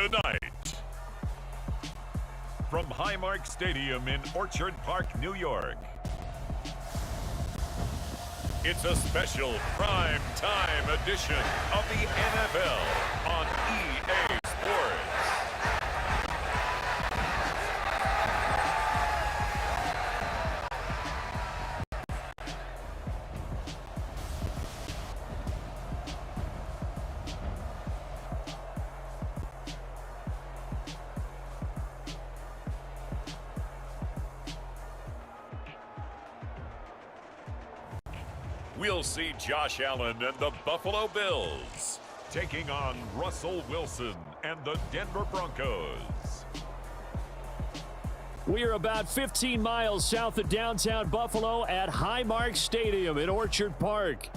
Tonight, from Highmark Stadium in Orchard Park, New York, it's a special prime time edition of the NFL on EA Sports. We'll see Josh Allen and the Buffalo Bills taking on Russell Wilson and the Denver Broncos. We are about 15 miles south of downtown Buffalo at Highmark Stadium in Orchard Park.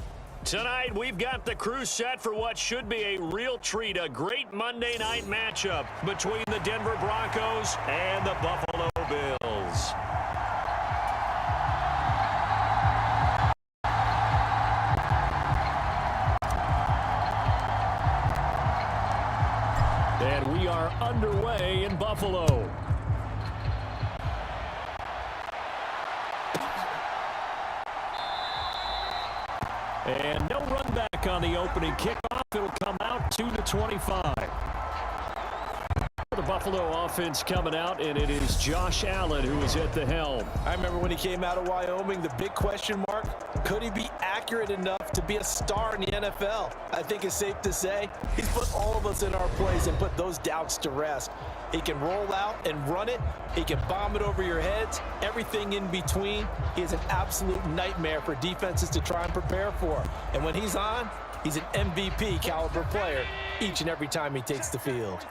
Tonight, we've got the crew set for what should be a real treat, a great Monday night matchup between the Denver Broncos and the Buffalo Bills. And we are underway in Buffalo. And no run back on the opening kickoff. It'll come out to the 25. The Buffalo offense coming out, and it is Josh Allen who is at the helm. I remember when he came out of Wyoming, the big question mark, could he be accurate enough to be a star in the NFL? I think it's safe to say he's put all of us in our place and put those doubts to rest. He can roll out and run it. He can bomb it over your heads. Everything in between. He is an absolute nightmare for defenses to try and prepare for. And when he's on, he's an MVP caliber player each and every time he takes the field.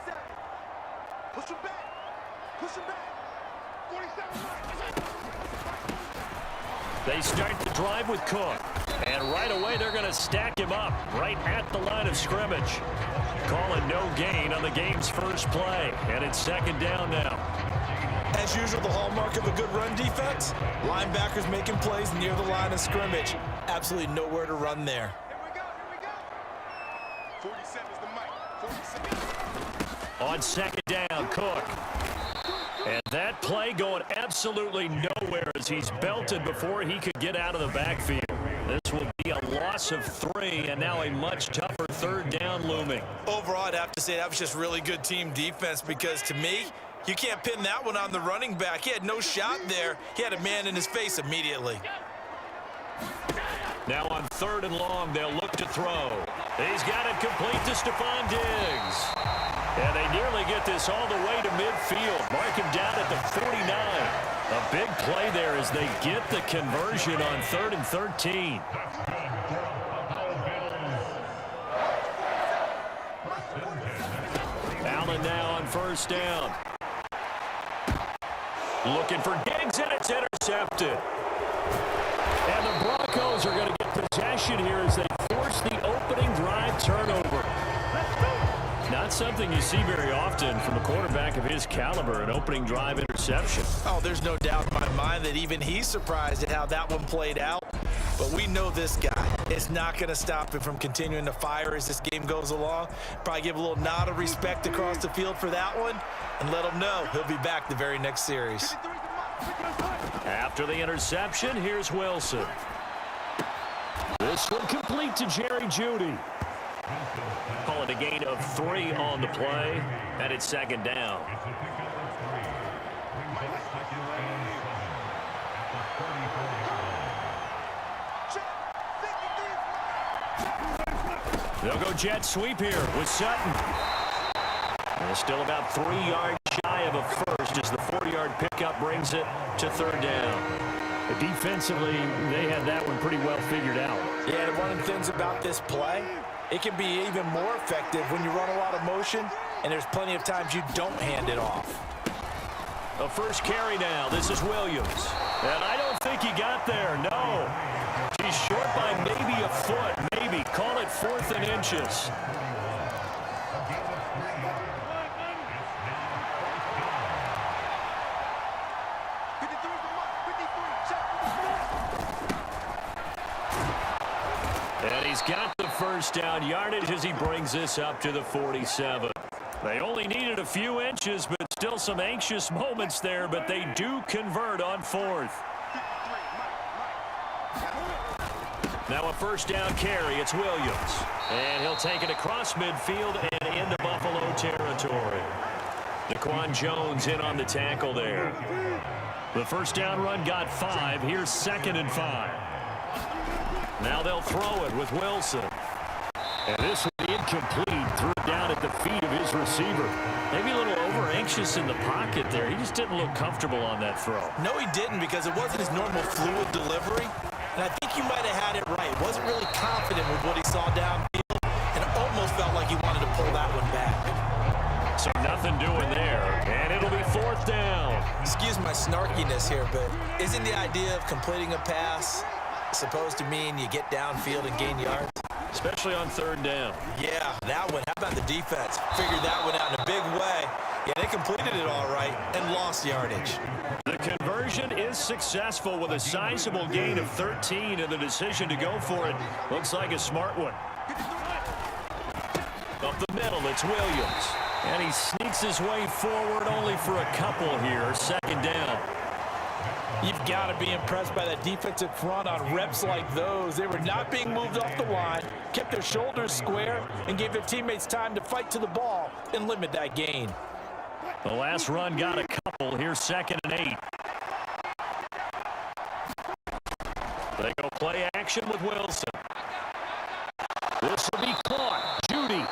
Push him back. Push him back. 47. They start the drive with Cook. And right away, they're going to stack him up right at the line of scrimmage. Calling no gain on the game's first play. And it's second down now. As usual, the hallmark of a good run defense, linebackers making plays near the line of scrimmage. Absolutely nowhere to run there. Here we go. 47 is the mic. 47. On second down, Cook. And that play going absolutely nowhere as he's belted before he could get out of the backfield. This will be a loss of 3, and now a much tougher third down looming. Overall, I'd have to say that was just really good team defense because, to me, you can't pin that one on the running back. He had no shot there. He had a man in his face immediately. Now on third and long, they'll look to throw. He's got it complete to Stephon Diggs. And they nearly get this all the way to midfield. Mark him down at the 49. A big play there as they get the conversion on 3rd and 13. Allen now on first down. Looking for Diggs, and it's intercepted. And the Broncos are going to get possession here as they force the opening drive turnover. Not something you see very often from a quarterback of his caliber, an opening drive interception. Oh, there's no doubt in my mind that even he's surprised at how that one played out. But we know this guy. It's not going to stop him from continuing to fire as this game goes along. Probably give a little nod of respect across the field for that one and let him know he'll be back the very next series. After the interception, here's Wilson. This one complete to Jerry Jeudy. Call it a gain of 3 on the play, and it's second down. They'll go jet sweep here with Sutton. And still about 3 yards shy of a first as the 40-yard pickup brings it to third down. Defensively, they had that one pretty well figured out. Yeah, one of the things about this play, it can be even more effective when you run a lot of motion, and there's plenty of times you don't hand it off. The first carry now. This is Williams. And I don't think he got there, no. He's short by maybe a foot, maybe. Call it 4th and inches. And he's got the first down yardage as he brings this up to the 47. They only needed a few inches, but still some anxious moments there, but they do convert on fourth. Now a first down carry. It's Williams. And he'll take it across midfield and into Buffalo territory. Daquan Jones in on the tackle there. The first down run got 5. Here's 2nd and 5. Now they'll throw it with Wilson. And this will be incomplete. Threw it down at the feet of his receiver. Maybe a little over-anxious in the pocket there. He just didn't look comfortable on that throw. No, he didn't, because it wasn't his normal fluid delivery. And I think you might have had it right. Wasn't really confident with what he saw downfield, and it almost felt like he wanted to pull that one back. So nothing doing there, and it'll be 4th down. Excuse my snarkiness here, but isn't the idea of completing a pass supposed to mean you get downfield and gain yards? Especially on 3rd down. Yeah, that one. How about the defense? Figured that one out in a big way. Yeah, they completed it all right and lost yardage. The conversion is successful with a sizable gain of 13, and the decision to go for it looks like a smart one. Up the middle, it's Williams. And he sneaks his way forward only for a couple here. 2nd down. You've got to be impressed by that defensive front on reps like those. They were not being moved off the line, kept their shoulders square, and gave their teammates time to fight to the ball and limit that gain. The last run got a couple. Here's 2nd and 8. They go play action with Wilson. This will be caught. Judy.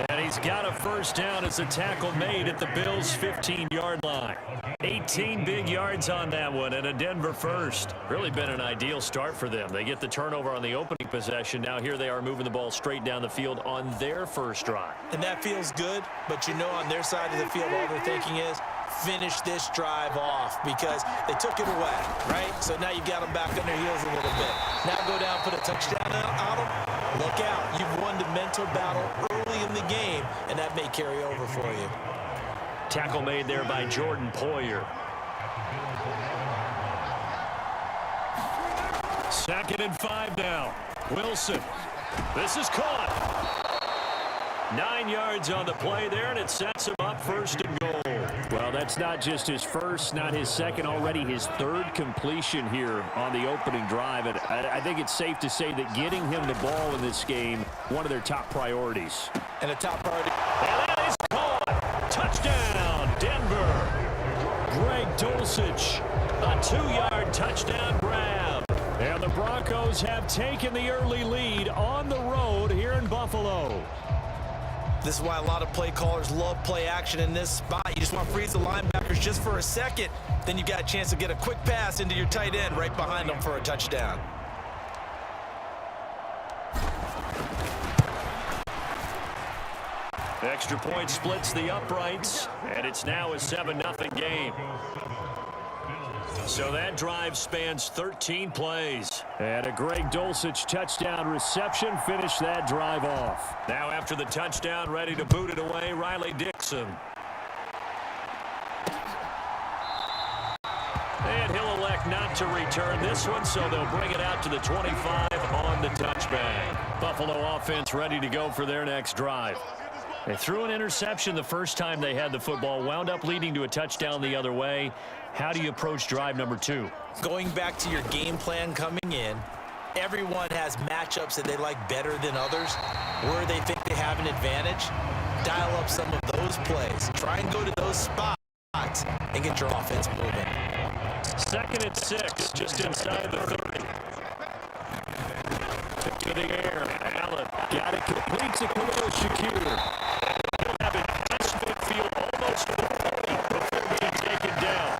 And he's got a first down as a tackle made at the Bills' 15-yard line. 18 big yards on that one, and a Denver first. Really been an ideal start for them. They get the turnover on the opening possession. Now here they are moving the ball straight down the field on their first drive. And that feels good, but you know on their side of the field all they're thinking is finish this drive off because they took it away, right? So now you've got them back on their heels a little bit. Now go down, put a touchdown on them. Look out. You've won the mental battle early in the game, and that may carry over for you. Tackle made there by Jordan Poyer. 2nd and 5 now. Wilson. This is caught. 9 yards on the play there, and it sets him up 1st and goal. Well, that's not just his first, not his second, already his 3rd completion here on the opening drive. And I think it's safe to say that getting him the ball in this game, one of their top priorities. And a top priority. And that is caught. Touchdown, Denver. Greg Dulcich, a 2-yard touchdown grab. And the Broncos have taken the early lead on the road here in Buffalo. This is why a lot of play callers love play action in this spot. You just want to freeze the linebackers just for a second. Then you got a chance to get a quick pass into your tight end right behind them for a touchdown. Extra point splits the uprights, and it's now a 7-0 game. So that drive spans 13 plays. And a Greg Dulcich touchdown reception finished that drive off. Now after the touchdown, ready to boot it away, Riley Dixon. And he'll elect not to return this one, so they'll bring it out to the 25 on the touchback. Buffalo offense ready to go for their next drive. They threw an interception the first time they had the football, wound up leading to a touchdown the other way. How do you approach drive number 2? Going back to your game plan coming in, everyone has matchups that they like better than others, where they think they have an advantage. Dial up some of those plays. Try and go to those spots and get your offense moving. 2nd and 6, just inside the 30. To the air, Allen got it complete to Khalil Shakir. He'll have it past midfield almost before being taken down.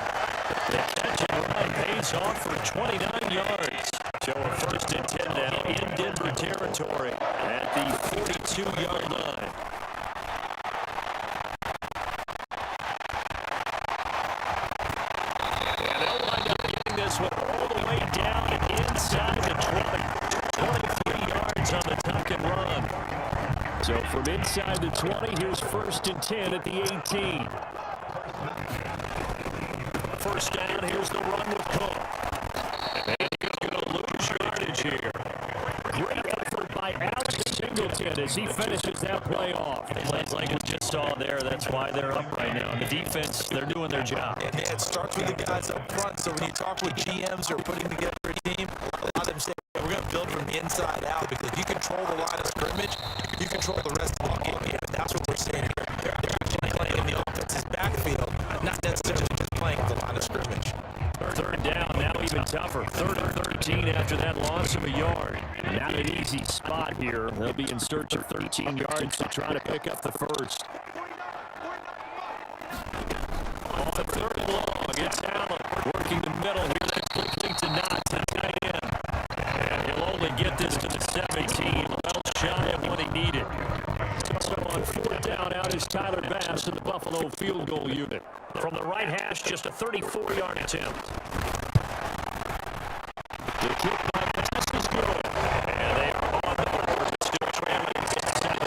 The catch and run pays off for 29 yards. So a 1st and 10 now in Denver territory at the 42-yard line. And they'll wind up getting this one all the way down inside the 20. 23 yards on the tuck and run. So from inside the 20, here's 1st and 10 at the 18. First down, here's the run with Cook. And he's going to lose yardage here. Great effort by Alex Singleton. in as he finishes that play off. Like we just saw there, that's why they're up right now. The defense, they're doing their job. And it starts with the guys up front. So when you talk with GMs or putting together a team, a lot of them say, we're going to build from the inside out, because if you control the line of scrimmage, you control the rest of the game. And that's what we're seeing here. They're actually playing in the offense's backfield, not necessarily just playing at the line of scrimmage. Third down, now even tougher. 3rd and 13 after that loss of a yard. Not an easy spot here. They'll be in search of 13 yards to try to pick up the first. On 3rd and long, it's Allen working the middle here quickly to Knott to tight end. And he'll only get this to the 17, well shy of what he needed. So on 4th down, out is Tyler Bass in the Buffalo field goal unit. From the right hash, just a 34-yard attempt. The kick by Bass is good. And they are on the board, still trailing 7-3.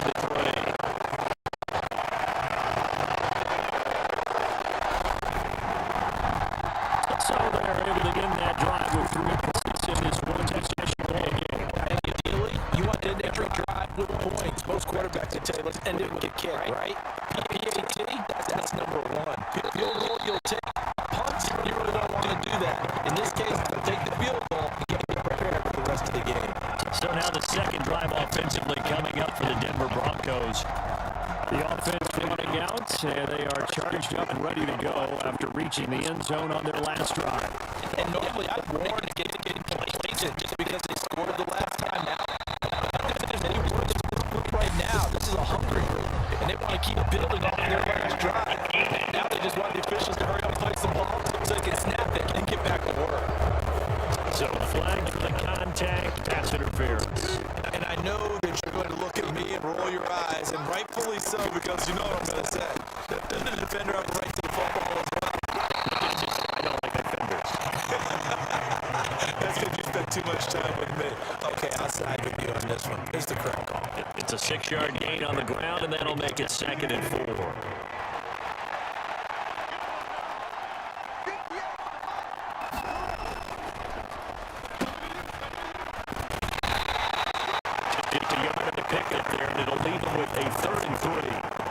So they're able to end that drive with 3 points in this one-possession ball game. Ideally, you want to end every drive with points. Most quarterbacks would say, let's end it with a kick, right? PAT, that's number 1. Field goal, you'll take. Punts, you really don't want to do that. In this case, you'll take the field goal and get prepared for the rest of the game. So now the second drive offensively coming up for the Denver Broncos. The offense running out, and they are charged up and ready to go after reaching the end zone on their last drive. And normally I'd warn to get complacent just because they scored the last time out. If there's any worse right now, this is a hungry group, and they want to keep building on their last drive. Now they just want the officials to hurry up and play some ball so they can snap it and get back to work. So flag for the contact, pass interference. And I know that you're going to look at me and roll your eyes, and rightfully so, because you know what I'm going to say. Doesn't the defender have the right to the football as well? I don't like defenders. That's because you spent too much time with me. Okay, I'll side with you on this one. Here's the correct call. It's a 6-yard gain on the ground, and that'll make it 2nd and 4.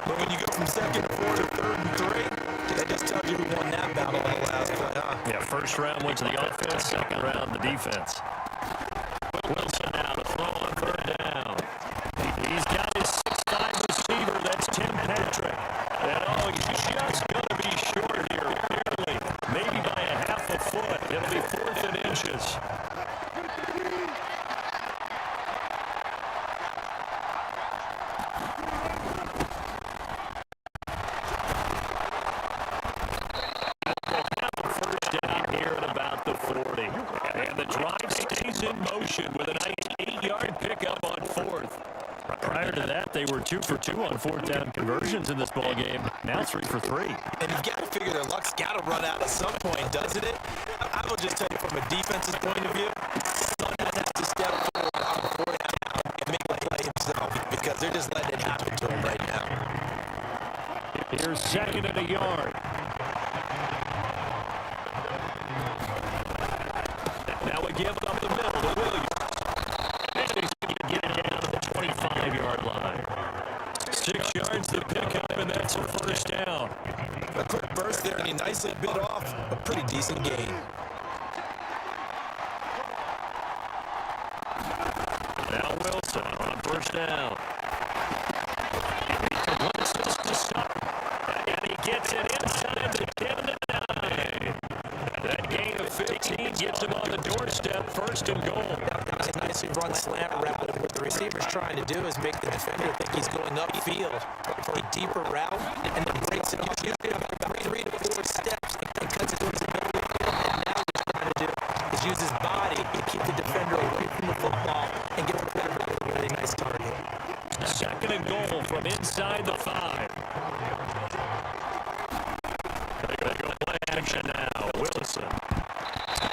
But when you go from 2nd and 4 to 3rd and 3, that just tells you who won that battle in the last play, huh? Yeah, first round went to the offense, second round the defense. Wilson now to throw on 3rd down. He's got his 6'5" receiver, that's Tim Patrick. And he's just going to be short here, barely, maybe by a half a foot. It'll be 4th and inches. In motion with a nice 8-yard pickup on 4th. Prior to that, they were 2 for 2 on 4th down conversions in this ball game. Now 3 for 3. And you've got to figure their luck's got to run out at some point, doesn't it? I will just tell you from a defense's point of view, Son has to step forward on 4th down and make a play himself, because they're just letting it happen to him right now. Here's 2nd and a yard. Now we give it up the middle to Williams. And he's going to get it down to the 25-yard line. 6 yards to pick up, and that's a 1st down. A quick burst there, and he nicely bit off a pretty decent gain. Now Wilson on 1st down. He completes this to start. And he gets it inside the 10-9. That gain of 15 gets him on the doorstep, 1st and goal. That's a nicely run slant route. What the receiver's trying to do is make the defender think he's going upfield for a deeper route, and then breaks it off. Usually about 3 to 4 steps and cuts it towards the middle of the field. And now what he's trying to do is use his body to keep the defender away from the football and get prepared for a really nice target. 2nd and goal from inside the 5. They go play action now. Wilson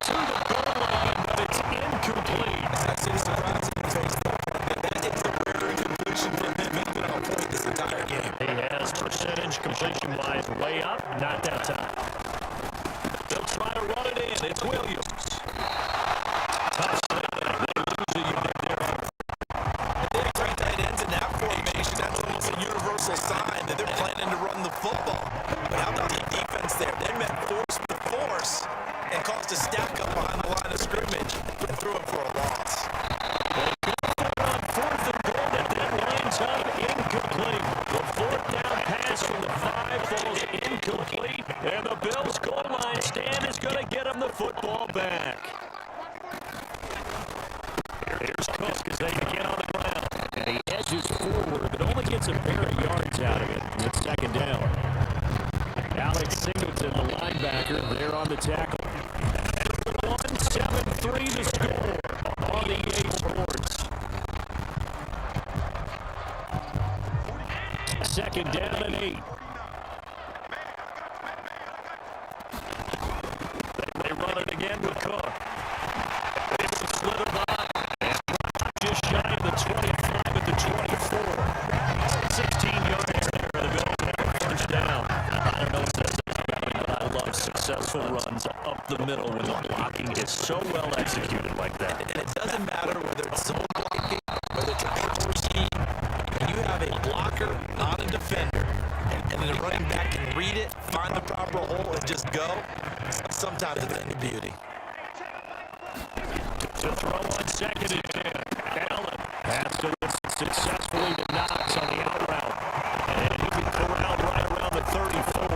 to the goal line, but it's incomplete. That's actually surprising because that is a rare incompletion from him. He's been on point this entire game. He has percentage completion-wise way up, not that time. They'll try to run it in. It's Williams. Touchdown. They lose a unit there. They have great tight ends in that football. But how about the defense there? They met force with force and caused a stack up behind the line of scrimmage and threw it for a loss. On fourth and goal, and that lines up incomplete. The fourth down pass from the 5 falls incomplete, and the Bills' goal line stand is going to get them the football back. Here's Cook as they begin on the ground. And he edges forward, but only gets a pair of yards out of it. And it's second down. Alex Singleton, the linebacker, there on the tackle. 1-7-3 to score on the EA Sports. Second down and 8. They run it again with Cook. They slither by. Just shy of the 25 at the 24. 16 yards there. The Bills have a first down. I don't know what that says about me, but I love successful runs up the middle when the blocking is so well executed like that. And it doesn't matter whether it's zone blocking, whether it's a power scheme. When you have a blocker, not a defender, and then the running back can read it, find the proper hole, and just go, sometimes it's a beauty. To throw on second and 10. Allen has to successfully to Knox on the out route. And he can corral right around the 34.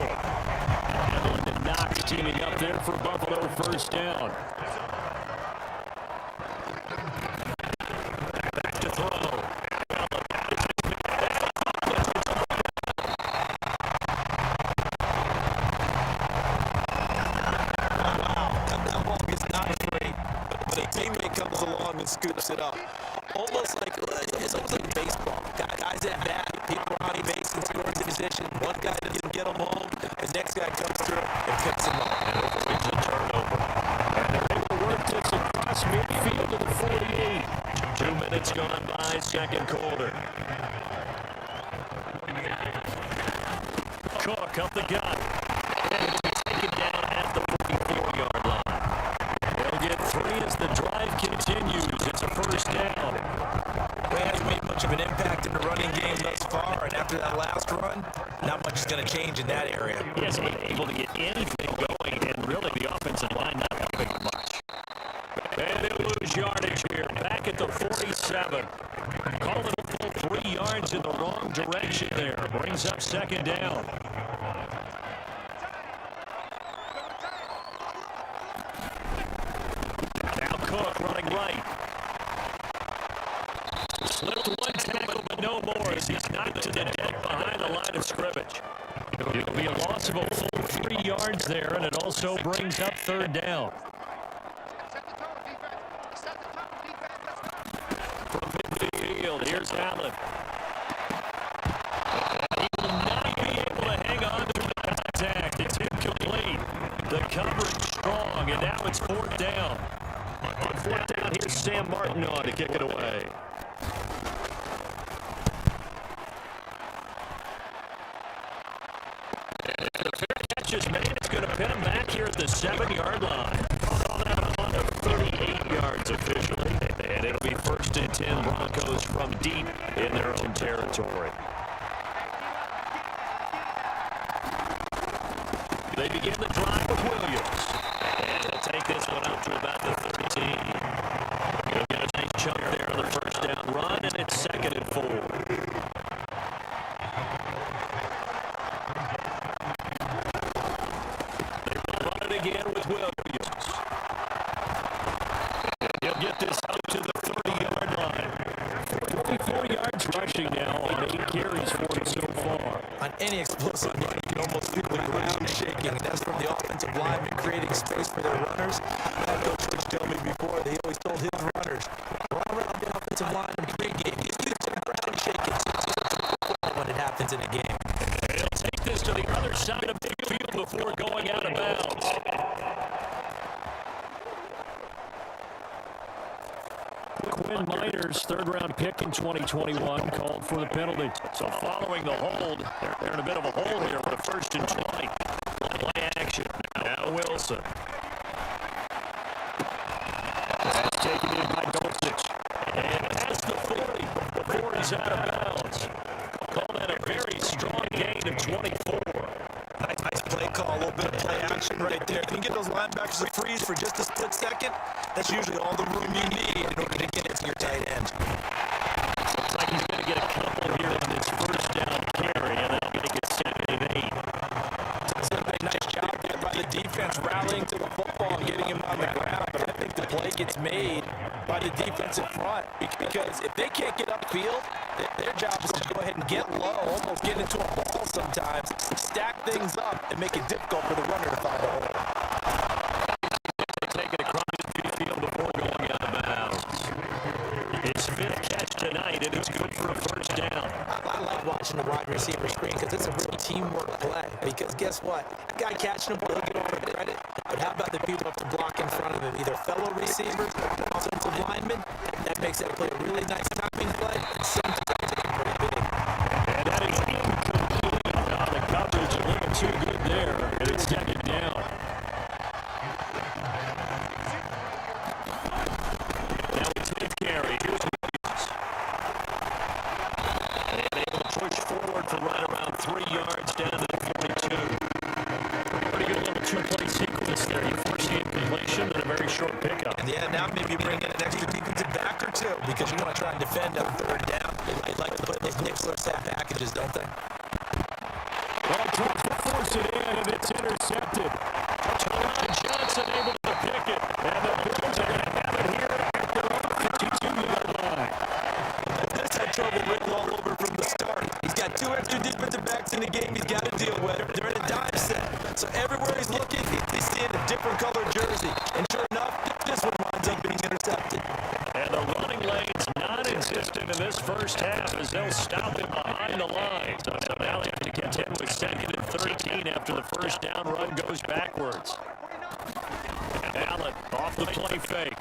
Allen and Knox teaming up there for Buffalo first down. Back to throw. That ball is not afraid, but a teammate comes along and scoops it up. It's almost like baseball. Guys at bat, people are on base in scoring position. One guy doesn't get them home, the next guy comes through and picks them up. And it's a turnover. And they're able to work this across midfield to the 48. 2 minutes gone by, second quarter. Cook up the gut. And it'll be taken down at the 44-yard line. They'll get 3 as the drive continues. It's a first down. He hasn't made much of an impact in the running game thus far, and after that last run, not much is going to change in that area. He hasn't been able to get anything going, and really the offensive line not helping much. And they'll lose yardage here. Back at the 47. Call it a full 3 yards in the wrong direction there. Brings up second down. Now Cook running right. Slipped one tackle, but no more as he's knocked to the deck behind the line of scrimmage. It'll be a loss of a full 3 yards there, and it also brings up third down. From midfield, here's Allen. He will not be able to hang on to the contact. It's incomplete. The coverage strong, and now it's fourth down. On fourth down, here's Sam Martin on to kick it away. The fair catch is made. It's going to pin him back here at the 7-yard line. On that on to 38 yards officially. And it'll be first and 10 Broncos from deep in their own territory. They begin the drive with Williams. And they'll take this one out to about the 13. He'll get a nice chunk there on the first down run, and it's second and 4. Again with Williams. He'll get this out to the 30-yard line. 44 yards rushing now on 8 carries for him so far. On any explosive run, you can almost feel the ground shaking. And that's from the offensive lineman creating space for their runners. That coach was telling me before, they always told his runners, run around the offensive line in pregame. You see the ground shaking when it happens in a game. They'll take this to the other side of the field before going out of bounds. Quinn Miners, third-round pick in 2021, called for the penalty. So following the hold, they're in a bit of a hole here for the first and 20. Play action. Now Wilson. That's taken in by Dulcich. And past the 40 before he's out of bounds. Call that a very strong gain of 24. function right there. If you can get those linebackers to freeze for just a split second, that's usually all the room you need in order to get it to your tight end. Looks like he's going to get a couple here on this first down carry, and that'll make it 2nd and 8. It's a nice job there by the defense rallying to the football and getting him on the ground, but I think the play gets made by the defensive front because if they can't get upfield, their job is to go ahead and get low, almost get into a ball sometimes, stack things up, and make it difficult for the runner to find a hole. Take it across the field before going out of bounds. His 5th catch tonight, and it's good for a first down. I like watching the wide receiver screen because it's a real teamwork play. Because guess what? That guy catching the ball, he'll get all the credit. But how about the people up to block in front of him? Either fellow receivers or offensive linemen. That makes that play a really nice timing play. And sometimes it can be pretty big. And that is incomplete. The coverage a little too good there, and it's 2nd down. Now it's 5th carry. Here's Williams. And able to push forward for right around 3 yards down to the 42. Pretty good little 2-play sequence there. You force the incompletion and a very short pickup. And yeah, now maybe you bring in an extra defensive back or two because you want to try and defend on 3rd down. They like to put those nickel or sack packages, don't they? Well, tries to force it in, and it's intercepted. Taron Johnson able to pick it, and the Bills are going to have it here at their own 52-yard line. This had trouble written all over from the start. He's got 2 extra defensive backs in the game he's got to deal with. They're in a dime set. So everywhere he's looking, he's seeing a different colored jersey. And sure enough, this one winds up being intercepted. And the running lane's non-existent in this first half as they'll stop him behind the line. So now they have to contend with 2nd and 13 after the first down run goes backwards. Allen off the play fake.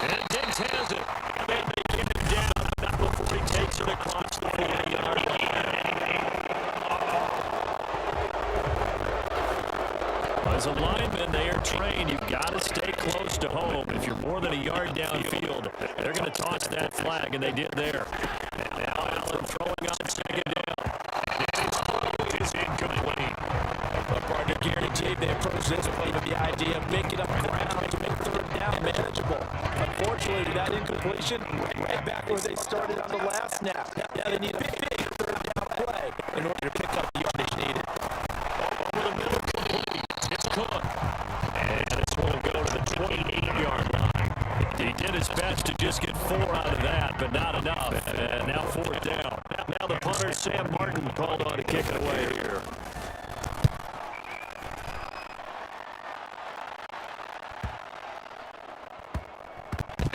And Diggs has it. They get him down, not before he takes it across the 40-yard line. As a lineman, they are trained. You've got to stay close to home. If you're more than a yard downfield, they're going to toss that flag, and they did there. And now Allen throwing on 2nd down. It is incomplete. But partner Gary G, they approach this play with the idea of making up ground to make 3rd down manageable. Unfortunately, that incompletion, right back where they started on the last snap. Now they need a big 3rd down play in order to pick up the yardage needed. Over the middle, complete. It's Cook. And this one will go to the 28-yard line. He did his best to just get 4 out of that, but not enough. And now 4th down. Now the punter, Sam Martin, called on to kick it away here.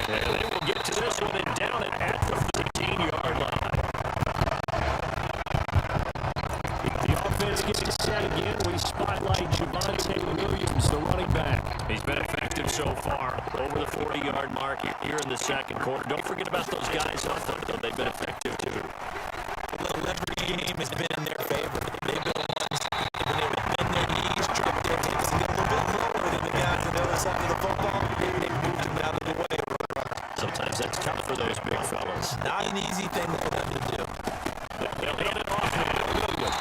And they will get to this one and down it at the 13-yard line. The offense getting set again. We spotlight Javonte Williams, the running back. He's been effective so far, over the 40-yard mark here in the 2nd quarter. Don't forget about those guys up there, though. They've been effective, too. The little leverage game has been in their favor. They've been the ones that have been able to bend their knees, drop their hips, and get a little bit lower than the guys on the other side of the football. They've moved them out of the way. Sometimes that's tough for those big fellas. Not an easy thing for them to do. They'll hand it off to Williams.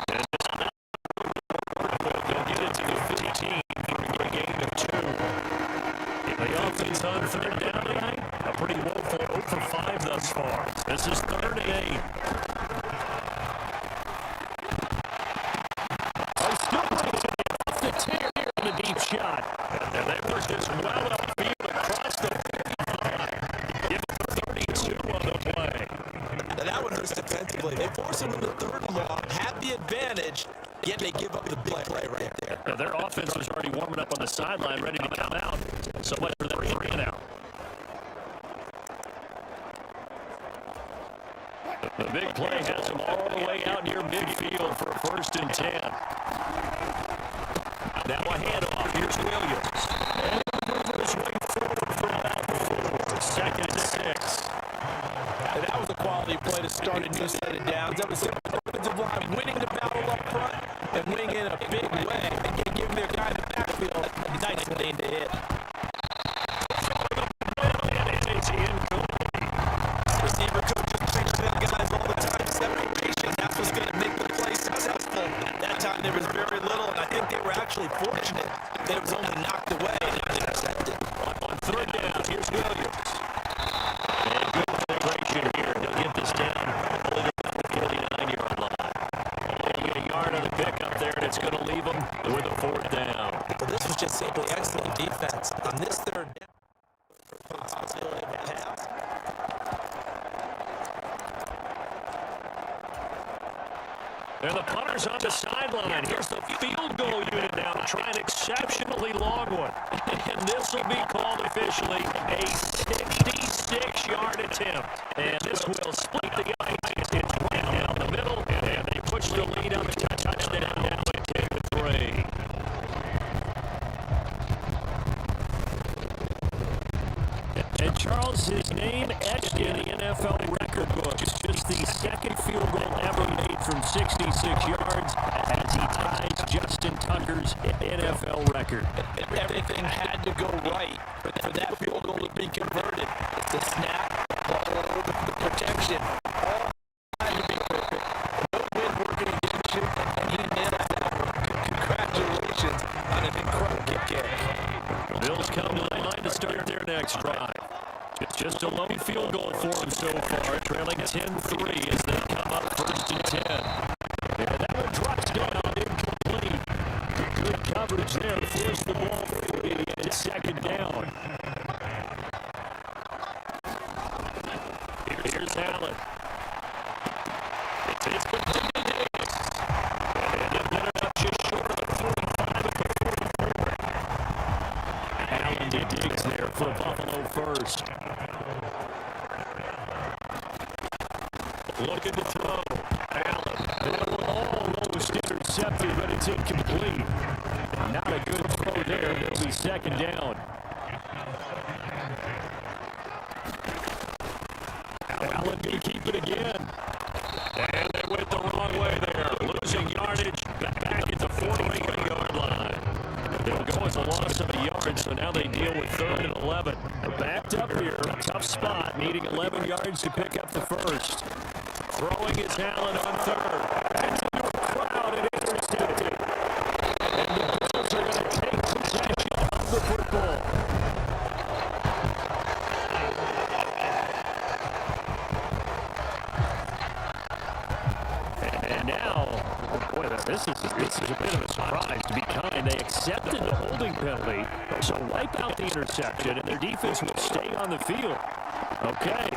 And they'll get it to the 15 for a gain of 2. The offense on 3rd down tonight, a pretty woeful 0 for 5 thus far. This is 3rd and 8. Still brings it off the tear here in the deep shot. And they push this well upfield across the 55. Give it 32 on the play. Now that one hurts defensively. They force him in the 3rd and long, have the advantage, yet they give up the big play right there. Now, their offense was already warming up on the sideline, ready to come out. So much for that 3 and out. The big play has them all the way out near midfield for a 1st and 10. Now a handoff. Here's Williams. And this way forward for about 4. 2nd and 6. And that was a quality play to start a new set of downs. That was the offensive line winning the battle up front and winning in a big way and giving their guy in the backfield a nice lane to hit. And it is incomplete. Receiver coach just thinks to guys all the time. Separation. That's what's going to make the play successful. That time there was very little, and I think they were actually fortunate that it was only knocked away and not intercepted. On third down, here's Williams. And good celebration here. They'll get this down only about the 49-yard line. They'll get a yard on the pickup there, and it's going to leave them with a fourth down. So this was just simply excellent defense. On this third down, possibility of a pass. And the punter's on the sideline. Here's the field goal unit now to try an exceptionally long one. And this will be called officially a 66-yard attempt. And this will split the ice. It's right down the middle. And they push the lead on the touchdown now at 10-3. And Charles, his name etched in the NFL record book. It's just the second field goal ever made from 66 yards as he ties Justin Tucker's NFL record. Everything had to go right for that field goal to be converted. The snap, the hold, the protection, all had to be perfect. No wind working against you, and he nails that one. Congratulations on an incredible kick. Bills come to the line to start their next drive. Just a lone field goal for them so far, trailing 10-3 as they come up first and 10. And that one drops down incomplete. Good coverage there, forced the ball free to second down. Here's Allen. It's good to be Davis. And they'll get it up just short of the 45 at the 44. Allen to Diggs there for Buffalo first. Looking to throw. Allen. That one almost intercepted, but it's incomplete. Not a good throw there. It'll be second down. Allen going to keep it again. And they went the wrong way there. Losing yardage back at the 48-yard line. They'll go with a loss of a yard, so now they deal with 3rd and 11. Backed up here. Tough spot, needing 11 yards to pick up the first. Throwing his Allen on 3rd. And into a crowd and intercepted. And the Bills are going to take possession of the football. And now, boy, this is a bit of a surprise. To be kind, they accepted the holding penalty, so wipe out the interception, and their defense will stay on the field. Okay.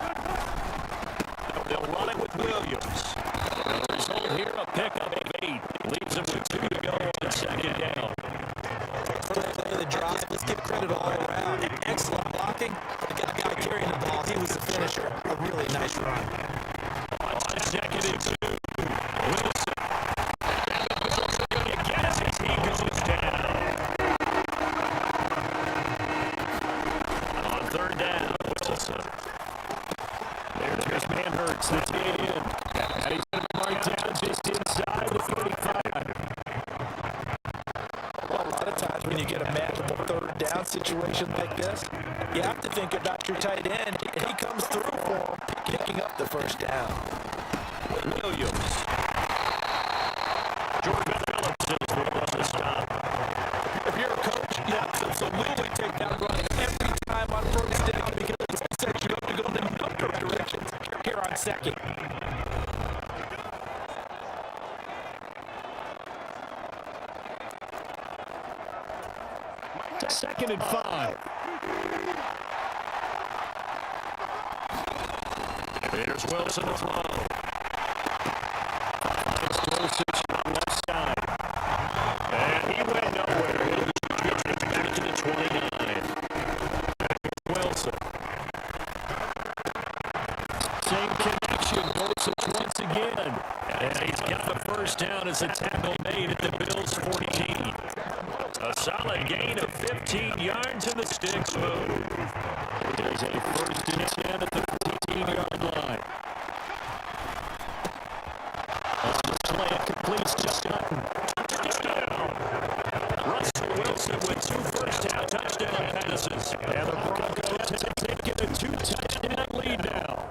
They'll run it with Williams. The result here, a pickup of 8. Leaves them with 2 to go on second down. First play of the drive, let's give credit all around. Excellent blocking. The guy carrying the ball, he was the finisher. A really nice run. On second and 2, Wilson. And the Bills are going to get him as he goes down. On third down, Wilson. There's Manhurts, the tight end. And he's going to be marked down just inside the 45. Well, a lot of times when you get a manageable third down situation like this, you have to think about your tight end. He comes through for him, picking up the first down. Williams. Jordan Phillips is the one to stop. If you're a coach, you have to absolutely take that run every time on first down because it sets you up to go in a number of directions here on second. Second and 5. Here's Wilson to throw. It's Dulcich on the left side. And he went nowhere. Gets it back to the 29. Wilson. Same connection. Dulcich once again. And he's got the first down as a tackle made at the Bills' 14. A solid gain of 15 yards in the sticks move. There's a first and 10 at the 15-yard line. On the slant, completes to Sutton. Touchdown! Russell Wilson with 2 first-down touchdown passes. And the Broncos have taken a 2-touchdown lead now.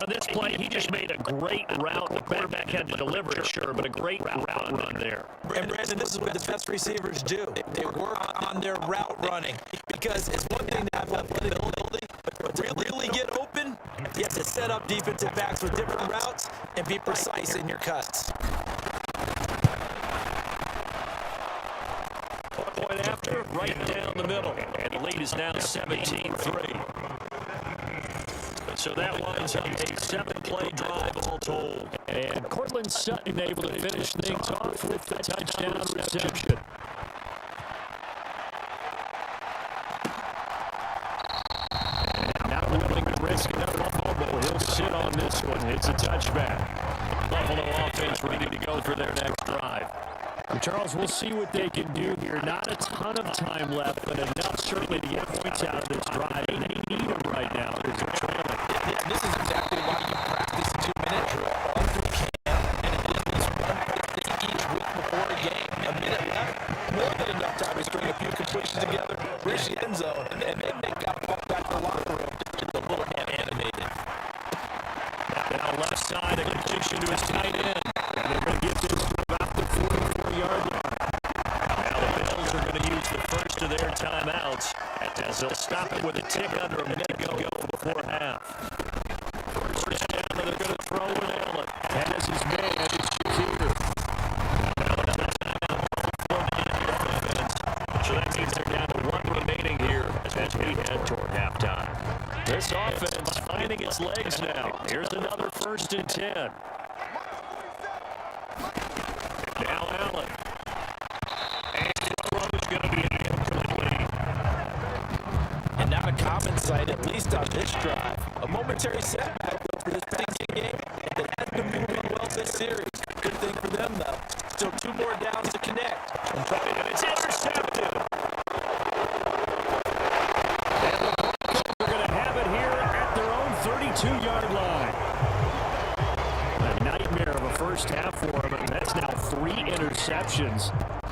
On this play, he just made a great route to quarterback had to deliver it, sure, but a great route run there. And Brandon, this is what the best receivers do. They work on their route running, because it's one thing to have athletic ability, but to really get open, you have to set up defensive backs with different routes and be precise in your cuts. Point after, right down the middle, and the lead is now 17-3. So that winds up a 7-play drive all told. And Cortland Sutton able to finish things off with the touchdown reception. And not willing to risk another fumble. He'll sit on this one. It's a touchback. Buffalo offense ready to go for their next drive. Charles, we'll see what they can do here. Not a ton of time left, but enough certainly to get points out of this drive. They need them right now because they're trailing. Yeah, this is exactly why you practice a 2-minute drill all through camp, and at least one thing each week before a game. A minute left, more than enough time to string a few completions together, reach the end zone, and then they got to walk back to the locker room just a little animated. Now left side, a completion to his tight end. And they're going to get this to about the 44-yard line. Now the Bills are going to use the first of their timeouts as they'll stop it with a tick under a minute to go before half. First down, and they're going to throw with Allen. Has his man, it's Shakir. Now another timeout for the defense. So that means they're down to one remaining here as we head toward halftime. This offense finding its legs now. Here's another 1st and 10. Now Allen. And his throw's going to be incomplete. And not a common sight, at least on this drive. A momentary setback for this passing game that has been moving well this series. Good thing for them, though. Still 2 more downs to connect. And it's intercepted. And the Broncos are going to have it here at their own 32-yard line. A nightmare of a first half for him, and that's now 3 interceptions.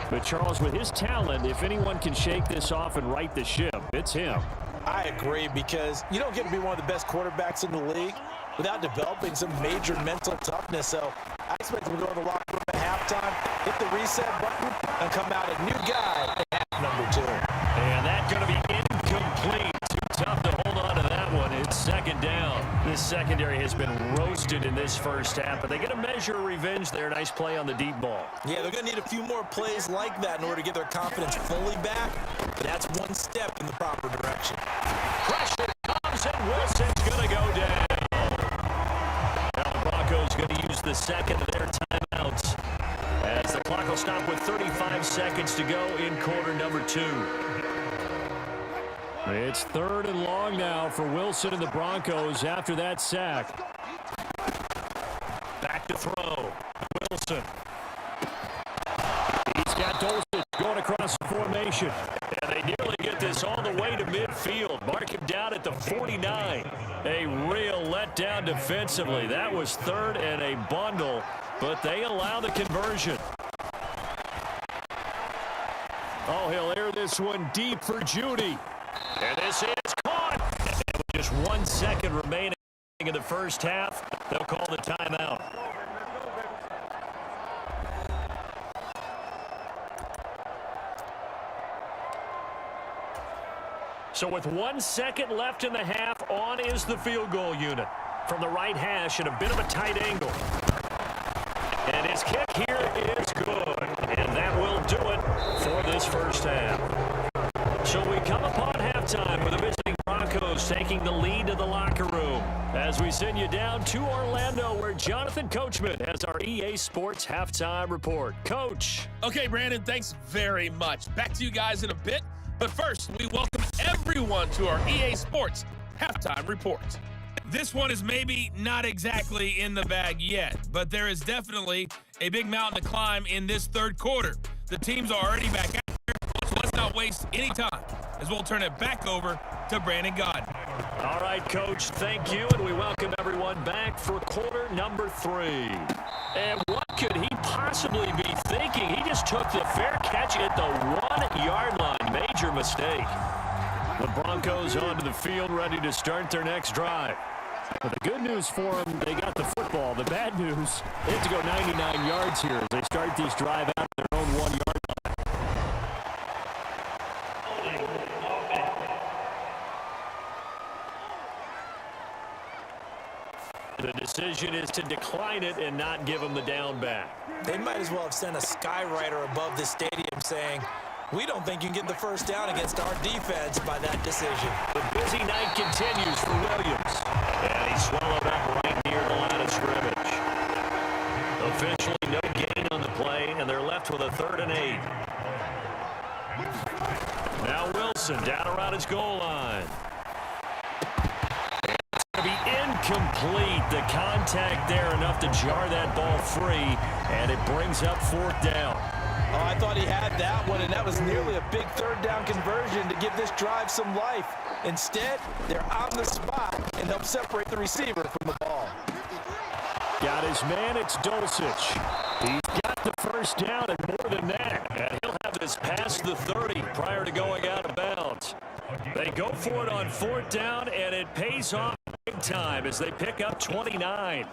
But Charles, with his talent, if anyone can shake this off and right the ship, it's him. I agree, because you don't get to be one of the best quarterbacks in the league without developing some major mental toughness. So I expect him to go in the locker room at halftime, hit the reset button, and come out a new guy at half number 2. And that's going to be incomplete. Too tough to hold on to that one. It's 2nd down. This secondary has been roasted in this first half, but they get a measure of revenge there. Nice play on the deep ball. Yeah, they're going to need a few more plays like that in order to get their confidence fully back, but that's one step in the proper direction. Pressure comes, and Wilson's going to go down. Now the Broncos going to use the second of their timeouts as the clock will stop with 35 seconds to go in quarter number 2. It's 3rd and long now for Wilson and the Broncos after that sack. Back to throw. Wilson. He's got Dulcich going across the formation. And they nearly get this all the way to midfield. Mark him down at the 49. A real letdown defensively. That was 3rd and a bundle, but they allow the conversion. Oh, he'll air this one deep for Judy. And this is caught. And with just 1 second remaining in the first half, they'll call the timeout. So with 1 second left in the half, on is the field goal unit. From the right hash at a bit of a tight angle. And his kick here is good. And that will do it for this first half. So we come upon halftime with the visiting Broncos taking the lead to the locker room as we send you down to Orlando where Jonathan Coachman has our EA Sports Halftime Report. Coach. Okay, Brandon, thanks very much. Back to you guys in a bit. But first, we welcome everyone to our EA Sports Halftime Report. This one is maybe not exactly in the bag yet, but there is definitely a big mountain to climb in this 3rd quarter. The teams are already back out there, so let's not waste any time as we'll turn it back over to Brandon Gaudin. All right, Coach, thank you, and we welcome everyone back for quarter number 3. And what could he possibly be thinking? He just took the fair catch at the 1-yard line. Major mistake. The Broncos onto the field ready to start their next drive. But the good news for them, they got the football. The bad news, they have to go 99 yards here as they start this drive out of their own 1 yard line. The decision is to decline it and not give them the down back. They might as well have sent a skywriter above the stadium saying, we don't think you can get the first down against our defense by that decision. The busy night continues for Williams. And he swallowed up right near the line of scrimmage. Officially no gain on the play, and they're left with a 3rd and 8. Now Wilson down around his goal line. It's going to be incomplete. The contact there enough to jar that ball free, and it brings up 4th down. Oh, I thought he had that one, and that was nearly a big 3rd down conversion to give this drive some life. Instead, they're on the spot and help separate the receiver from the ball. Got his man, it's Dulcich. He's got the first down and more than that. And he'll have this past the 30 prior to going out of bounds. They go for it on 4th down, and it pays off big time as they pick up 29.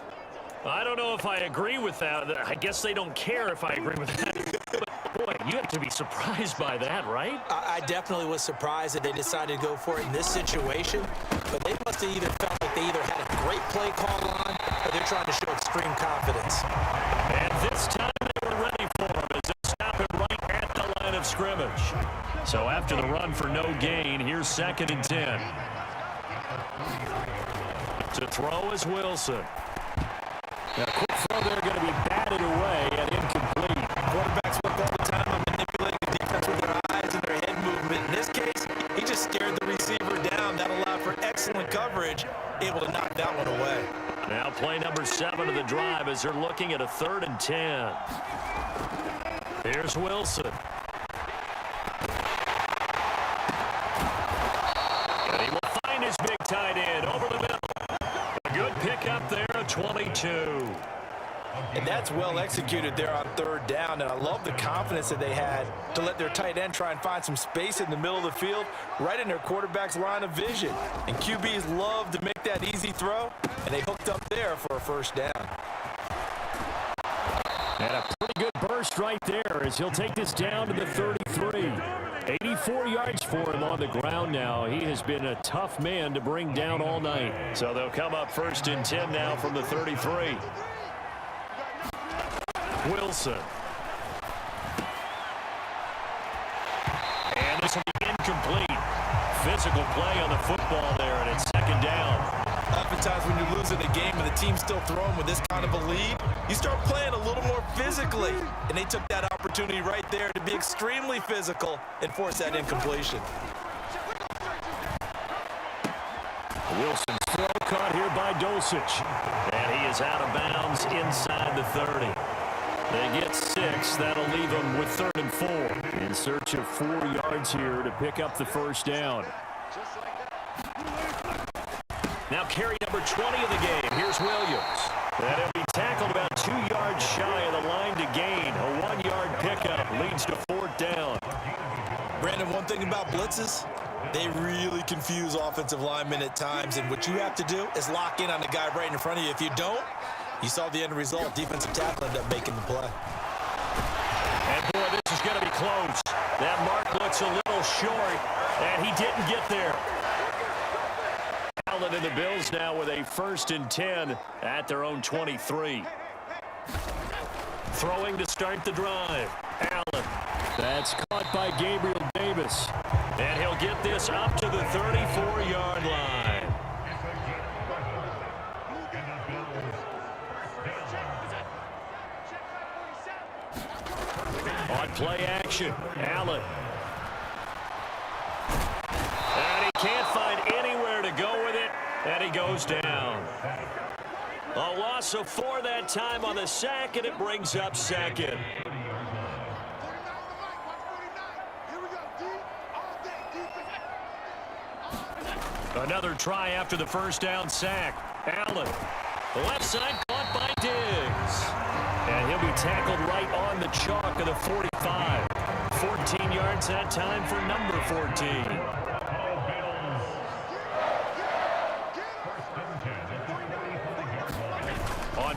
I don't know if I agree with that. I guess they don't care if I agree with that. But, boy, you have to be surprised by that, right? I definitely was surprised that they decided to go for it in this situation, but they must have either felt like they either had a great play call on or they're trying to show extreme confidence. And this time they were ready for him as they stop him right at the line of scrimmage. So after the run for no gain, here's 2nd and 10. To throw is Wilson. Now, quick throw there going to be batted away and incomplete. Quarterbacks work all the time on manipulating the defense with their eyes and their head movement. In this case, he just stared the receiver down. That allowed for excellent coverage, able to knock that one away. Now play number 7 of the drive as they're looking at a 3rd and 10. Here's Wilson. And he will find his big tight end over the middle. A good pickup there at 22. And that's well executed there on 3rd down, and I love the confidence that they had to let their tight end try and find some space in the middle of the field, right in their quarterback's line of vision. And QBs love to make that easy throw, and they hooked up there for a 1st down. And a pretty good burst right there as he'll take this down to the 33. 84 yards for him on the ground now. He has been a tough man to bring down all night. So they'll come up 1st and 10 now from the 33. Wilson. And this will be incomplete. Physical play on the football there, and it's 2nd down. Oftentimes when you're losing a game and the team's still throwing with this kind of a lead, you start playing a little more physically. And they took that opportunity right there to be extremely physical and force that incompletion. Wilson's throw caught here by Dulcich. And he is out of bounds inside the 30. They get 6. That'll leave them with 3rd and 4. In search of 4 yards here to pick up the 1st down. Now carry number 20 of the game. Here's Williams. And he'll be tackled about 2 yards shy of the line to gain. A 1-yard pickup leads to 4th down. Brandon, one thing about blitzes, they really confuse offensive linemen at times. And what you have to do is lock in on the guy right in front of you. If you don't, you saw the end result. Defensive tackle ended up making the play. And, boy, this is going to be close. That mark looks a little short, and he didn't get there. Allen and the Bills now with a 1st and 10 at their own 23. Throwing to start the drive. Allen. That's caught by Gabriel Davis. And he'll get this up to the 34-yard line. On play action, Allen. And he can't find anywhere to go with it, and he goes down. A loss of 4 that time on the sack, and it brings up 2nd. Another try after the 1st down sack. Allen, left side caught by Diggs. And he'll be tackled right on the chalk of the 45. 14 yards that time for number 14.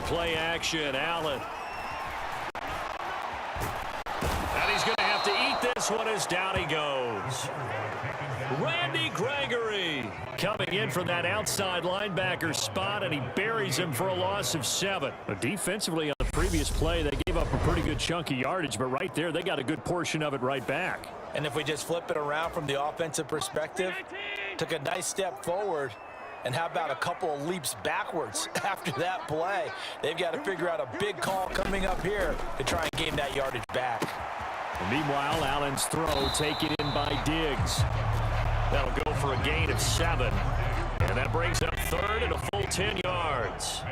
play action. Allen. And he's going to have to eat this one as down he goes. Randy Gregory coming in from that outside linebacker spot, and he buries him for a loss of 7. But defensively on the previous play, they gave up a pretty good chunk of yardage, but right there, they got a good portion of it right back. And if we just flip it around from the offensive perspective, took a nice step forward, and how about a couple of leaps backwards after that play? They've got to figure out a big call coming up here to try and gain that yardage back. And meanwhile, Allen's throw taken in by Diggs. That'll go for a gain of 7. And that brings up third and a full 10 yards.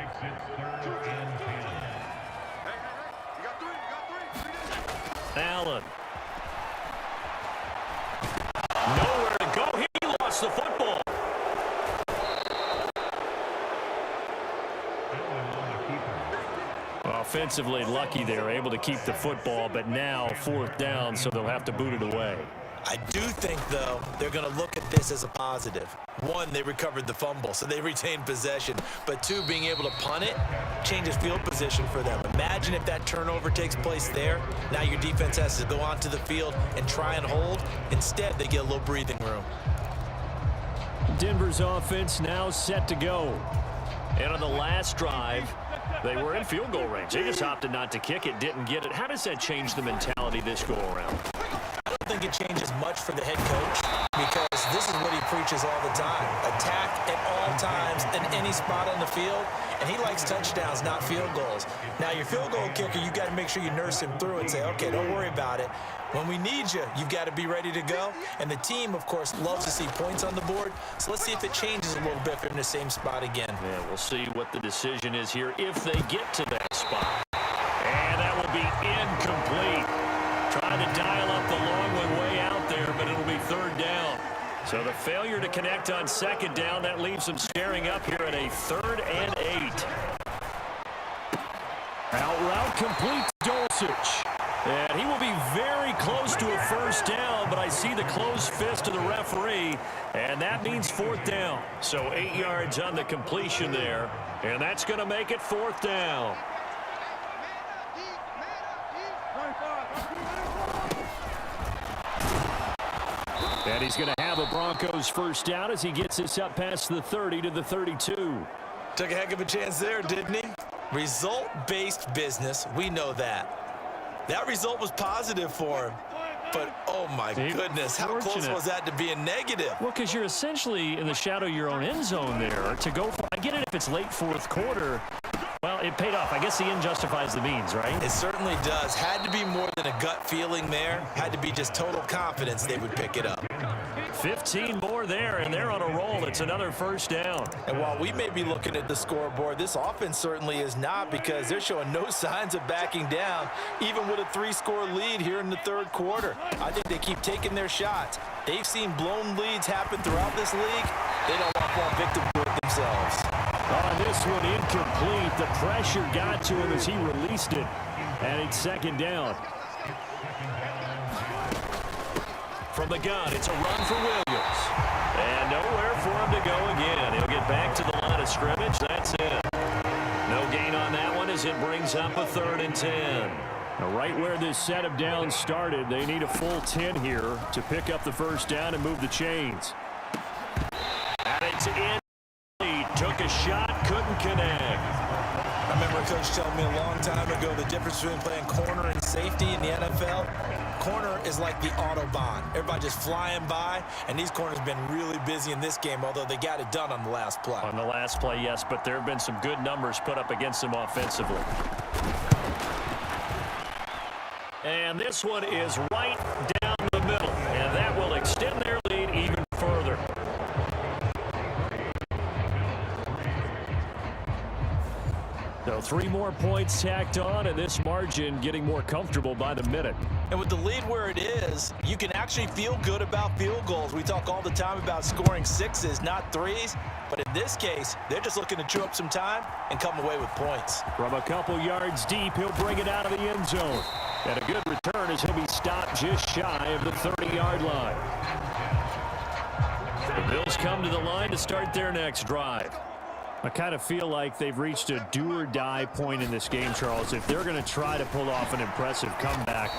Allen. Nowhere to go. He lost the football. Offensively lucky they're able to keep the football, but now 4th down, so they'll have to boot it away. I do think, though, they're going to look at this as a positive. 1, they recovered the fumble, so they retained possession. But 2, being able to punt it changes field position for them. Imagine if that turnover takes place there. Now your defense has to go onto the field and try and hold. Instead, they get a little breathing room. Denver's offense now set to go. And on the last drive, they were in field goal range. They just opted not to kick it, didn't get it. How does that change the mentality this go around? I don't think it changes much for the head coach because this is what he preaches all the time. Attack at all times in any spot on the field, and he likes touchdowns, not field goals. Now, your field goal kicker, you got to make sure you nurse him through and say, okay, don't worry about it. When we need you, you've got to be ready to go. And the team, of course, loves to see points on the board. So let's see if it changes a little bit if they're in the same spot again. Yeah, we'll see what the decision is here if they get to that spot. And that will be incomplete. Trying to dial up the long one way out there, but it'll be 3rd down. So the failure to connect on 2nd down, that leaves them staring up here at a 3rd and 8. Out route complete to Dulcich. And he will be very close to a 1st down, but I see the closed fist of the referee, and that means 4th down. So 8 yards on the completion there, and that's going to make it 4th down. And he's going to have a Broncos 1st down as he gets this up past the 30 to the 32. Took a heck of a chance there, didn't he? Result-based business, we know that. That result was positive for him. But, oh, my goodness, how close was that to being negative? Well, because you're essentially in the shadow of your own end zone there to go for. I get it if it's late 4th quarter. Well, it paid off. I guess the end justifies the means, right? It certainly does. Had to be more than a gut feeling there. Had to be just total confidence they would pick it up. 15 more there, and they're on a roll. It's another 1st down. And while we may be looking at the scoreboard, this offense certainly is not because they're showing no signs of backing down, even with a 3-score lead here in the 3rd quarter. I think they keep taking their shots. They've seen blown leads happen throughout this league. They don't want to fall victim to it themselves. On this one, incomplete. The pressure got to him as he released it, and it's 2nd down. From the gun, it's a run for Williams. And nowhere for him to go again. He'll get back to the line of scrimmage. That's it. No gain on that one as it brings up a 3rd and 10. Now, right where this set of downs started, they need a full 10 here to pick up the 1st down and move the chains. And it's in. He took a shot, couldn't connect. I remember a coach telling me a long time ago the difference between playing corner and safety in the NFL. Corner is like the Autobahn. Everybody just flying by, and these corners have been really busy in this game, although they got it done on the last play. On the last play, yes, but there have been some good numbers put up against them offensively. And this one is right down the middle, and that will extend their lead even further. So 3 more points tacked on, and this margin getting more comfortable by the minute. And with the lead where it is, you can actually feel good about field goals. We talk all the time about scoring 6s, not 3s. But in this case, they're just looking to chew up some time and come away with points. From a couple yards deep, he'll bring it out of the end zone. And a good return as he'll be stopped just shy of the 30-yard line. The Bills come to the line to start their next drive. I kind of feel like they've reached a do-or-die point in this game, Charles. If they're going to try to pull off an impressive comeback,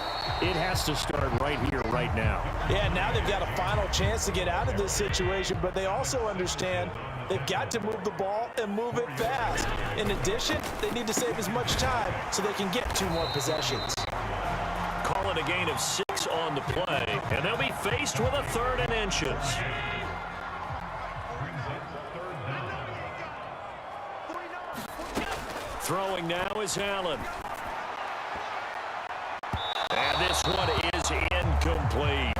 it has to start right here, right now. Yeah, now they've got a final chance to get out of this situation, but they also understand they've got to move the ball and move it fast. In addition, they need to save as much time so they can get 2 more possessions. Call it a gain of 6 on the play, and they'll be faced with a 3rd and inches. Throwing now is Allen. And this one is incomplete.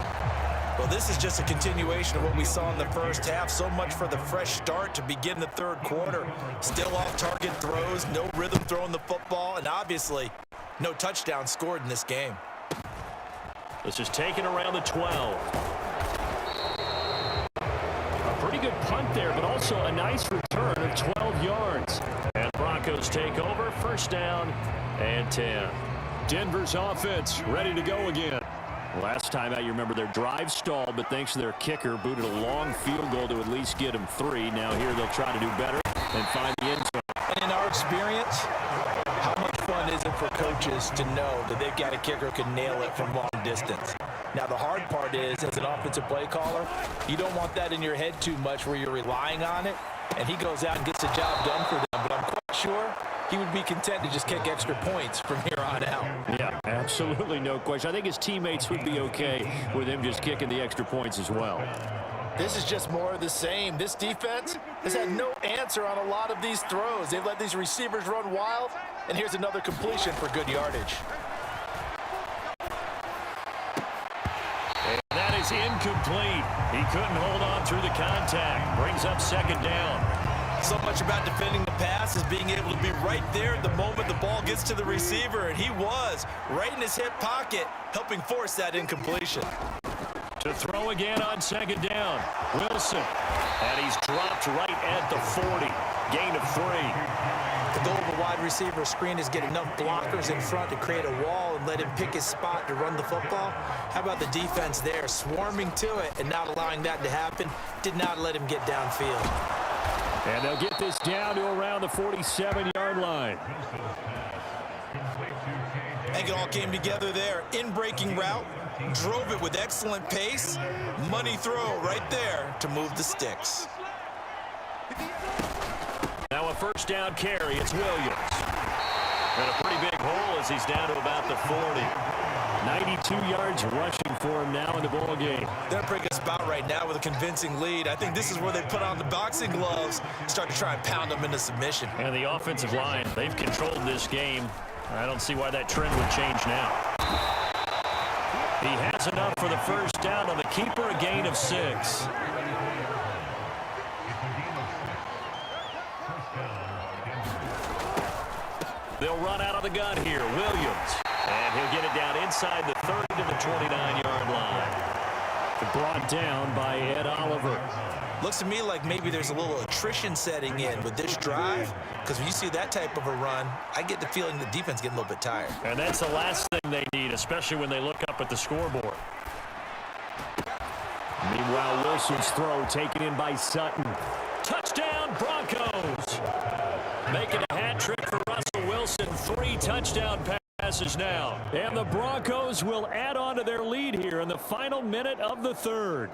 Well, this is just a continuation of what we saw in the first half. So much for the fresh start to begin the 3rd quarter. Still off-target throws, no rhythm throwing the football, and obviously no touchdown scored in this game. This is taken around the 12. A pretty good punt there, but also a nice return of 12 yards. And Broncos take over, 1st down and 10. Denver's offense ready to go again. Last time out, you remember their drive stalled, but thanks to their kicker, booted a long field goal to at least get them 3. Now here they'll try to do better and find the end zone. And in our experience, how much fun is it for coaches to know that they've got a kicker who can nail it from long distance? Now, the hard part is, as an offensive play caller, you don't want that in your head too much where you're relying on it, and he goes out and gets the job done for them. But I'm quite sure he would be content to just kick extra points from here on out. Yeah, absolutely no question. I think his teammates would be okay with him just kicking the extra points as well. This is just more of the same. This defense has had no answer on a lot of these throws. They've let these receivers run wild, and here's another completion for good yardage. And that is incomplete. He couldn't hold on through the contact. Brings up 2nd down. So much about defending the pass is being able to be right there at the moment the ball gets to the receiver, and he was right in his hip pocket, helping force that incompletion. To throw again on 2nd down, Wilson. And he's dropped right at the 40. Gain of 3. The goal of a wide receiver screen is get enough blockers in front to create a wall and let him pick his spot to run the football. How about the defense there, swarming to it and not allowing that to happen? Did not let him get downfield. And they'll get this down to around the 47-yard line. I think it all came together there. In-breaking route, drove it with excellent pace. Money throw right there to move the sticks. Now a 1st down carry. It's Williams. And a pretty big hole as he's down to about the 40. 92 yards rushing for him now in the ball game. They're in a pretty good spot right now with a convincing lead. I think this is where they put on the boxing gloves, start to try and pound them into submission. And the offensive line, they've controlled this game. I don't see why that trend would change now. He has enough for the 1st down on the keeper, a gain of 6. They'll run out of the gun here. Williams. And he'll get it down inside the 30 to the 29-yard line. Brought down by Ed Oliver. Looks to me like maybe there's a little attrition setting in with this drive, because when you see that type of a run, I get the feeling the defense getting a little bit tired. And that's the last thing they need, especially when they look up at the scoreboard. Meanwhile, Wilson's throw taken in by Sutton. Touchdown, Broncos. Making a hat trick for Russell Wilson. 3 touchdown passes now. And the Broncos will add on to their lead here in the final minute of the 3rd.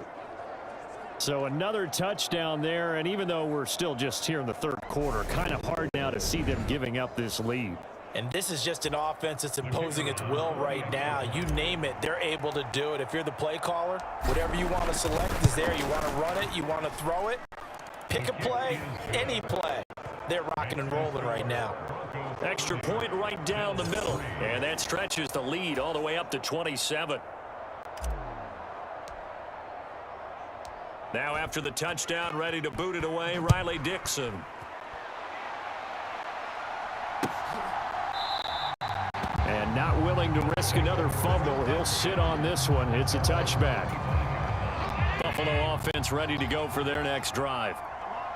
So another touchdown there, and even though we're still just here in the 3rd quarter, kind of hard now to see them giving up this lead. And this is just an offense that's imposing its will right now. You name it, they're able to do it. If you're the play caller, whatever you want to select is there. You want to run it, you want to throw it, pick a play, any play. They're rocking and rolling right now. Extra point right down the middle, and that stretches the lead all the way up to 27. Now after the touchdown, ready to boot it away, Riley Dixon. And not willing to risk another fumble. He'll sit on this one. It's a touchback. Buffalo offense ready to go for their next drive.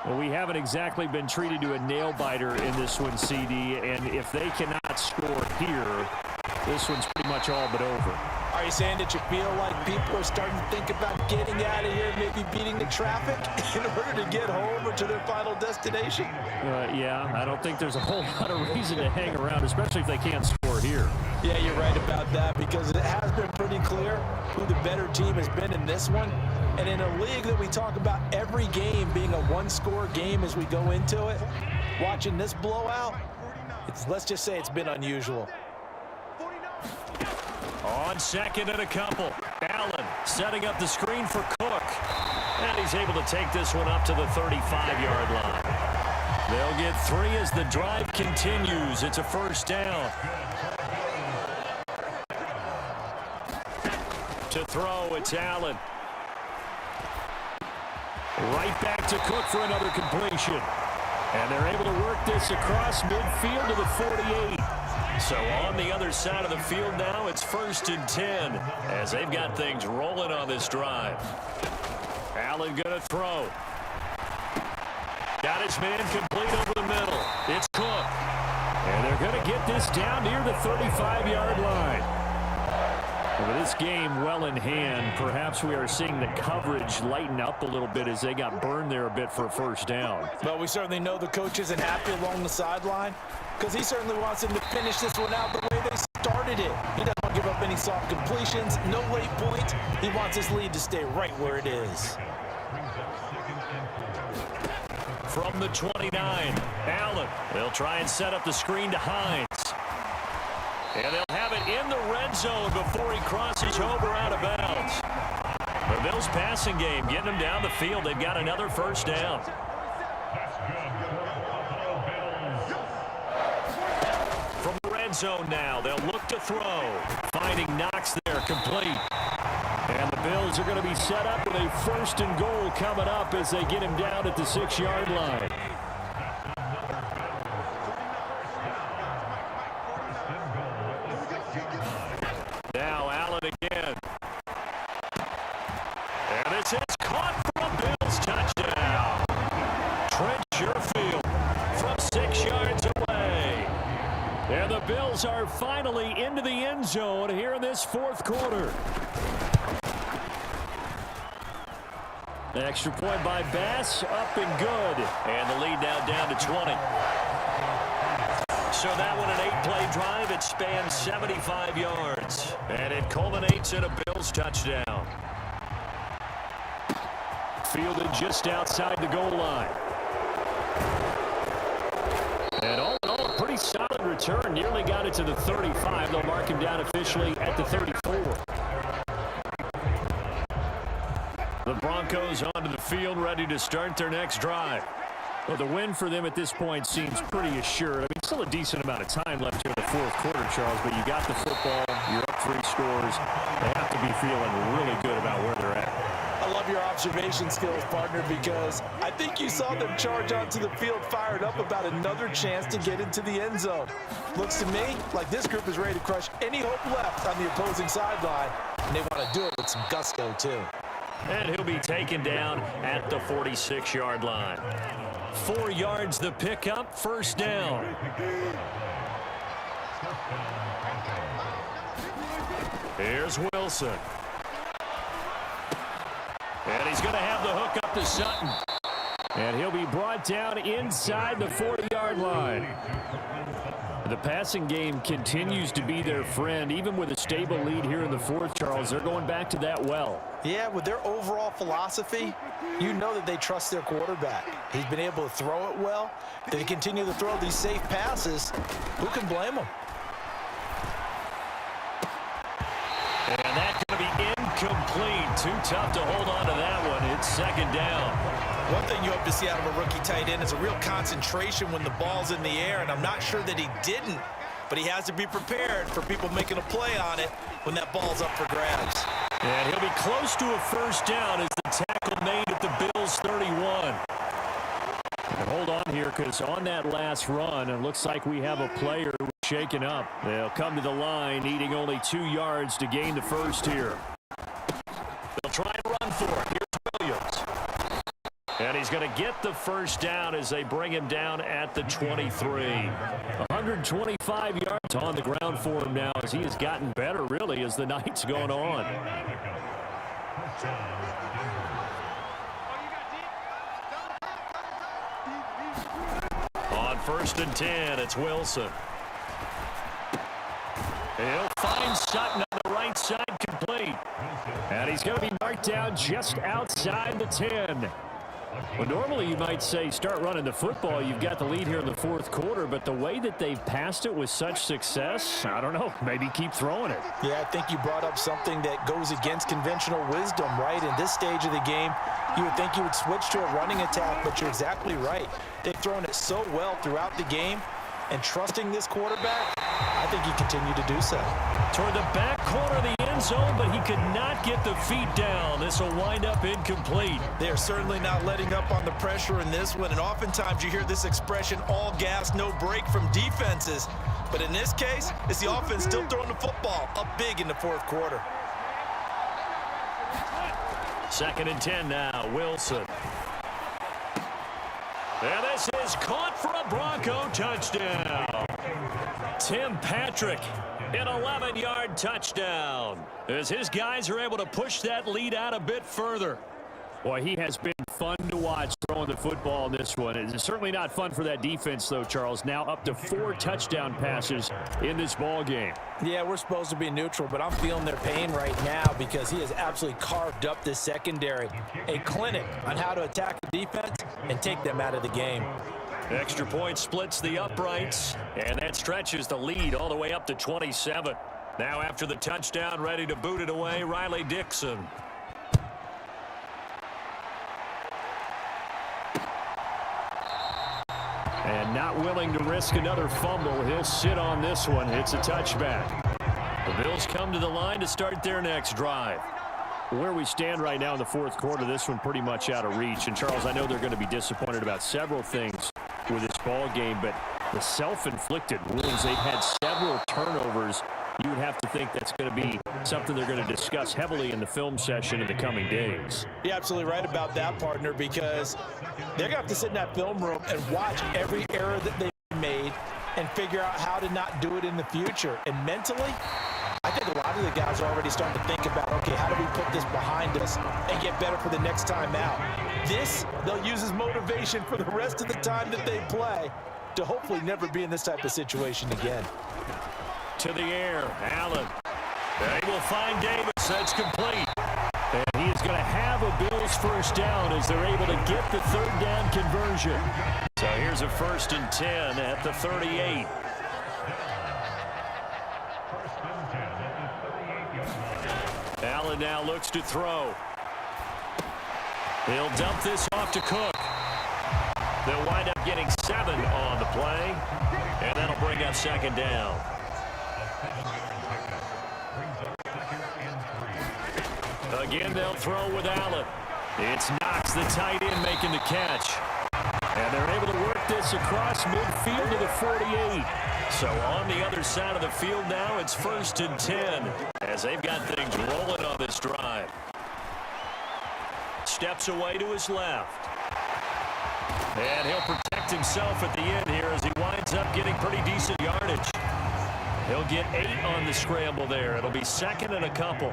Well, we haven't exactly been treated to a nail-biter in this one, CD, and if they cannot score here, this one's pretty much all but over. Are you saying that you feel like people are starting to think about getting out of here, maybe beating the traffic in order to get home or to their final destination? Yeah, I don't think there's a whole lot of reason to hang around, especially if they can't score here. Yeah, you're right about that, because it has been pretty clear who the better team has been in this one. And in a league that we talk about every game being a one-score game as we go into it, watching this blowout, let's just say it's been unusual. On second and a couple, Allen setting up the screen for Cook. And he's able to take this one up to the 35-yard line. They'll get 3 as the drive continues. It's a first down. To throw, it's Allen. Right back to Cook for another completion. And they're able to work this across midfield to the 48. So on the other side of the field now, it's 1st and 10 as they've got things rolling on this drive. Allen going to throw. Got his man complete over the middle. It's Cook. And they're going to get this down near the 35-yard line. With this game well in hand, perhaps we are seeing the coverage lighten up a little bit as they got burned there a bit for a first down. Well, we certainly know the coach isn't happy along the sideline because he certainly wants them to finish this one out the way they started it. He doesn't want to give up any soft completions, no late point. He wants his lead to stay right where it is. From the 29, Allen. They'll try and set up the screen to Hines. And they'll have it in the red zone before he crosses over out of bounds. The Bills passing game getting them down the field. They've got another first down. From the red zone now, they'll look to throw. Finding Knox there, complete. And the Bills are going to be set up with a 1st and goal coming up as they get him down at the 6-yard line. Now Allen again. And this is caught for a Bills touchdown. Trent Sherfield from 6 yards away. And the Bills are finally into the end zone here in this 4th quarter. The extra point by Bass, up and good. And the lead now down to 20. So that one, an 8-play drive. It spans 75 yards. And it culminates in a Bills touchdown. Fielded just outside the goal line. And all in all, a pretty solid return. Nearly got it to the 35. They'll mark him down officially at the 34. The Broncos onto the field, ready to start their next drive. Well, the win for them at this point seems pretty assured. I mean, still a decent amount of time left here in the 4th quarter, Charles, but you got the football, you're up 3 scores. They have to be feeling really good about where they're at. I love your observation skills, partner, because I think you saw them charge onto the field fired up about another chance to get into the end zone. Looks to me like this group is ready to crush any hope left on the opposing sideline, and they want to do it with some gusto, too. And he'll be taken down at the 46-yard line. 4 yards the pickup, first down. Here's Wilson. And he's going to have the hook up to Sutton. And he'll be brought down inside the 40-yard line. The passing game continues to be their friend. Even with a stable lead here in the 4th, Charles, they're going back to that well. Yeah, with their overall philosophy, you know that they trust their quarterback. He's been able to throw it well. They continue to throw these safe passes. Who can blame them? And that's going to be incomplete. Too tough to hold on to that one. It's 2nd down. One thing you hope to see out of a rookie tight end is a real concentration when the ball's in the air, and I'm not sure that he didn't, but he has to be prepared for people making a play on it when that ball's up for grabs. And he'll be close to a first down as the tackle made at the Bills' 31. And hold on here, because on that last run, it looks like we have a player shaken up. They'll come to the line, needing only 2 yards to gain the first here. They'll try and run for it. Here's Williams. And he's going to get the first down as they bring him down at the 23. 125 yards on the ground for him now as he has gotten better, really, as the night's going on. On 1st and 10, it's Wilson. He'll find Sutton on the right side, complete. And he's going to be marked down just outside the 10. Well, normally you might say start running the football. You've got the lead here in the 4th quarter, but the way that they've passed it with such success, I don't know, maybe keep throwing it. Yeah, I think you brought up something that goes against conventional wisdom, right? In this stage of the game, you would think you would switch to a running attack, but you're exactly right. They've thrown it so well throughout the game, and trusting this quarterback, I think he continued to do so. Toward the back corner of the end zone, but he could not get the feet down. This will wind up incomplete. They're certainly not letting up on the pressure in this one, and oftentimes you hear this expression, all gas, no break from defenses. But in this case, it's the offense still throwing the football up big in the 4th quarter. 2nd and 10 now, Wilson. And this is caught for a Bronco touchdown. Tim Patrick, an 11-yard touchdown, as his guys are able to push that lead out a bit further. Boy, he has been fun to watch throwing the football in this one. It's certainly not fun for that defense, though, Charles. Now up to 4 touchdown passes in this ball game. Yeah, we're supposed to be neutral, but I'm feeling their pain right now because he has absolutely carved up this secondary. A clinic on how to attack the defense and take them out of the game. Extra point splits the uprights, and that stretches the lead all the way up to 27. Now after the touchdown, ready to boot it away, Riley Dixon. And not willing to risk another fumble. He'll sit on this one. It's a touchback. The Bills come to the line to start their next drive. Where we stand right now in the 4th quarter, this one pretty much out of reach. And, Charles, I know they're going to be disappointed about several things with this ball game, but the self-inflicted wounds, they've had several turnovers. You would have to think that's going to be something they're going to discuss heavily in the film session in the coming days. You're absolutely right about that, partner, because they're going to have to sit in that film room and watch every error that they made and figure out how to not do it in the future. And mentally, I think a lot of the guys are already starting to think about, okay, how do we put this behind us and get better for the next time out? This, they'll use as motivation for the rest of the time that they play to hopefully never be in this type of situation again. To the air, Allen. They will find Davis. That's complete. And he is going to have a Bills first down as they're able to get the 3rd down conversion. So here's a 1st and 10 at the 38. Allen now looks to throw. He'll dump this off to Cook. They'll wind up getting 7 on the play, and that'll bring up 2nd down. Again, they'll throw with Allen. It's Knox, the tight end, making the catch. And they're able to work this across midfield to the 48. So on the other side of the field now, it's 1st and 10 as they've got things rolling on this drive. Steps away to his left. And he'll protect himself at the end here as he winds up getting pretty decent yardage. He'll get 8 on the scramble there. It'll be 2nd and a couple.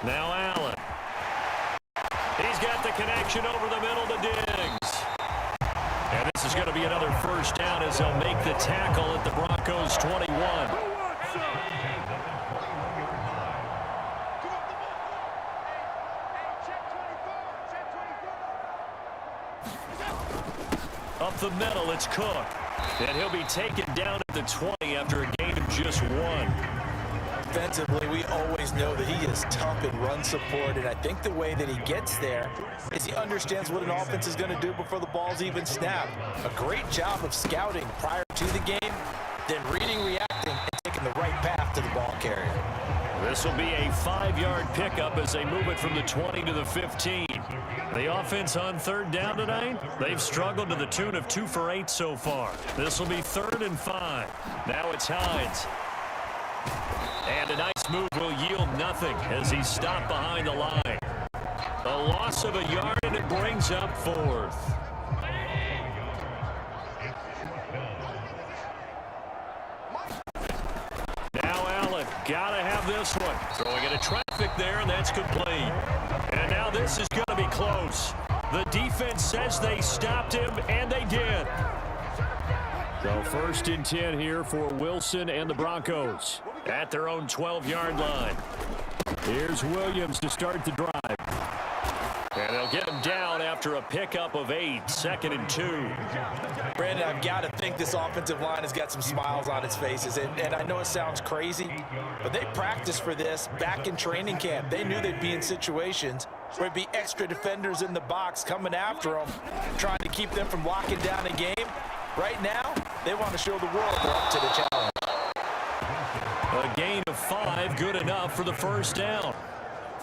Now Allen. He's got the connection over the middle to Diggs. And this is going to be another first down as they'll make the tackle at the Broncos' 21. Up the middle, it's Cook. And he'll be taken down at the 20 after a gain of just 1. Defensively, we always know that he is tough in run support, and I think the way that he gets there is he understands what an offense is going to do before the ball's even snapped. A great job of scouting prior to the game, then reading, reacting, and taking the right path to the ball carrier. This will be a 5-yard pickup as they move it from the 20 to the 15. The offense on 3rd down tonight, they've struggled to the tune of 2 for 8 so far. This will be 3rd and 5. Now it's Hines. And a nice move will yield nothing as he's stopped behind the line. A loss of a yard, and it brings up 4th. Now Allen, gotta have this one. Throwing into traffic there, and that's complete. And now this is gonna be close. The defense says they stopped him, and they did. So 1st and 10 here for Wilson and the Broncos at their own 12-yard line. Here's Williams to start the drive. And they'll get him down after a pickup of 8, 2nd and 2. Brandon, I've got to think this offensive line has got some smiles on its faces. And I know it sounds crazy, but they practiced for this back in training camp. They knew they'd be in situations where it'd be extra defenders in the box coming after them, trying to keep them from locking down a game. Right now, they want to show the world they're up to the challenge. A gain of 5, good enough for the 1st down.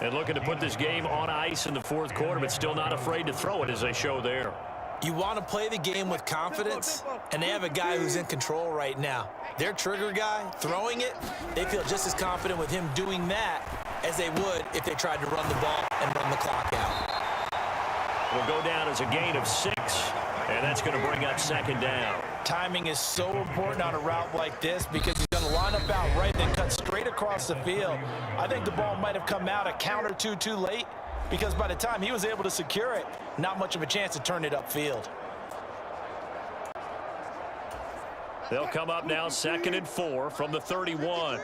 And looking to put this game on ice in the 4th quarter, but still not afraid to throw it as they show there. You want to play the game with confidence, and they have a guy who's in control right now. Their trigger guy, throwing it, they feel just as confident with him doing that as they would if they tried to run the ball and run the clock out. Will go down as a gain of 6, and that's going to bring up 2nd down. Timing is so important on a route like this because he's going to line up out right, then cut straight across the field. I think the ball might have come out a count or two too late because by the time he was able to secure it, not much of a chance to turn it upfield. They'll come up now 2nd and 4 from the 31.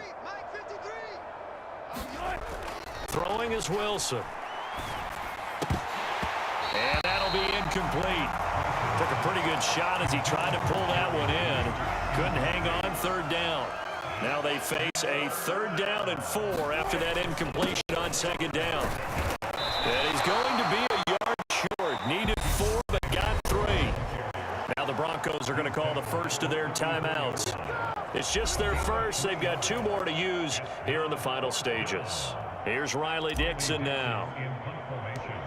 Throwing is Wilson. And that'll be incomplete. Took a pretty good shot as he tried to pull that one in. Couldn't hang on, 3rd down. Now they face a 3rd down and 4 after that incompletion on 2nd down. And he's going to be a yard short. Needed 4, but got 3. Now the Broncos are going to call the first of their timeouts. It's just their first. They've got 2 more to use here in the final stages. Here's Riley Dixon now.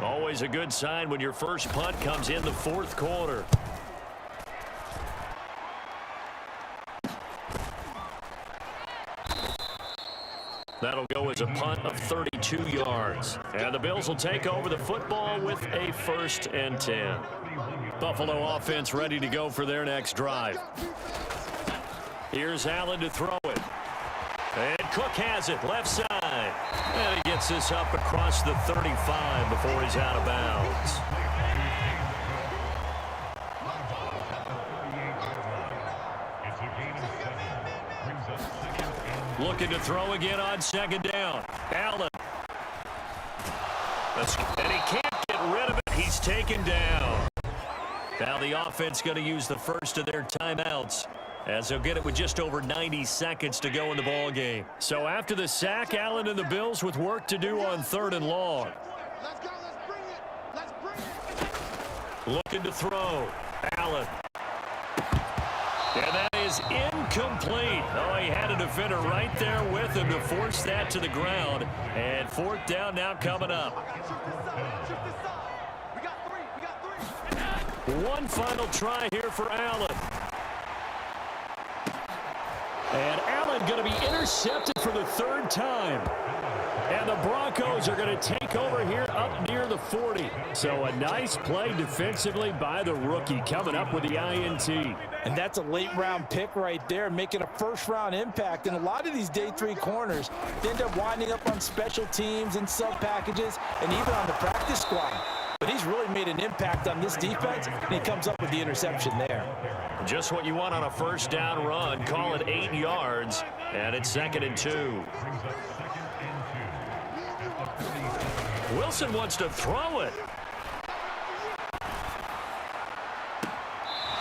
Always a good sign when your first punt comes in the 4th quarter. That'll go as a punt of 32 yards. And the Bills will take over the football with a 1st and 10. Buffalo offense ready to go for their next drive. Here's Allen to throw it. And Cook has it, left side. And he gets this up across the 35 before he's out of bounds. Looking to throw again on 2nd down. Allen. And he can't get rid of it. He's taken down. Now the offense going to use the first of their timeouts, as they'll get it with just over 90 seconds to go in the ball game. So after the sack, Allen and the Bills with work to do on 3rd and long. Let's go. Let's bring it. Let's bring it. Looking to throw. Allen. And that is incomplete. Oh, he had a defender right there with him to force that to the ground. And 4th down now coming up. We got 3. One final try here for Allen. And Allen going to be intercepted for the 3rd time. And the Broncos are going to take over here up near the 40. So a nice play defensively by the rookie coming up with the INT. And that's a late-round pick right there, making a first-round impact. And a lot of these day 3 corners end up winding up on special teams and sub-packages and even on the practice squad. But he's really made an impact on this defense, and he comes up with the interception there. Just what you want on a 1st down run. Call it 8 yards, and it's 2nd and 2. Wilson wants to throw it.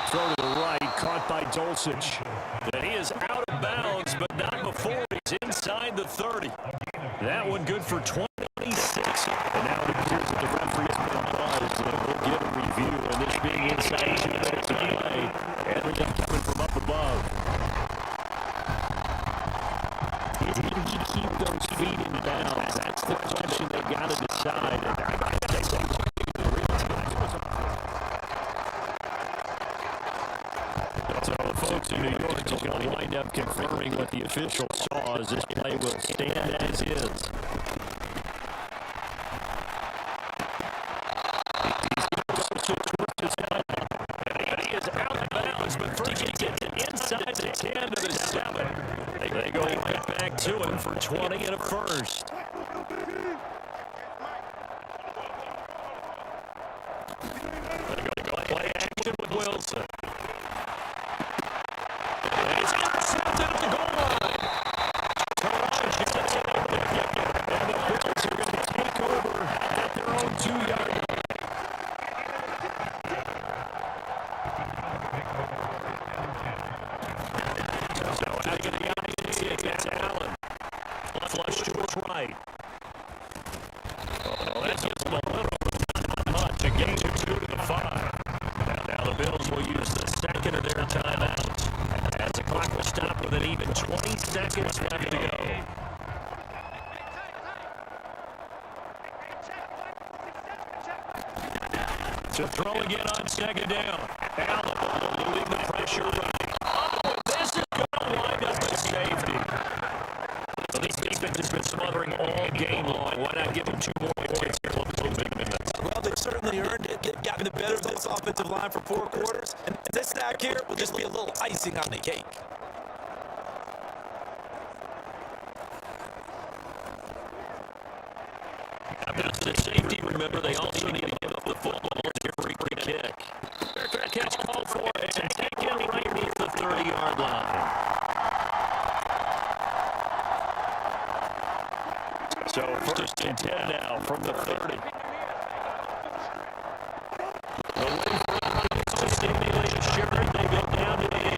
Throw to the right, caught by Dulcich. And he is out of bounds, but not before he's inside the 30. That one good for 26. And now it appears that the referee has been advised that we'll get a review, and this being inside 2 minutes of play, and they're coming from up above. Did he keep those feet in bounds? That's the question they've got to decide. So the folks in New York is going to wind up confirming what the official saw as this play will stand as is. They go right back to him for 20 and a first. They go play action with Wilson. And he's intercepted at the goal line. Taraj gets it out there. And the Bills are going to take over at their own 2-yard line. So out of the audience, it gets Allen. Flush to his right. Oh, that gives him a little much. A gain of 2 to the 5. Now the Bills will use the second of their timeouts as the clock will stop with an even 20 seconds left to go. To throw again on second down. Allen eluding the pressure right. Oh, this is going to wind up a safety. So this defense has been smothering all game long. Why not give them 2 more points here? Little big minutes. Well, they've certainly earned it. They've gotten the better of this offensive line for 4 quarters. And this sack here will just be a little icing on the cake. After the safety, remember, they also need to give up the football to free kick. Fair catch called for and taken right underneath the 30-yard line. So first and 10 now from the 30. The win for the Bills seemingly assured. They go down to the 80.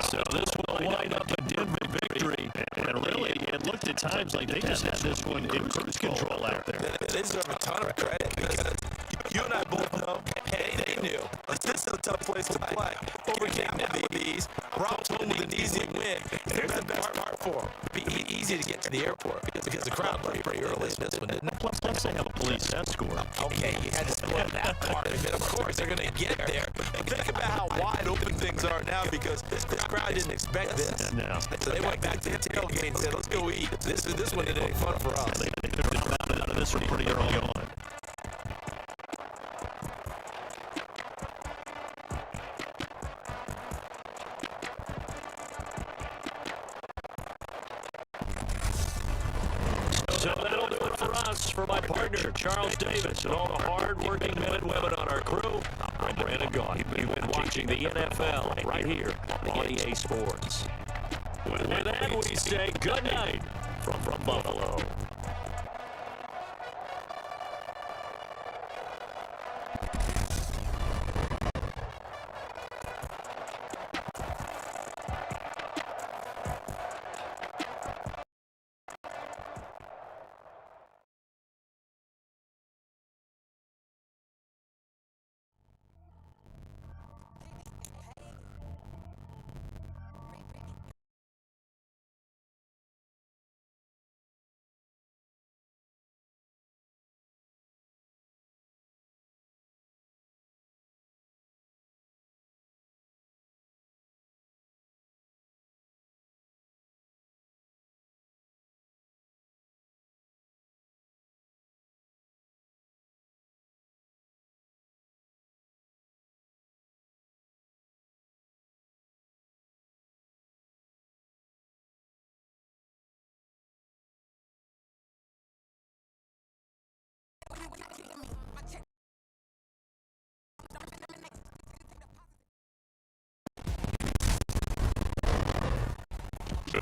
So this will wind up a Denver victory. And really, it looked at times like they just had this one in cruise control out there. They deserve a ton of credit because you and I both know, hey, they knew. This is a tough place to play. Overcame these, brought home with an easy win. And here's the best part for them. It'd be easy to get to the airport because the crowd played pretty early in this one, didn't it? Plus they have a police escort. Okay, you had to split that part of it. Of course, they're going to get there. But think about how wide open things are now because this crowd didn't expect this. No. So they went back to the tailgate and said, let's go eat. This one didn't any fun for us. They took them out of this one pretty early on. So that'll do it for us. For my partner, Charles Davis, and all the hard-working men and women on our crew, I'm Brandon Gaughan. You've been watching the NFL right here on EA Sports. With that, we say good night from Buffalo.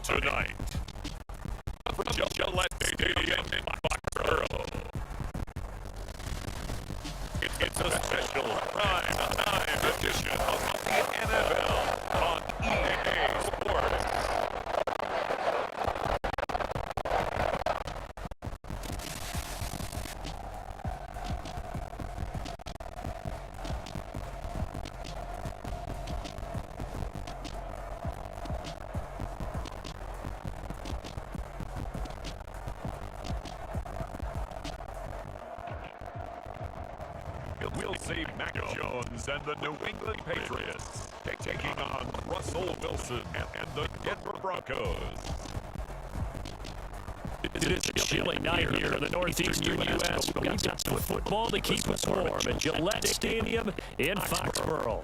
Tonight, from Gillette Stadium in Foxborough, it's a special prime edition of the NFL on EA Sports. We'll see Mac Jones and the New England Patriots taking on Russell Wilson and the Denver Broncos. It is a chilly night here in the northeastern U.S., but we've got some football to keep us warm at Gillette Stadium in Foxborough.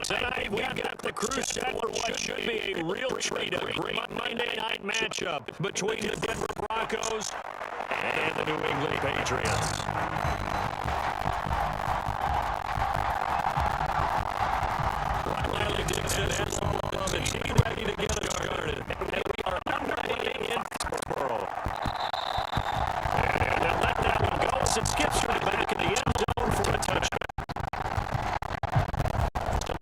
Tonight, we've got the crew set for what should be a real treat, a great Monday night matchup between the Denver Broncos and the New England Patriots. Riley Dixon has the ball, the team ready to get it started. And we are underway in Foxborough. And they'll let that one go as it skips to the back of the end zone for a touchdown.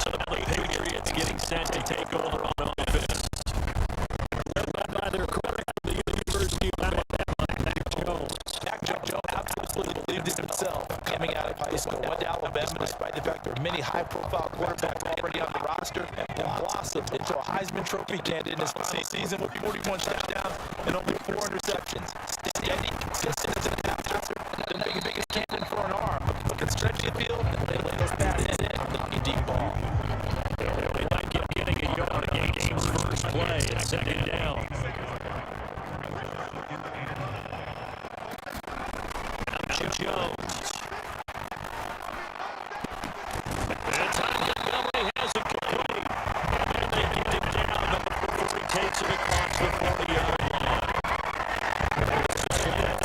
So the Patriots getting set to take over on offense. They're led by their quarterback, the University of Alabama, Mac Jones. Mac Jones absolutely believed in himself coming out of high school. Went to Alabama despite the fact there are many high-profile quarterbacks already on the roster, and blossomed into a Heisman Trophy candidate in his final season with 41 touchdowns and only 4 interceptions. Steady, consistent as a passer, and the biggest cannon for an arm. But can stretch the field, and they lay those passes in on the deep ball. They like him getting a yard a game's first play at second down. Mac Jones. And Ty Montgomery has it complete. And they get him down before he takes it across the 40-yard line.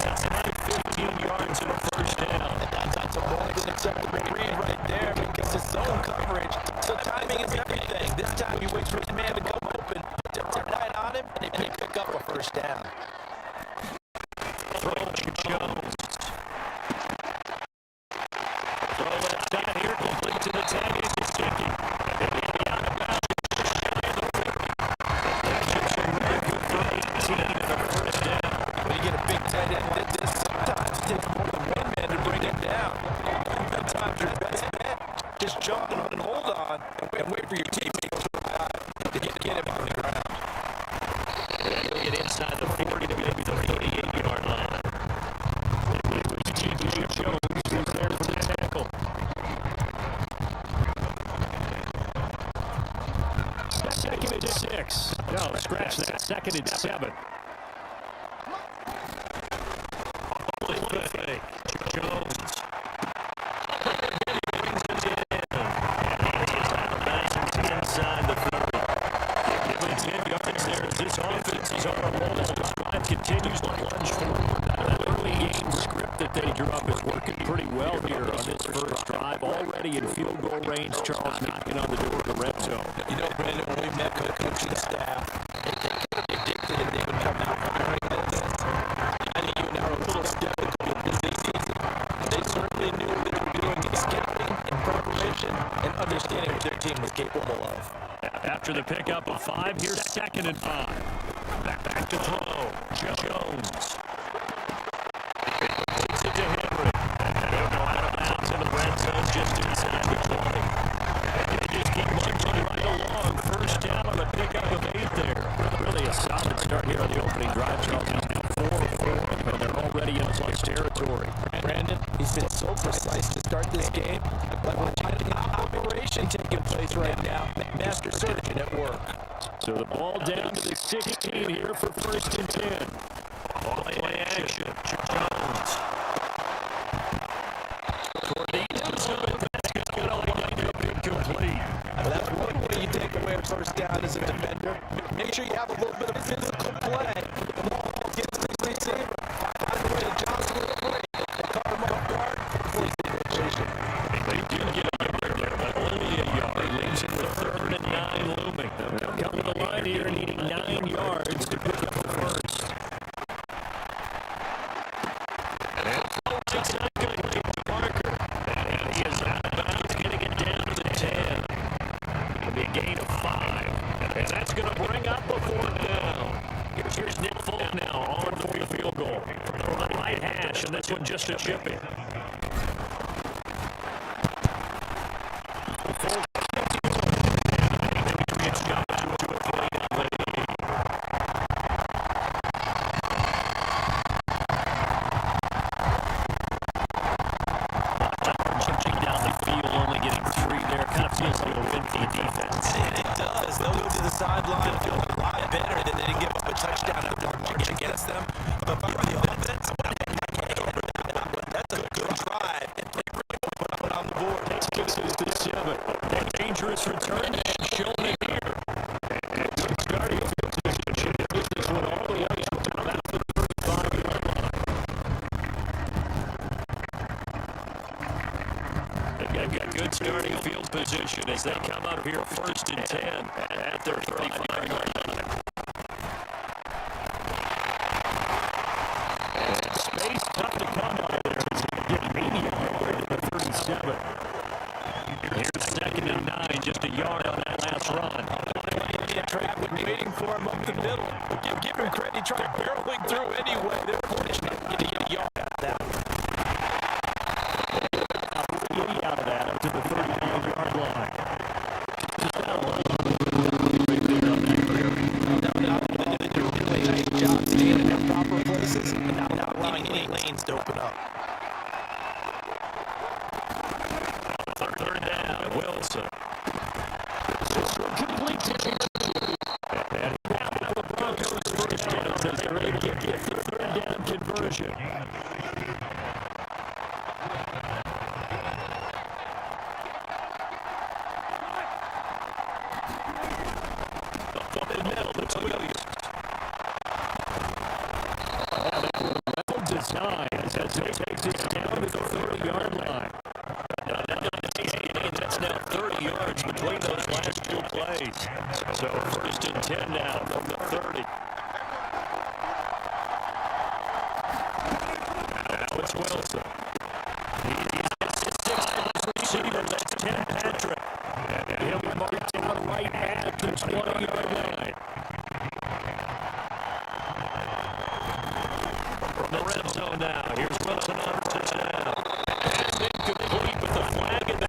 That's 15 yards and a first down. That's a more than acceptable read right there because it's zone coverage. So timing is everything. This time he waits for his man to come open, turn right on him, and they pick up a first down. Throw to Jones. Throw it down here, complete to the tag. It's sticky. It'll be out of bounds. Just shy of the 50. Egyptian record for 18 and a first down. When you get a big tight end like this, sometimes it takes more than one man to bring it down. Sometimes your best bet, just jump and hold on and wait for your teammate to get him on the ground. He'll get inside the 40 to maybe the 48-yard line. It was J.J. Jones who's there for the tackle. Second and 6. No, scratch that. Second and 7. Fake. Jones. Brings it in. And he's out of bounds inside the 40. Given 10 yards there as this offense is on a roll. This drive continues to plunge forward. That early game script that they drew up is working pretty well here on this first drive. Already in field goal range, Charles knocking on the door of the red zone. You know, Brandon, when we met the coaching staff, they predicted they would come out preparing like this. I think you and I were a little skeptical of this season. They certainly knew what they were doing in scouting and preparation and understanding what their team was capable of. After the pickup of 5, here's second and 5. Back to throw. Jones. Takes it to Henry. They'll go out of bounds in the red zone just inside the 20. And they just keep marching right along. First down on the pickup of 8 there. Really a solid start here on the opening drive. Charles is now 4-4, and they're already in plus territory. Brandon, he's been so precise to start this game. Like watching an operation taking place right now. Master surgeon at work. So the ball down to the 16 here for first and 10. Ball play action. Jones. Toward the end zone. That's going to wind up incomplete. Well, that's one way you take away a first down as a defender. Make sure you have a little bit of physical play. The ball gets to the receiver. Find a way to jostle it free. They caught him off guard. Complete situation. They do get a yard there, but only a yard. Leaves it with 3rd and 9 looming. They'll come to the line here needing 9 yards to pick up the first. And it's not going to get to Parker. And he is out of bounds, getting it down to the 10. It'll be a gain of 5. And that's going to bring up the 4th down. Here's Nick Folk now on the field goal. From the right hash, and this one just a chip in. Sideline feel a lot better that they didn't give up a touchdown after marching against them. if I were the offense, that's a good drive and put on the board. That takes us to 7. That dangerous return and shown it here. And starting position. This is one all the way up to about the 35-yard line. They've got good starting field position as they come up here 1st and 10 at their 35-yard line. And space tough to come by there as they get maybe to the 37. Here's 2nd and 9, just a yard on that last run. Traffic waiting for him up the middle. Give him credit. He tried barreling through anyway. They're fortunate to get a yard out of that. Out of that up to the 35-yard line. They did a really nice job staying in their proper places and not allowing any lanes to open up. 3rd down, Wilson. Complete and now the Broncos 1st down as they're able to get the 3rd down conversion. Up the middle, it's Williams. Well designed as he takes it down to the 30-yard line. That's now 30 yards between those last 2 plays. So 1st and 10 now from the 30. Now it's Wilson. He's his 6th receiver. That's Tim Patrick. And he'll be marked down right at the 20-yard line. From the red zone now, here's Wilson on touchdown. And incomplete with the flag in the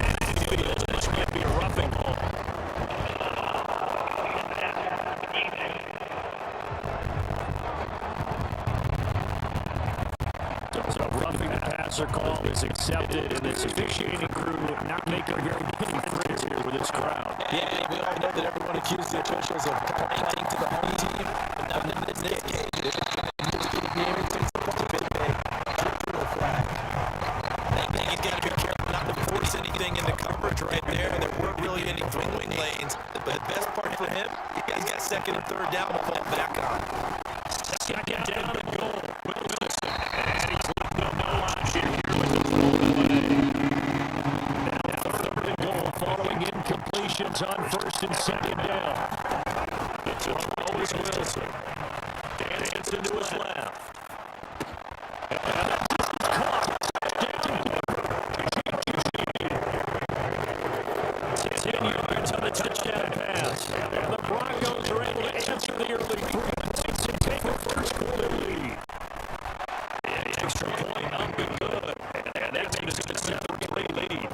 field. This can't be a roughing ball. So roughing the passer call is accepted, and this officiating crew not making very many friends here with this crowd. Yeah, we all know that everyone accused the officials of pointing to the home team, but not in this case. They're just going to use the game and take the flag. I think he's got to be careful not to force anything into coverage right there. There weren't really any throwing lanes, but the best part for him, he's got 2nd and 3rd down to fall back on. 2nd down and goal with Wilson. And he's leaving no option here with the ball away. Now 3rd and goal following incompletions on 1st and 2nd down. It's always Wilson. Dancing to his left. Touchdown pass. And the Broncos are able to answer the early 3-6 and take a 1st-quarter lead. The extra point up and good. And that takes it to a 7-3 lead.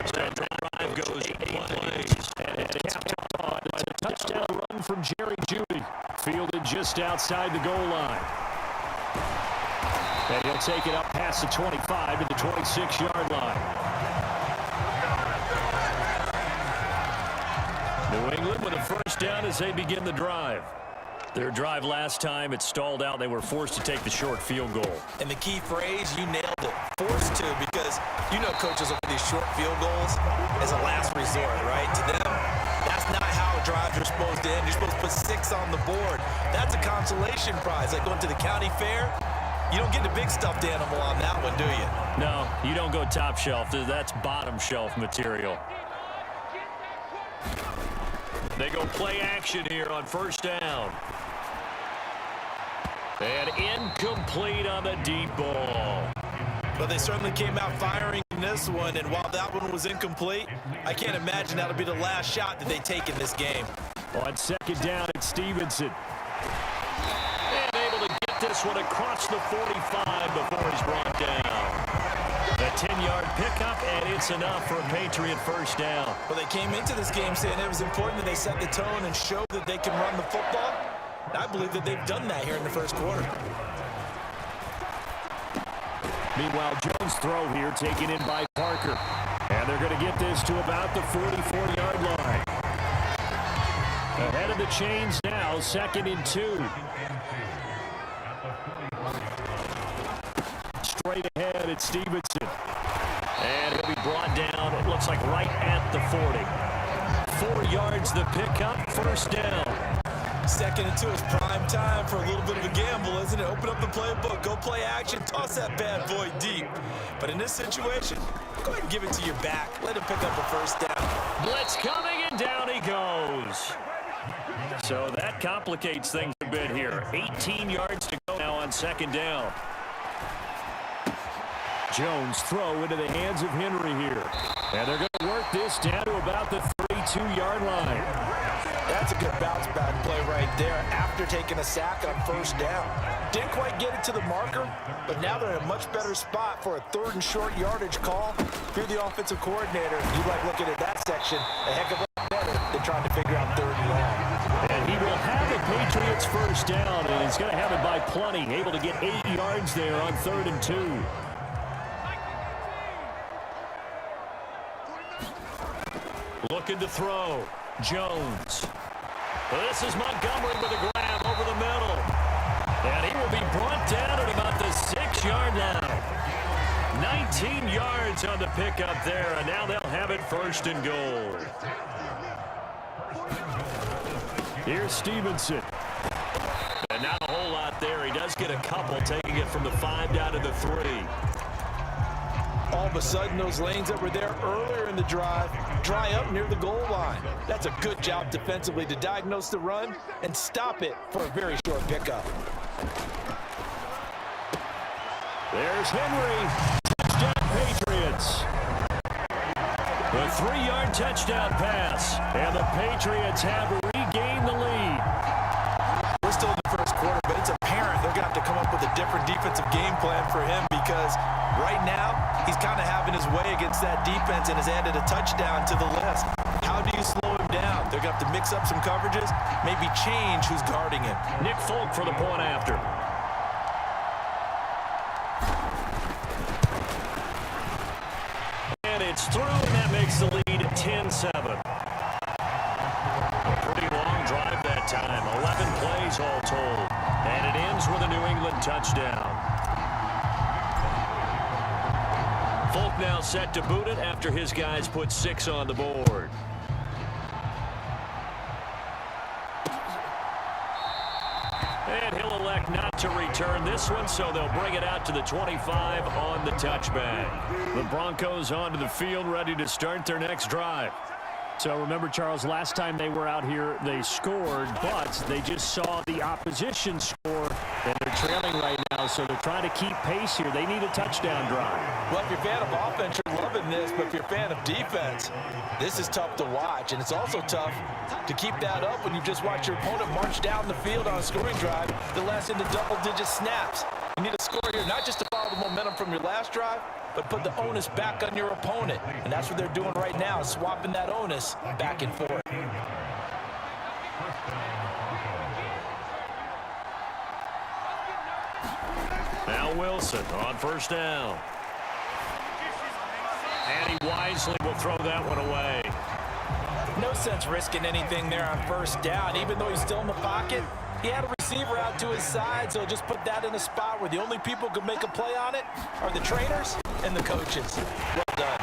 So that drive goes 8 plays. And it's capped off by the touchdown run from Jerry Jeudy. Fielded just outside the goal line. And he'll take it up past the 25 to the 26-yard line. New England with a 1st down as they begin the drive. Their drive last time, it stalled out. They were forced to take the short field goal. And the key phrase, you nailed it. Forced to, because you know coaches look at these short field goals as a last resort, right? To them, that's not how drives are supposed to end. You're supposed to put 6 on the board. That's a consolation prize. Like going to the county fair, you don't get the big stuffed animal on that one, do you? No, you don't go top shelf. That's bottom shelf material. They go play action here on 1st down. And incomplete on the deep ball. Well, they certainly came out firing in this one, and while that one was incomplete, I can't imagine that'll be the last shot that they take in this game. On 2nd down, it's Stevenson. And able to get this one across the 45 before he's brought down. A 10-yard pickup, and it's enough for a Patriot 1st down. Well, they came into this game saying it was important that they set the tone and show that they can run the football. I believe that they've done that here in the 1st quarter. Meanwhile, Jones' throw here taken in by Parker. And they're going to get this to about the 44-yard line. Ahead of the chains now, 2nd and 2. it Stevenson. And he'll be brought down, it looks like right at the 40. 4 yards the pickup, first down. Second and 2 is prime time for a little bit of a gamble, isn't it? Open up the playbook, go play action, toss that bad boy deep. But in this situation, go ahead and give it to your back. Let him pick up a first down. Blitz coming, and down he goes. So that complicates things a bit here. 18 yards to go now on second down. Jones throw into the hands of Henry here. And they're going to work this down to about the 32-yard line. That's a good bounce back play right there after taking a sack on first down. Didn't quite get it to the marker, but now they're in a much better spot for a 3rd and short yardage call. If you're the offensive coordinator, you like looking at that section a heck of a lot better than trying to figure out 3rd and long. And he will have the Patriots first down, and he's going to have it by plenty. Able to get 8 yards there on 3rd and 2. Looking to throw. Jones. This is Montgomery with a grab over the middle. And he will be brought down at about the 6-yard line. 19 yards on the pickup there, and now they'll have it first and goal. Here's Stevenson. And not a whole lot there. He does get a couple, taking it from the 5 down to the 3. All of a sudden, those lanes that were there earlier in the drive dry up near the goal line. That's a good job defensively to diagnose the run and stop it for a very short pickup. There's Henry. Touchdown Patriots. The 3-yard touchdown pass. And the Patriots have regained the lead. We're still in the first quarter, but it's apparent they're going to have to come up with a different defensive game plan for him because right now he's kind of having his way against that defense and has added a touchdown to the list. How do you slow him down? They're going to have to mix up some coverages, maybe change who's guarding him. Nick Folk for the point after. And it's through, and that makes the lead 10-7. A pretty long drive that time. 11 plays all told. And it ends with a New England touchdown. Folk now set to boot it after his guys put 6 on the board. And he'll elect not to return this one, so they'll bring it out to the 25 on the touchback. The Broncos onto the field, ready to start their next drive. So remember, Charles, last time they were out here, they scored, but they just saw the opposition score, and they're trailing right now, so they're trying to keep pace here. They need a touchdown drive. Well, if you're a fan of offense, you're loving this, but if you're a fan of defense, this is tough to watch, and it's also tough to keep that up when you just watch your opponent march down the field on a scoring drive the last into double-digit snaps. You need a score here, not just to follow the momentum from your last drive, but put the onus back on your opponent. And that's what they're doing right now, swapping that onus back and forth. Now Wilson on first down. And he wisely will throw that one away. No sense risking anything there on first down. Even though he's still in the pocket, he had a receiver out to his side, so just put that in a spot where the only people who can make a play on it are the trainers and the coaches. Well done.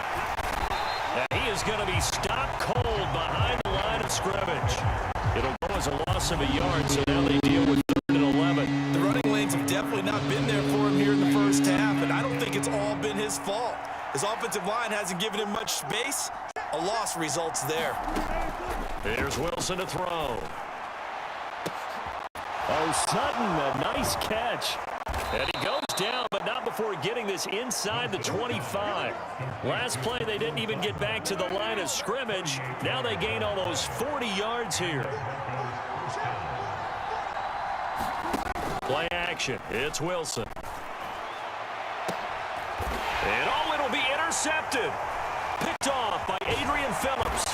And he is going to be stopped cold behind the line of scrimmage. It'll go as a loss of a yard, so now they deal with 3rd and 11. The running lanes have definitely not been there for him here in the first half, and I don't think it's all been his fault. His offensive line hasn't given him much space. A loss results there. Here's Wilson to throw. Oh, Sutton, a nice catch. And he goes down, but not before getting this inside the 25. Last play, they didn't even get back to the line of scrimmage. Now they gain almost 40 yards here. Play action. It's Wilson. And oh, it'll be intercepted. Picked off by Adrian Phillips.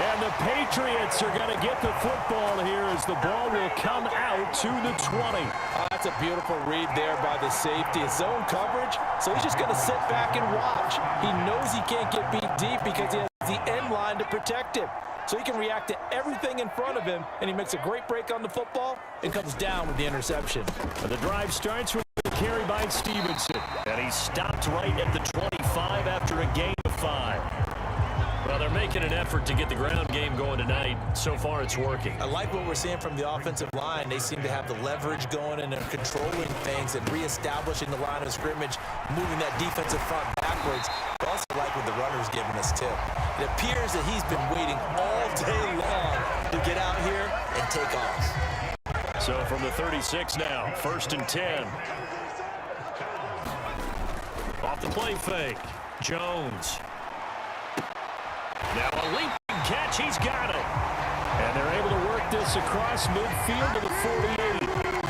And the Patriots are going to get the football here as the ball will come out to the 20. Oh, that's a beautiful read there by the safety. It's zone coverage, so he's just going to sit back and watch. He knows he can't get beat deep because he has the end line to protect him. So he can react to everything in front of him, and he makes a great break on the football and comes down with the interception. The drive starts with the carry by Stevenson. And he stopped right at the 25 after a gain of 5. Well, they're making an effort to get the ground game going tonight. So far, it's working. I like what we're seeing from the offensive line. They seem to have the leverage going, and they're controlling things and reestablishing the line of scrimmage, moving that defensive front backwards. I also like what the runner's giving us, too. It appears that he's been waiting all day long to get out here and take off. So from the 36 now, 1st and 10. Off the play fake, Jones. Now a leaping catch, he's got it. And they're able to work this across midfield to the 48.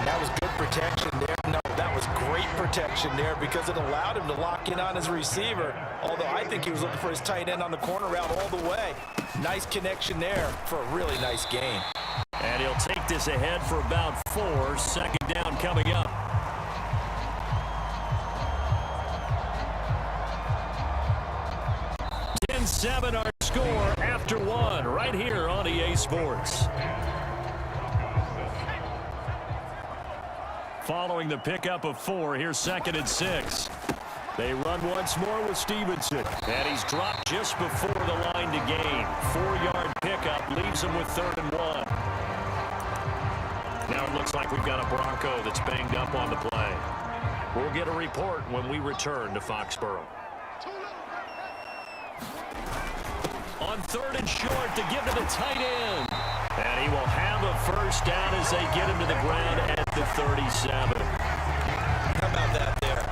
That was good protection there. No, that was great protection there because it allowed him to lock in on his receiver. Although I think he was looking for his tight end on the corner route all the way. Nice connection there for a really nice gain. And he'll take this ahead for about 4. 2nd down coming up. 10-7 our score after 1 right here on EA Sports. Following the pickup of 4, here's 2nd and 6. They run once more with Stevenson. And he's dropped just before the line to gain. 4-yard pickup leaves him with 3rd and 1. Now it looks like we've got a Bronco that's banged up on the play. We'll get a report when we return to Foxborough. On 3rd and short to give to the tight end. And he will have a 1st down as they get him to the ground at the 37. How about that there?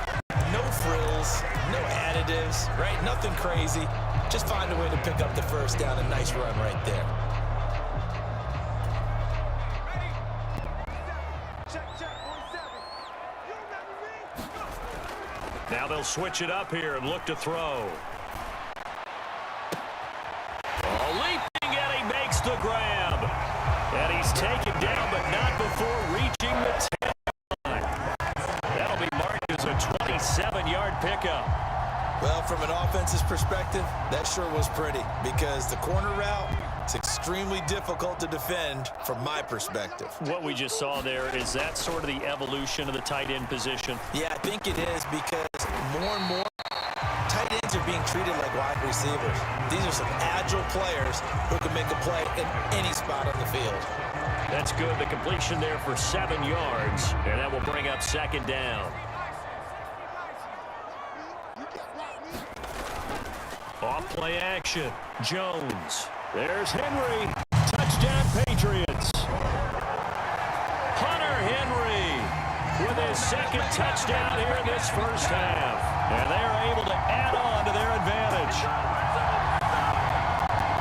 No frills, no additives, right? Nothing crazy. Just find a way to pick up the 1st down. A nice run right there. Now they'll switch it up here and look to throw. Leaping, and he makes the grab. And he's taken down, but not before reaching the 10 line. That'll be marked as a 27-yard pickup. Well, from an offense's perspective, that sure was pretty because the corner route is extremely difficult to defend from my perspective. What we just saw there, is that sort of the evolution of the tight end position? Yeah, I think it is because more and more tight ends are being treated like wide receivers. These are some agile players who can make a play in any spot on the field. That's good. The completion there for 7 yards, and that will bring up 2nd down. Off play action. Jones. There's Henry. Touchdown Patriots. Hunter Henry with his 2nd touchdown here in this 1st half. And they're able to add on to their advantage.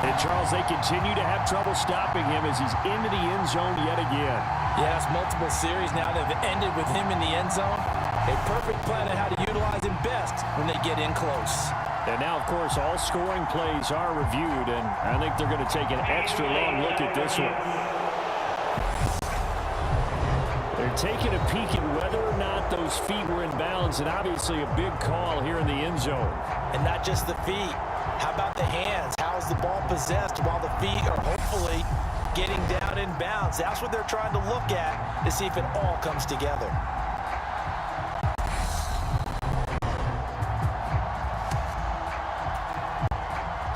And Charles, they continue to have trouble stopping him as he's into the end zone yet again. Yes, multiple series now that have ended with him in the end zone. A perfect plan on how to utilize him best when they get in close. And now, of course, all scoring plays are reviewed, and I think they're going to take an extra long look at this one. They're taking a peek at whether or not those feet were in bounds, and obviously a big call here in the end zone. And not just the feet. How about the hands? How's the ball possessed while the feet are hopefully getting down in bounds? That's what they're trying to look at to see if it all comes together.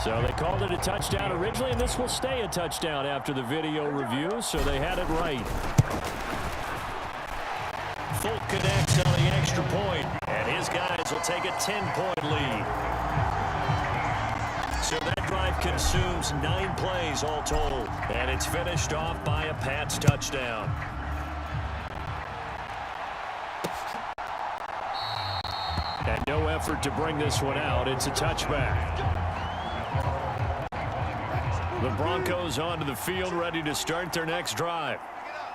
So they called it a touchdown originally, and this will stay a touchdown after the video review, so they had it right. Folk connects on the extra point, and his guys will take a 10-point lead. So that drive consumes 9 plays all told, and it's finished off by a Pats touchdown. And no effort to bring this one out. It's a touchback. The Broncos onto the field, ready to start their next drive.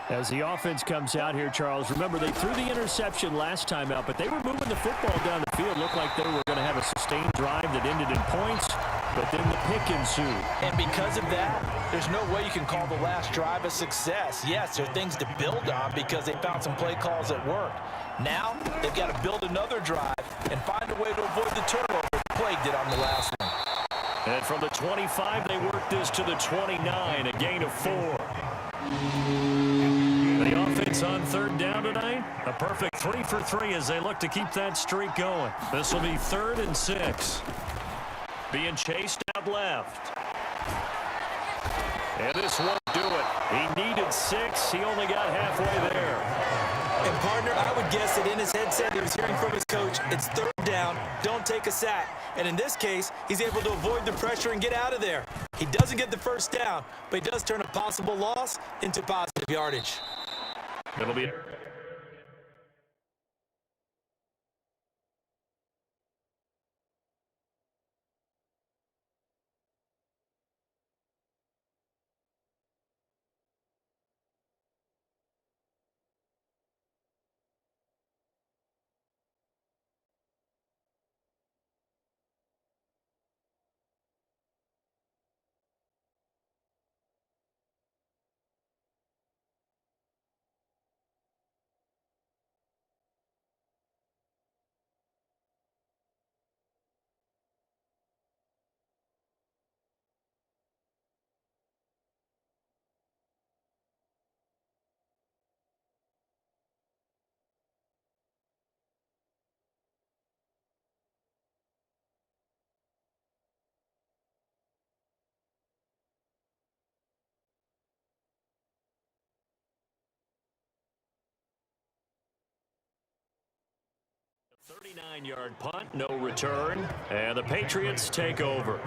As the offense comes out here, Charles, remember they threw the interception last time out, but they were moving the football down the field. Looked like they were going to have a sustained drive that ended in points, but then the pick ensued. And because of that, there's no way you can call the last drive a success. Yes, there are things to build on because they found some play calls that worked. Now, they've got to build another drive and find a way to avoid the turnover that plagued it on the last one. And from the 25, they work this to the 29, a gain of 4. The offense Patriots on third down tonight. A perfect 3 for 3 as they look to keep that streak going. This will be 3rd and 6. Being chased out left. And this won't do it. He needed 6. He only got halfway there. And, partner, I would guess that in his headset he was hearing from his coach, it's 3rd down, don't take a sack. And in this case, he's able to avoid the pressure and get out of there. He doesn't get the 1st down, but he does turn a possible loss into positive yardage. It'll be... A 39-yard punt, no return, and the Patriots take over.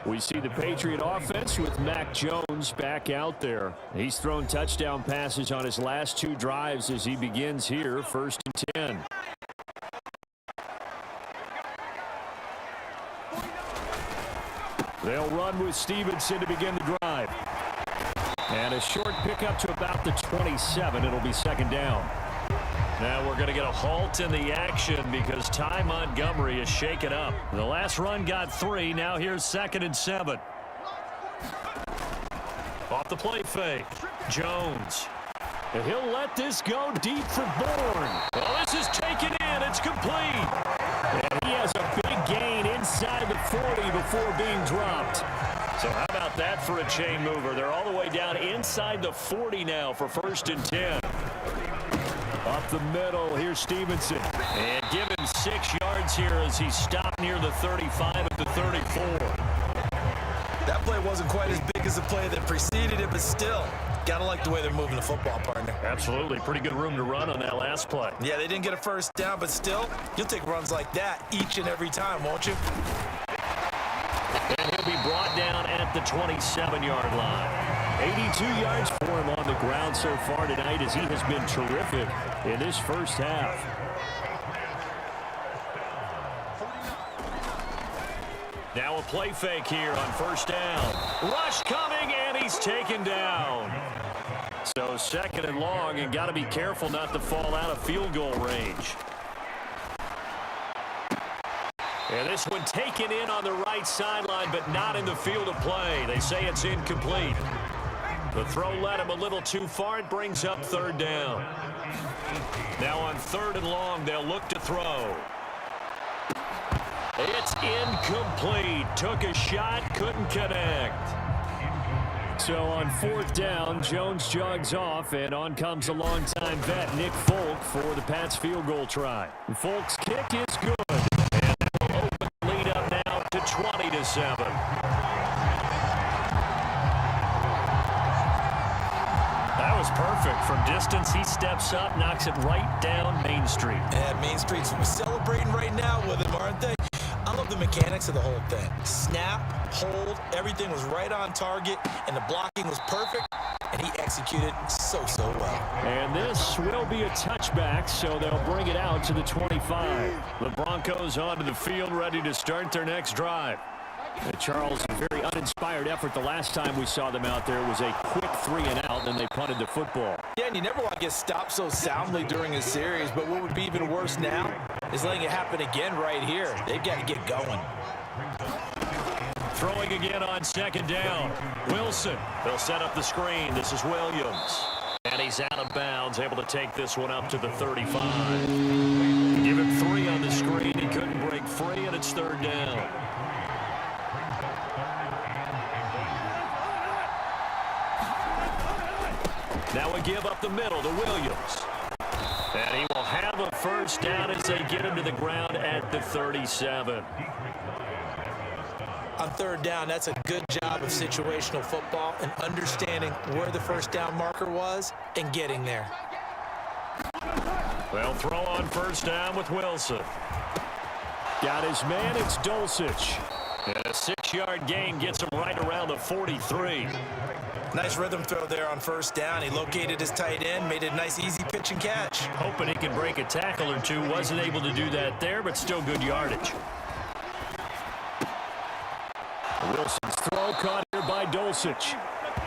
We see the Patriot offense with Mac Jones back out there. He's thrown touchdown passes on his last 2 drives as he begins here, 1st and 10. They'll run with Stevenson to begin the drive. And a short pickup to about the 27. It'll be 2nd down. Now we're going to get a halt in the action because Ty Montgomery is shaken up. The last run got 3. Now here's 2nd and 7. Off the play fake. Jones. And he'll let this go deep for Bourne. Well, this is taken in. It's complete. And he has a big gain inside the 40 before being dropped. So how about that for a chain mover? They're all the way down inside the 40 now for 1st and 10. Up the middle, here's Stevenson. And give him 6 yards here as he stopped near the 35 at the 34. That play wasn't quite as big as the play that preceded it, but still, gotta like the way they're moving the football, partner. Absolutely. Pretty good room to run on that last play. Yeah, they didn't get a 1st down, but still, you'll take runs like that each and every time, won't you? And he'll be brought down at the 27-yard line. 82 yards for him on the ground so far tonight as he has been terrific in this first half. Now a play fake here on 1st down. Rush coming, and he's taken down. So 2nd and long, and got to be careful not to fall out of field goal range. And this one taken in on the right sideline, but not in the field of play. They say it's incomplete. The throw led him a little too far. It brings up 3rd down. Now on 3rd and long, they'll look to throw. It's incomplete. Took a shot, couldn't connect. So on 4th down, Jones jogs off, and on comes a longtime vet, Nick Folk, for the Pats field goal try. Folk's kick is good. And that will open the lead up now to 20-7. That was perfect. From distance, he steps up, knocks it right down Main Street. And Main Street's celebrating right now with him, aren't they? I love the mechanics of the whole thing. Snap, hold, everything was right on target, and the blocking was perfect, and he executed so well. And this will be a touchback, so they'll bring it out to the 25. The Broncos onto the field, ready to start their next drive. And Charles, a very uninspired effort the last time we saw them out there. It was a quick 3 and out, and they punted the football. Yeah, and you never want to get stopped so soundly during a series, but what would be even worse now is letting it happen again right here. They've got to get going. Throwing again on 2nd down. Wilson. They'll set up the screen. This is Williams. And he's out of bounds, able to take this one up to the 35. Give him 3 on the screen. He couldn't break free, and it's 3rd down. Now a give up the middle to Williams. And he will have a first down as they get him to the ground at the 37. On third down, that's a good job of situational football and understanding where the first down marker was and getting there. They'll throw on first down with Wilson. Got his man, it's Dulcich. And a 6-yard gain gets him right around the 43. Nice rhythm throw there on first down. He located his tight end, made it a nice easy pitch and catch. Hoping he can break a tackle or two. Wasn't able to do that there, but still good yardage. Wilson's throw caught here by Dulcich.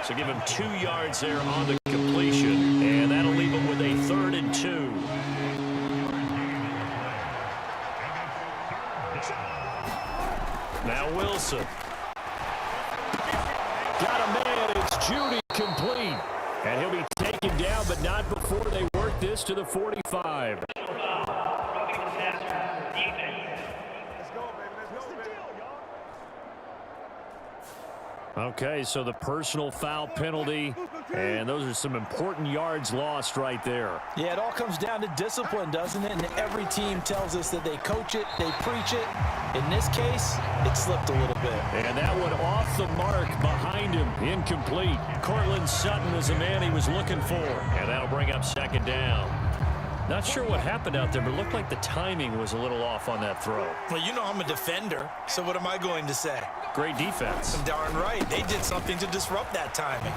So give him 2 yards there on the completion. And that'll leave him with a 3rd and 2. Now Wilson. Got a man, it's Judy, complete. And he'll be taken down, but not before they work this to the 45. Okay, so the personal foul penalty, and those are some important yards lost right there. Yeah, it all comes down to discipline, doesn't it? And every team tells us that they coach it, they preach it. In this case, it slipped a little bit. And that one off the mark behind him, incomplete. Cortland Sutton is the man he was looking for, and that'll bring up 2nd down. Not sure what happened out there, but it looked like the timing was a little off on that throw. Well, you know I'm a defender, so what am I going to say? Great defense. Darn right. They did something to disrupt that timing.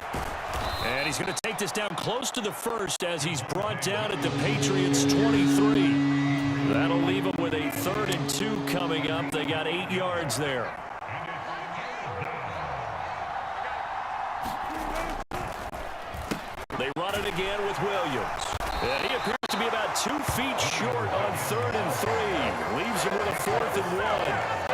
And he's going to take this down close to the 1st as he's brought down at the Patriots' 23. That'll leave him with a 3rd and 2 coming up. They got 8 yards there. They run it again with Williams. And he appears to be about 2 feet short on 3rd and 3. Leaves him with a 4th and 1.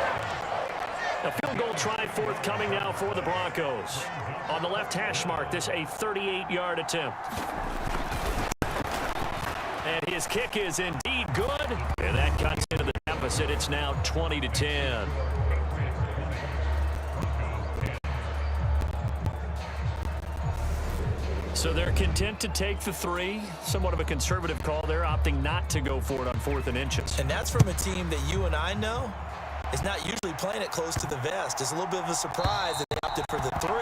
A field goal try forthcoming now for the Broncos. On the left hash mark, this a 38-yard attempt. And his kick is indeed good. And that cuts into the deficit. It's now 20-10. So they're content to take the 3. Somewhat of a conservative call there, opting not to go for it on 4th and inches. And that's from a team that you and I know is not usually playing it close to the vest. It's a little bit of a surprise that they opted for the 3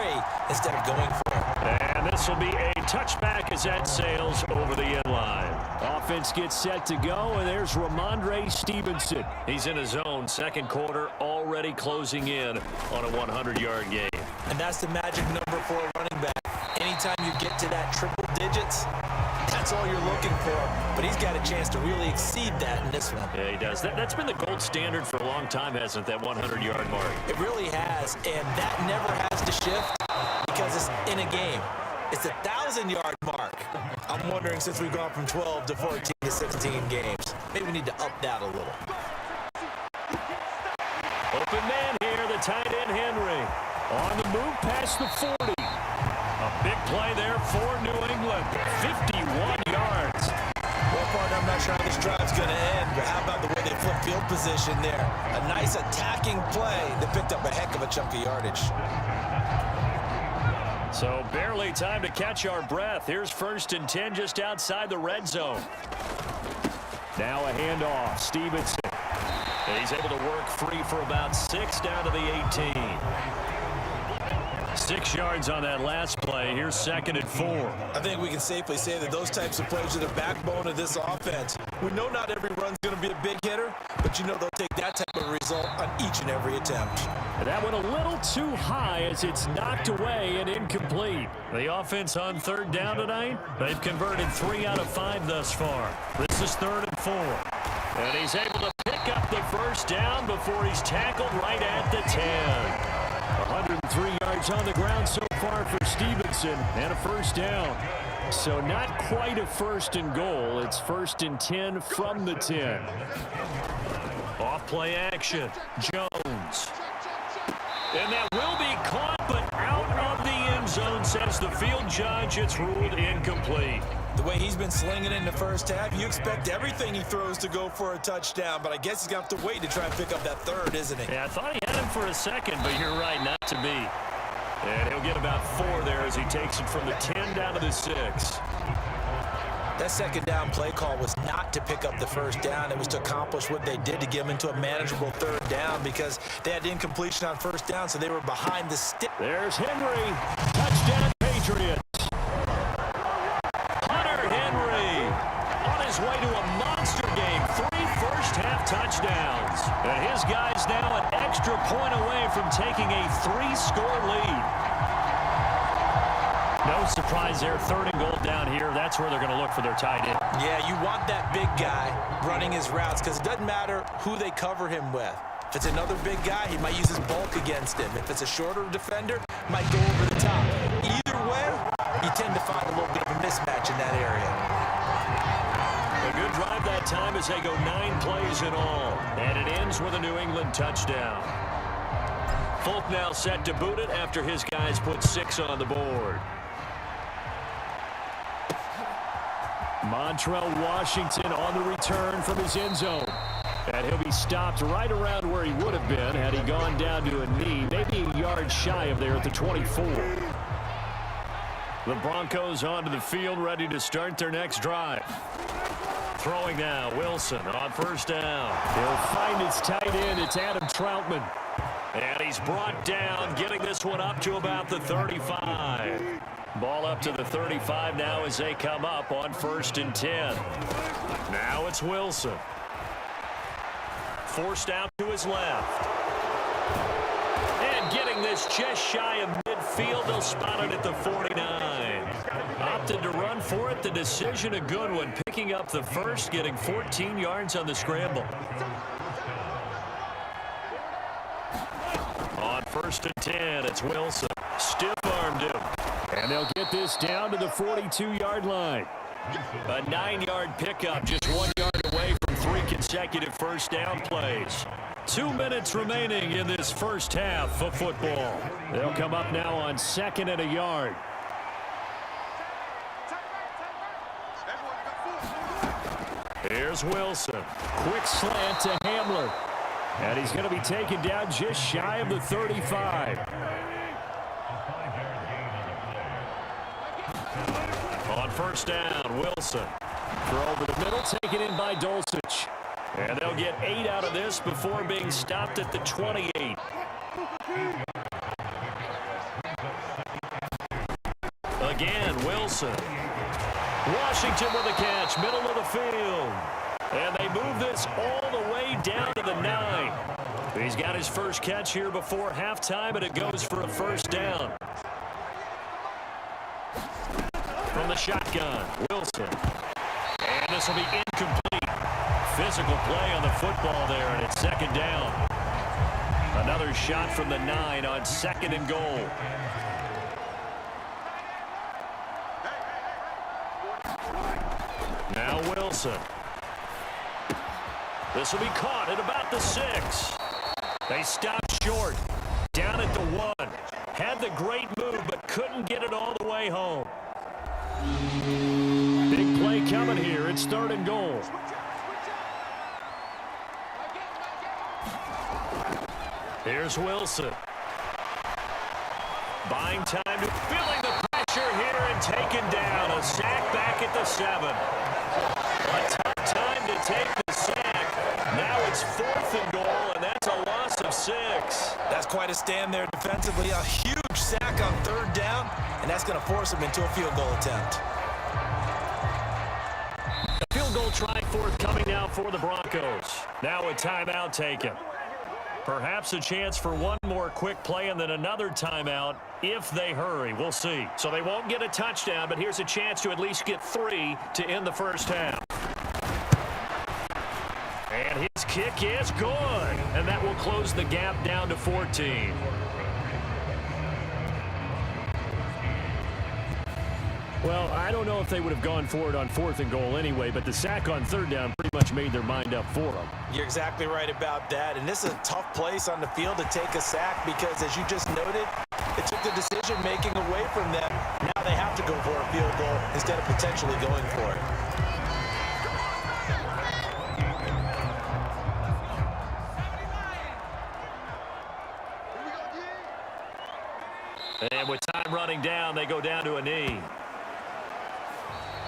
instead of going for it. And this will be a touchback as that sails over the end line. Offense gets set to go, and there's Ramondre Stevenson. He's in his zone, 2nd quarter, already closing in on a 100-yard game. And that's the magic number for a running back. Anytime you get to that triple digits, that's all you're looking for. But he's got a chance to really exceed that in this one. Yeah, he does. That's been the gold standard for a long time, hasn't it, that 100-yard mark? It really has, and that never has to shift because it's in a game. It's a 1,000-yard mark. I'm wondering, since we've gone from 12 to 14 to 16 games, maybe we need to up that a little. Open man here, the tight end Henry. On the move past the 40. A big play there for New England. 51 yards. Well, partner, I'm not sure how this drive's going to end, but how about the way they flip field position there? A nice attacking play that picked up a heck of a chunk of yardage. So barely time to catch our breath. Here's 1st and 10 just outside the red zone. Now a handoff. Stevenson. And he's able to work free for about 6 down to the 18. 6 yards on that last play. Here's 2nd and 4. I think we can safely say that those types of plays are the backbone of this offense. We know not every run's going to be a big hitter, but you know they'll take that type of result on each and every attempt. That went a little too high as it's knocked away and incomplete. The offense on 3rd down tonight, they've converted 3 out of 5 thus far. This is 3rd and 4. And he's able to pick up the first down before he's tackled right at the 10. 103 yards on the ground so far for Stevenson, and a first down. So not quite a 1st and goal. It's 1st and 10 from the 10. Off play action. Jones. And that will be caught, but out of the end zone, says the field judge. It's ruled incomplete. The way he's been slinging in the first half, you expect everything he throws to go for a touchdown, but I guess he's going to have to wait to try and pick up that 3rd, isn't he? Yeah, I thought he had him for a second, but you're right, not to be. And he'll get about 4 there as he takes it from the 10 down to the 6. That second down play call was not to pick up the first down. It was to accomplish what they did to get them into a manageable third down because they had incompletion on first down, so they were behind the stick. There's Henry. Touchdown, Patriots. Hunter Henry on his way to a monster game. 3 first-half touchdowns. And his guys now an extra point away from taking a 3-score lead. No surprise there. 3rd and goal down here. That's where they're going to look for their tight end. Yeah, you want that big guy running his routes because it doesn't matter who they cover him with. If it's another big guy, he might use his bulk against him. If it's a shorter defender, might go over the top. Either way, you tend to find a little bit of a mismatch in that area. A good drive that time as they go 9 plays in all. And it ends with a New England touchdown. Folk now set to boot it after his guys put 6 on the board. Montrell Washington on the return from his end zone. And he'll be stopped right around where he would have been had he gone down to a knee, maybe a yard shy of there at the 24. The Broncos onto the field, ready to start their next drive. Throwing now, Wilson on first down. He'll find his tight end. It's Adam Troutman. And he's brought down, getting this one up to about the 35. Ball up to the 35 now as they come up on 1st and 10. Now it's Wilson. Forced out to his left. And getting this just shy of midfield, they'll spot it at the 49. Opted to run for it. The decision a good one. Picking up the first, getting 14 yards on the scramble. On 1st and 10, it's Wilson. Stiff-armed him. And they'll get this down to the 42-yard line. A 9-yard pickup, just 1 yard away from 3 consecutive first down plays. 2 minutes remaining in this first half of football. They'll come up now on 2nd and a yard. Here's Wilson. Quick slant to Hamler. And he's going to be taken down just shy of the 35. On first down, Wilson. Throw over the middle, taken in by Dulcich. And they'll get 8 out of this before being stopped at the 28. Again, Wilson. Washington with a catch, middle of the field. And they move this all the way down to the 9. He's got his first catch here before halftime, and it goes for a first down. From the shotgun, Wilson. And this will be incomplete. Physical play on the football there, and it's 2nd down. Another shot from the 9 on 2nd and goal. Now Wilson. This will be caught at about the 6. They stopped short. Down at the 1. Had the great move, but couldn't get it all the way home. Big play coming here. It's 3rd and goal. Here's Wilson. Buying time to feeling the pressure here and taken down. A sack back at the 7. A tough time to take the sack. Now it's 4th and goal, and that's a loss of 6. That's quite a stand there defensively. A huge sack on 3rd down, and that's going to force them into a field goal attempt. A field goal try forthcoming now for the Broncos. Now a timeout taken. Perhaps a chance for one more quick play and then another timeout if they hurry. We'll see. So they won't get a touchdown, but here's a chance to at least get 3 to end the first half. And his kick is good. And that will close the gap down to 14. Well, I don't know if they would have gone for it on 4th and goal anyway, but the sack on 3rd down pretty much made their mind up for them. You're exactly right about that, and this is a tough place on the field to take a sack because, as you just noted, it took the decision-making away from them. Now they have to go for a field goal instead of potentially going for it. And with time running down, they go down to a knee.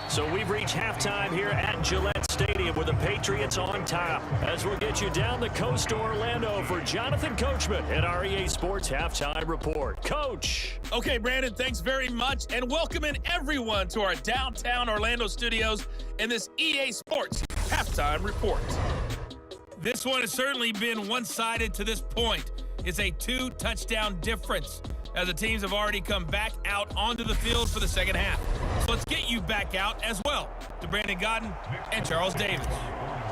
So we've reached halftime here at Gillette Stadium with the Patriots on top. As we'll get you down the coast to Orlando for Jonathan Coachman at our EA Sports Halftime Report. Coach. Okay, Brandon, thanks very much. And welcome in everyone to our downtown Orlando studios and this EA Sports Halftime Report. This one has certainly been one-sided to this point. It's a 2-touchdown difference as the teams have already come back out onto the field for the second half. So let's get you back out as well to Brandon Godden and Charles Davis.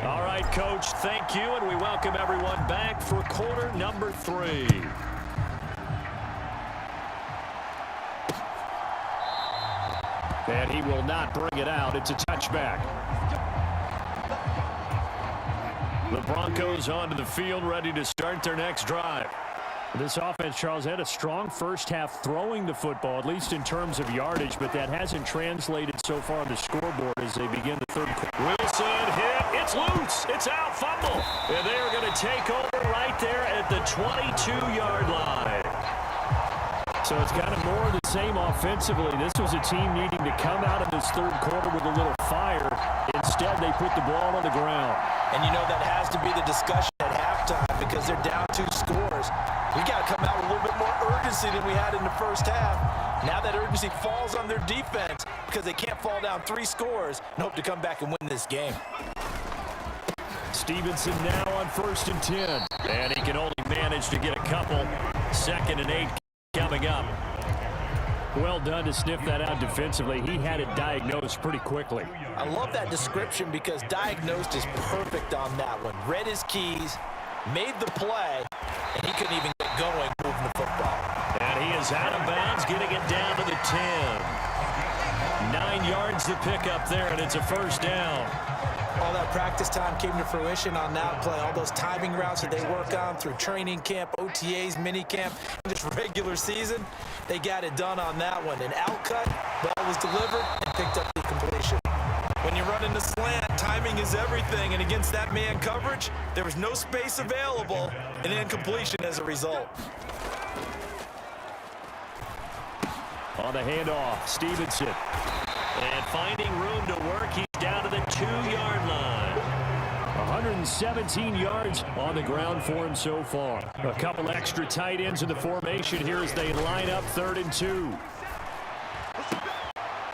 All right, Coach, thank you, and we welcome everyone back for quarter number 3. And he will not bring it out. It's a touchback. The Broncos onto the field, ready to start their next drive. This offense, Charles, had a strong first half throwing the football, at least in terms of yardage, but that hasn't translated so far on the scoreboard as they begin the third quarter. Wilson hit. It's loose. It's out. Fumble. And they are going to take over right there at the 22-yard line. So it's kind of more of the same offensively. This was a team needing to come out of this third quarter with a little fire. Instead, they put the ball on the ground. And you know that has to be the discussion at halftime because they're down 2 scores. We got to come out with a little bit more urgency than we had in the first half. Now that urgency falls on their defense because they can't fall down 3 scores and hope to come back and win this game. Stevenson now on 1st and 10. And he can only manage to get a couple. 2nd and 8 coming up. Well done to sniff that out defensively. He had it diagnosed pretty quickly. I love that description because diagnosed is perfect on that one. Read his keys, made the play, and he couldn't even get going moving the football. And he is out of bounds, getting it down to the 10. 9 yards to pick up there, and it's a first down. All that practice time came to fruition on that play. All those timing routes that they work on through training camp, OTAs, mini camp, and just regular season, they got it done on that one. An outcut, ball was delivered, and picked up the completion. When you're running the slant, timing is everything, and against that man coverage, there was no space available, and incompletion as a result. On the handoff, Stevenson. And finding room to work, he's down to the 2-yard line. 117 yards on the ground for him so far. A couple extra tight ends in the formation here as they line up 3rd and 2.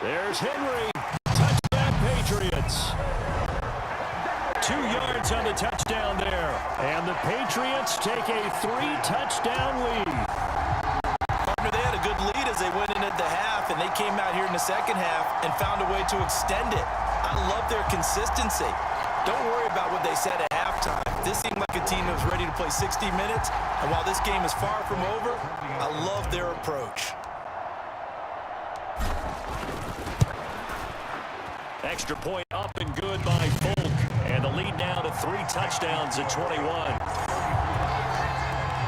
There's Henry. Touchdown, Patriots. 2 yards on the touchdown there. And the Patriots take a 3-touchdown lead. They had a good lead as they went in at the half, and they came out here in the second half and found a way to extend it. I love their consistency. Don't worry about what they said at halftime. This seemed like a team that was ready to play 60 minutes, and while this game is far from over, I love their approach. Extra point up and good by Folk, and the lead now to 3 touchdowns at 21.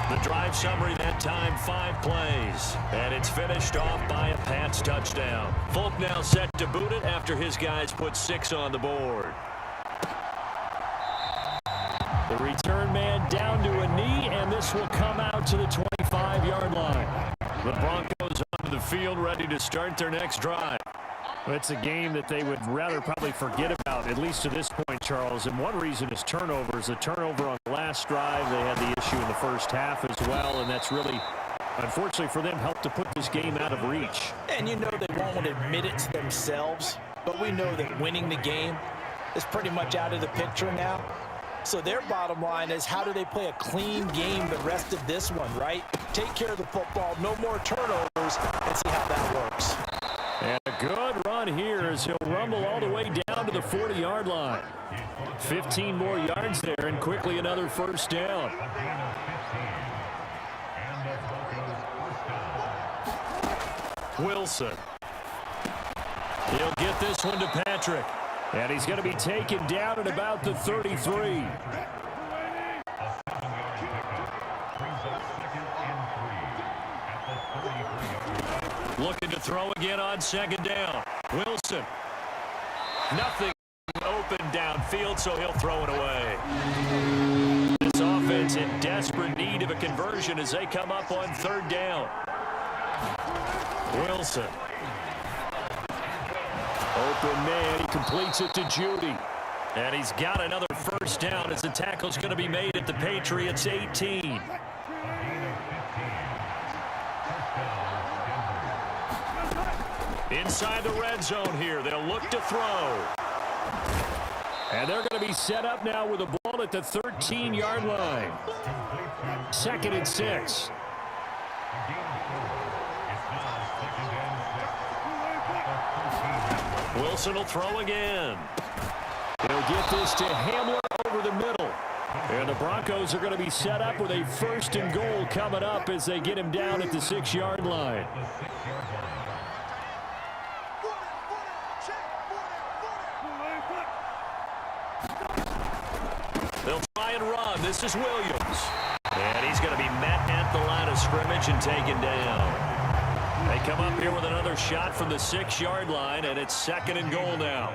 The drive summary that time, 5 plays. And it's finished off by a Pats touchdown. Folk now set to boot it after his guys put 6 on the board. The return man down to a knee, and this will come out to the 25-yard line. The Broncos onto the field ready to start their next drive. It's a game that they would rather probably forget about, at least to this point, Charles. And one reason is turnovers. The turnover on the last drive, they had the issue in the first half as well, and that's really, unfortunately for them, helped to put this game out of reach. And you know they won't admit it to themselves, but we know that winning the game is pretty much out of the picture now. So their bottom line is, how do they play a clean game the rest of this one, right? Take care of the football, no more turnovers, and see how that works. And a good run here as he'll rumble all the way down to the 40-yard line. 15 more yards there, and quickly another first down. Wilson. He'll get this one to Patrick. And he's going to be taken down at about the 33. Looking to throw again on 2nd down. Wilson. Nothing open downfield, so he'll throw it away. This offense in desperate need of a conversion as they come up on 3rd down. Wilson. Open man, he completes it to Judy. And he's got another first down as the tackle's going to be made at the Patriots 18. Inside the red zone here, they'll look to throw. And they're going to be set up now with a ball at the 13-yard line. 2nd and 6. Wilson will throw again. He'll get this to Hamler over the middle. And the Broncos are going to be set up with a 1st and goal coming up as they get him down at the 6-yard line. They'll try and run. This is Williams. And he's going to be met at the line of scrimmage and taken down. They come up here with another shot from the 6-yard line, and it's 2nd and goal now.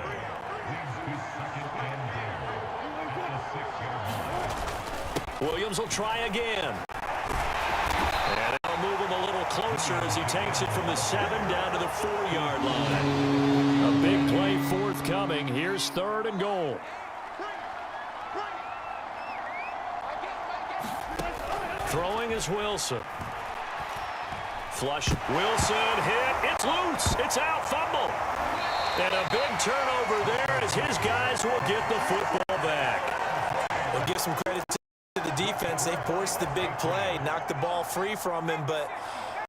Williams will try again. And that'll move him a little closer as he takes it from the 7 down to the 4-yard line. A big play forthcoming. Here's 3rd and goal. Throwing is Wilson. Flush. Wilson hit. It's loose. It's out. Fumble. And a big turnover there as his guys will get the football back. We'll give some credit to the defense. They forced the big play, knocked the ball free from him, but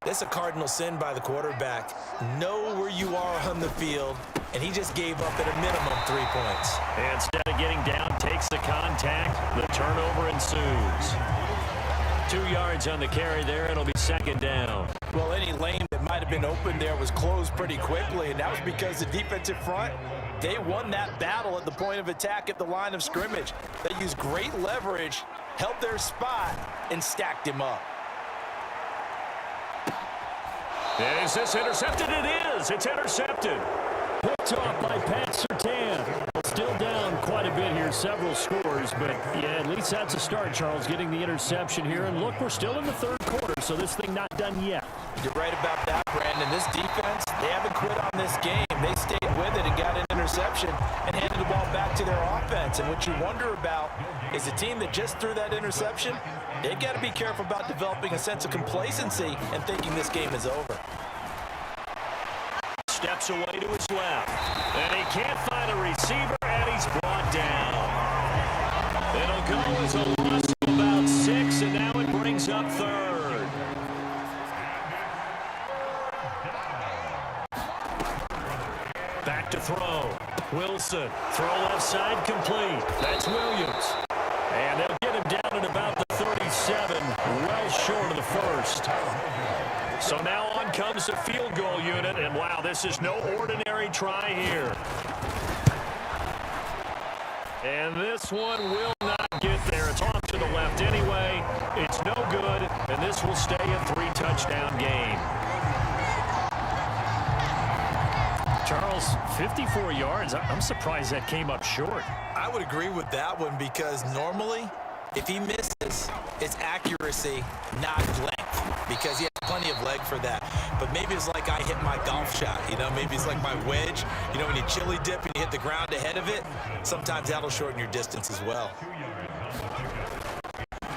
that's a cardinal sin by the quarterback. Know where you are on the field, and he just gave up at a minimum 3 points. And instead of getting down, takes the contact. The turnover ensues. 2 yards on the carry there. It'll be 2nd down. Well, any lane that might have been open there was closed pretty quickly, and that was because the defensive front, they won that battle at the point of attack at the line of scrimmage. They used great leverage, held their spot, and stacked him up. Is this intercepted? It is. It's intercepted. Picked off by Pat Surtain. Still down quite a bit here, several scores, but yeah, at least that's a start, Charles, getting the interception here. And look, we're still in the 3rd quarter, so this thing not done yet. You're right about that, Brandon. This defense, they haven't quit on this game. They stayed with it and got an interception and handed the ball back to their offense. And what you wonder about is a team that just threw that interception, they've got to be careful about developing a sense of complacency and thinking this game is over. Steps away to his left. And he can't find a receiver, and he's brought down. It'll go as a loss of about 6, and now it brings up 3rd. Back to throw. Wilson. Throw left side complete. That's Williams. And they'll get him down at about the 37, well short of the 1st. So now on comes the field goal unit, and wow, this is no ordinary try here. And this one will not get there. It's off to the left anyway. It's no good, and this will stay a 3-touchdown game. Charles, 54 yards. I'm surprised that came up short. I would agree with that one because normally, if he misses, it's accuracy, not length, because he has plenty of leg for that. But maybe it's like I hit my golf shot, you know, maybe it's like my wedge. You know, when you chili dip and you hit the ground ahead of it, sometimes that'll shorten your distance as well.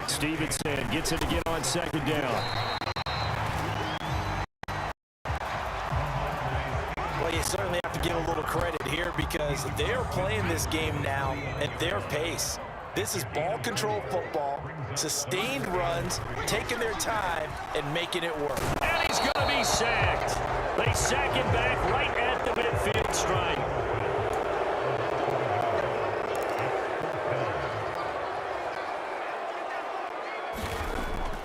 Stevenson gets it again on 2nd down. Well, you certainly have to give a little credit here because they're playing this game now at their pace. This is ball control football, sustained runs, taking their time, and making it work. And he's going to be sacked. They sack him back right at the midfield stripe.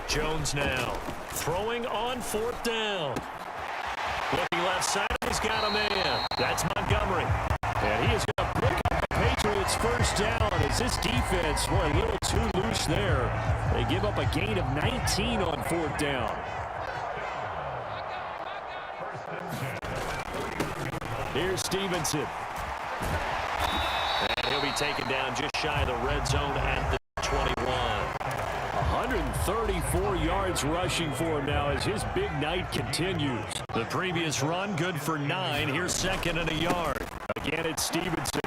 Jones now throwing on 4th down. Looking left side, he's got a man. That's Montgomery. And he is going to pick up the Patriots' 1st down as this defense, boy, a little too loose there. They give up a gain of 19 on 4th down. Here's Stevenson. And he'll be taken down just shy of the red zone at the 21. 134 yards rushing for him now as his big night continues. The previous run good for 9. Here's 2nd and a yard. Again, it's Stevenson.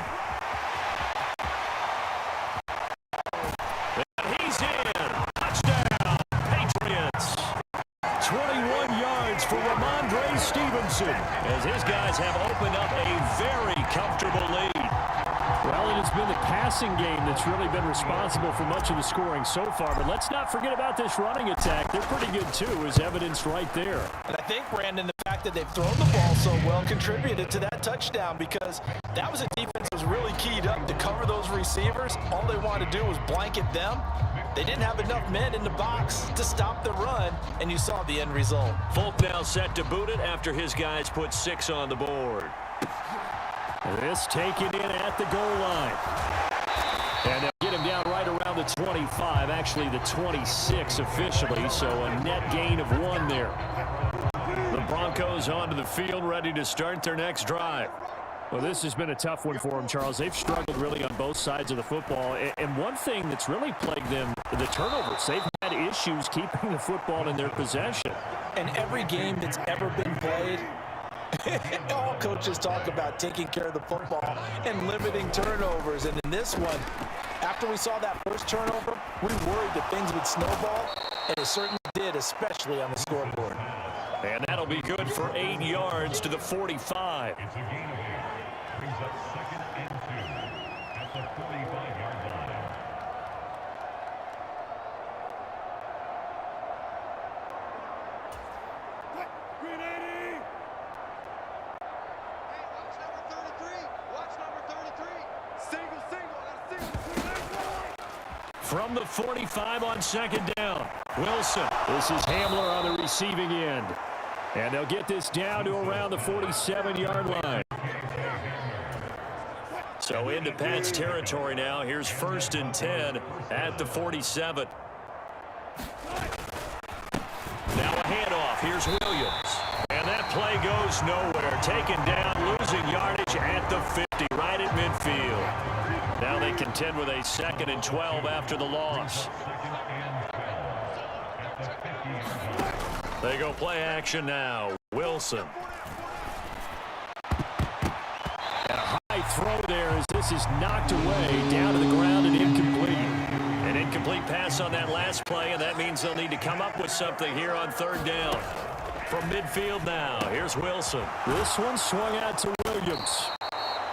And he's in. Touchdown, Patriots. 21 yards for Ramondre Stevenson as his guys have opened up a very comfortable lead. Well, and it's been the passing game that's really been responsible for much of the scoring so far. But let's not forget about this running attack. They're pretty good, too, as evidenced right there. And I think, Brandon, the fact that they've thrown the ball so well contributed to that touchdown because that was a defense that was really keyed up to cover those receivers. All they wanted to do was blanket them. They didn't have enough men in the box to stop the run, and you saw the end result. Folk now set to boot it after his guys put 6 on the board. This taken in at the goal line. And they'll get him down right around the 25, actually the 26 officially, so a net gain of 1 there. The Broncos onto the field, ready to start their next drive. Well, this has been a tough one for them, Charles. They've struggled really on both sides of the football. And one thing that's really plagued them, the turnovers. They've had issues keeping the football in their possession. And every game that's ever been played, all coaches talk about taking care of the football and limiting turnovers. And in this one, after we saw that first turnover, we worried that things would snowball, and it certainly did, especially on the scoreboard. And that'll be good for 8 yards to the 45. Brings up 2nd and 2 at the 45-yard line. Hey, watch number 33. Watch number 33. Single. I got a single. From the 45 on 2nd down, Wilson. This is Hamler on the receiving end. And they'll get this down to around the 47-yard line. So into Pat's territory now. Here's 1st and 10 at the 47. Now a handoff. Here's Williams. And that play goes nowhere. Taken down, losing yardage at the 50, right at midfield. Now they contend with a 2nd and 12 after the loss. They go play action now. Wilson. And a high throw there as this is knocked away down to the ground and incomplete. An incomplete pass on that last play, and that means they'll need to come up with something here on 3rd down. From midfield now, here's Wilson. This one swung out to Williams.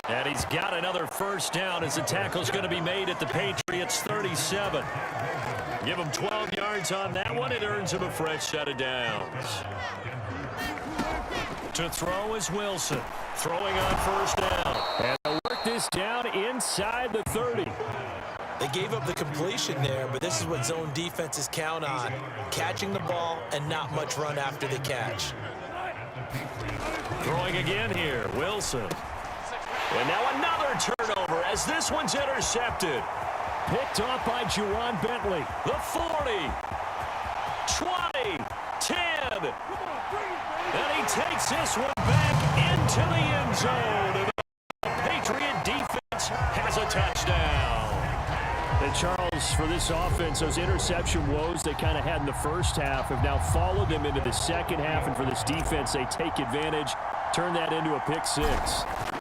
And he's got another 1st down as the tackle's going to be made at the Patriots 37. Give him 12 yards on that one. It earns him a fresh set of downs. To throw is Wilson. Throwing on 1st down. And they'll work this down inside the 30. They gave up the completion there, but this is what zone defenses count on. Catching the ball and not much run after the catch. Throwing again here, Wilson. And now another turnover as this one's intercepted. Picked off by Juwan Bentley. The 40, 20, 10. And he takes this one back into the end zone. The Patriot defense has a touchdown. And Charles, for this offense, those interception woes they kind of had in the first half have now followed them into the second half. And for this defense, they take advantage, turn that into a pick 6.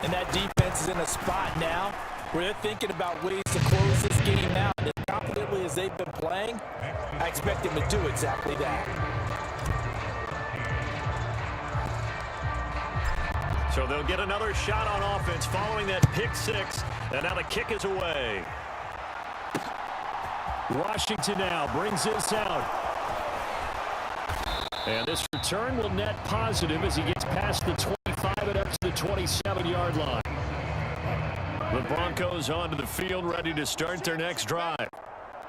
And that defense is in a spot now where they're thinking about ways to close this game out. And as confidently as they've been playing, I expect them to do exactly that. So they'll get another shot on offense following that pick 6. And now the kick is away. Washington now brings this out. And this return will net positive as he gets past the 25 and up to the 27-yard line. The Broncos onto the field, ready to start their next drive.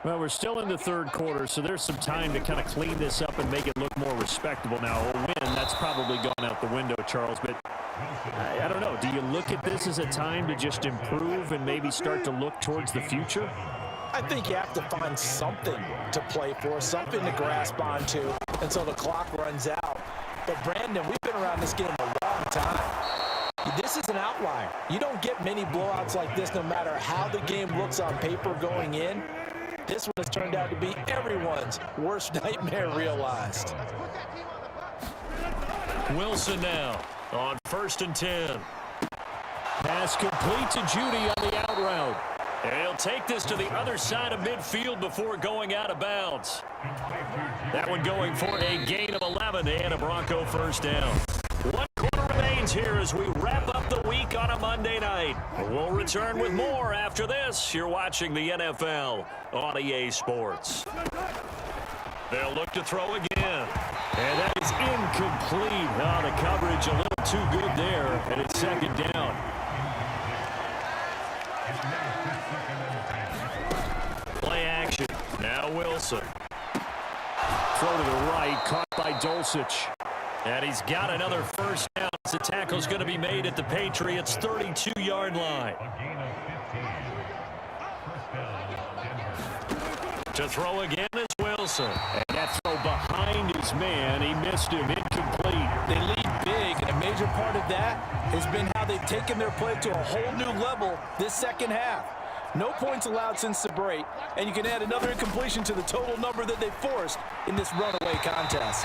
Well, we're still in the 3rd quarter, so there's some time to kind of clean this up and make it look more respectable now. A win, that's probably gone out the window, Charles, but I don't know. Do you look at this as a time to just improve and maybe start to look towards the future? I think you have to find something to play for, something to grasp onto until the clock runs out. But, Brandon, we've been around this game a long time. This is an outlier. You don't get many blowouts like this no matter how the game looks on paper going in. This one has turned out to be everyone's worst nightmare realized. Wilson now on 1st and 10. Pass Pass complete to Judy on the out route. And he'll take this to the other side of midfield before going out of bounds. That one going for a gain of 11 and a Bronco first down. 1 quarter remains here as we wrap up the week on a Monday night. We'll return with more after this. You're watching the NFL on EA Sports. They'll look to throw again. And that is incomplete. Oh, the coverage a little too good there, and it's second down. Play action. Now Wilson. Throw to the right, caught by Dulcich. And he's got another first down. The tackle's going to be made at the Patriots' 32-yard line. To throw again is Wilson. And that throw behind his man. He missed him. Incomplete. They lead big, and a major part of that has been how they've taken their play to a whole new level this second half. No points allowed since the break, and you can add another incompletion to the total number that they forced in this runaway contest.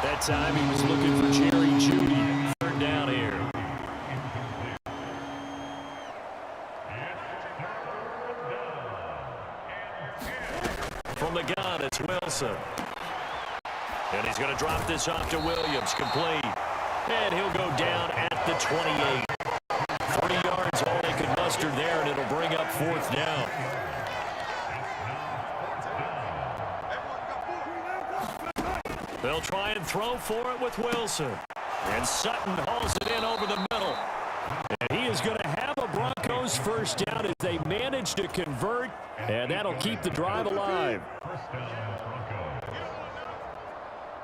That time he was looking for Jerry Judy. Third down here. From the gun, it's Wilson. And he's going to drop this off to Williams. Complete. And he'll go down at the 28. 30 yards all they could muster there, and it'll bring up fourth down. They'll try and throw for it with Wilson. And Sutton hauls it in over the middle. And he is going to have a Broncos first down as they manage to convert, and that'll keep the drive alive.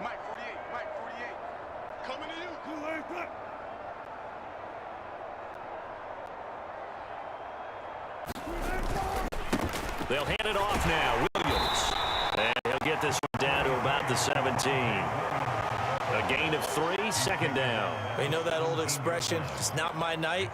Mike 48, coming to you. They'll hand it off now. Williams. And he'll get this one down to about the 17. A gain of 3, second down. You know that old expression, it's not my night?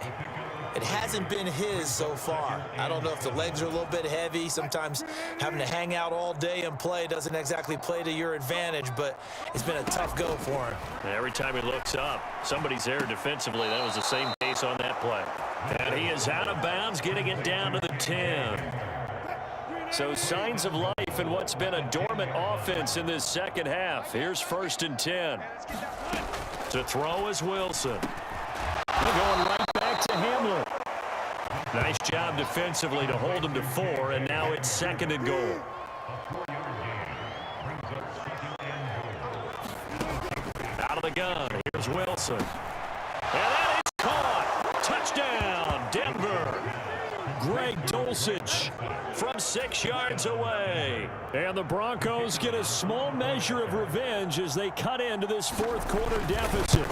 It hasn't been his so far. I don't know if the legs are a little bit heavy. Sometimes having to hang out all day and play doesn't exactly play to your advantage, but it's been a tough go for him. Every time he looks up, somebody's there defensively. That was the same case on that play. And he is out of bounds, getting it down to the 10. So signs of life in what's been a dormant offense in this second half. Here's 1st and 10. To throw is Wilson. They're going right back to Hamlin. Nice job defensively to hold him to 4, and now it's 2nd and goal. Out of the gun, here's Wilson. And that is caught. Touchdown, Denver. Greg Dulcich from 6 yards away. And the Broncos get a small measure of revenge as they cut into this fourth quarter deficit.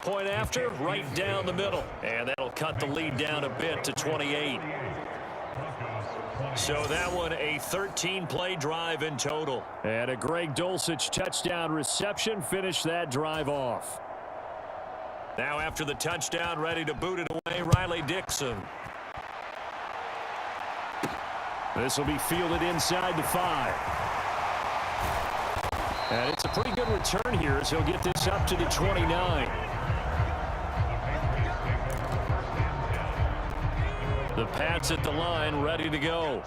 Point after, right down the middle. And that'll cut the lead down a bit to 28. So that one a 13-play drive in total. And a Greg Dulcich touchdown reception finished that drive off. Now after the touchdown, ready to boot it away, Riley Dixon. This will be fielded inside the 5. And it's a pretty good return here as he'll get this up to the 29. The Pats at the line, ready to go.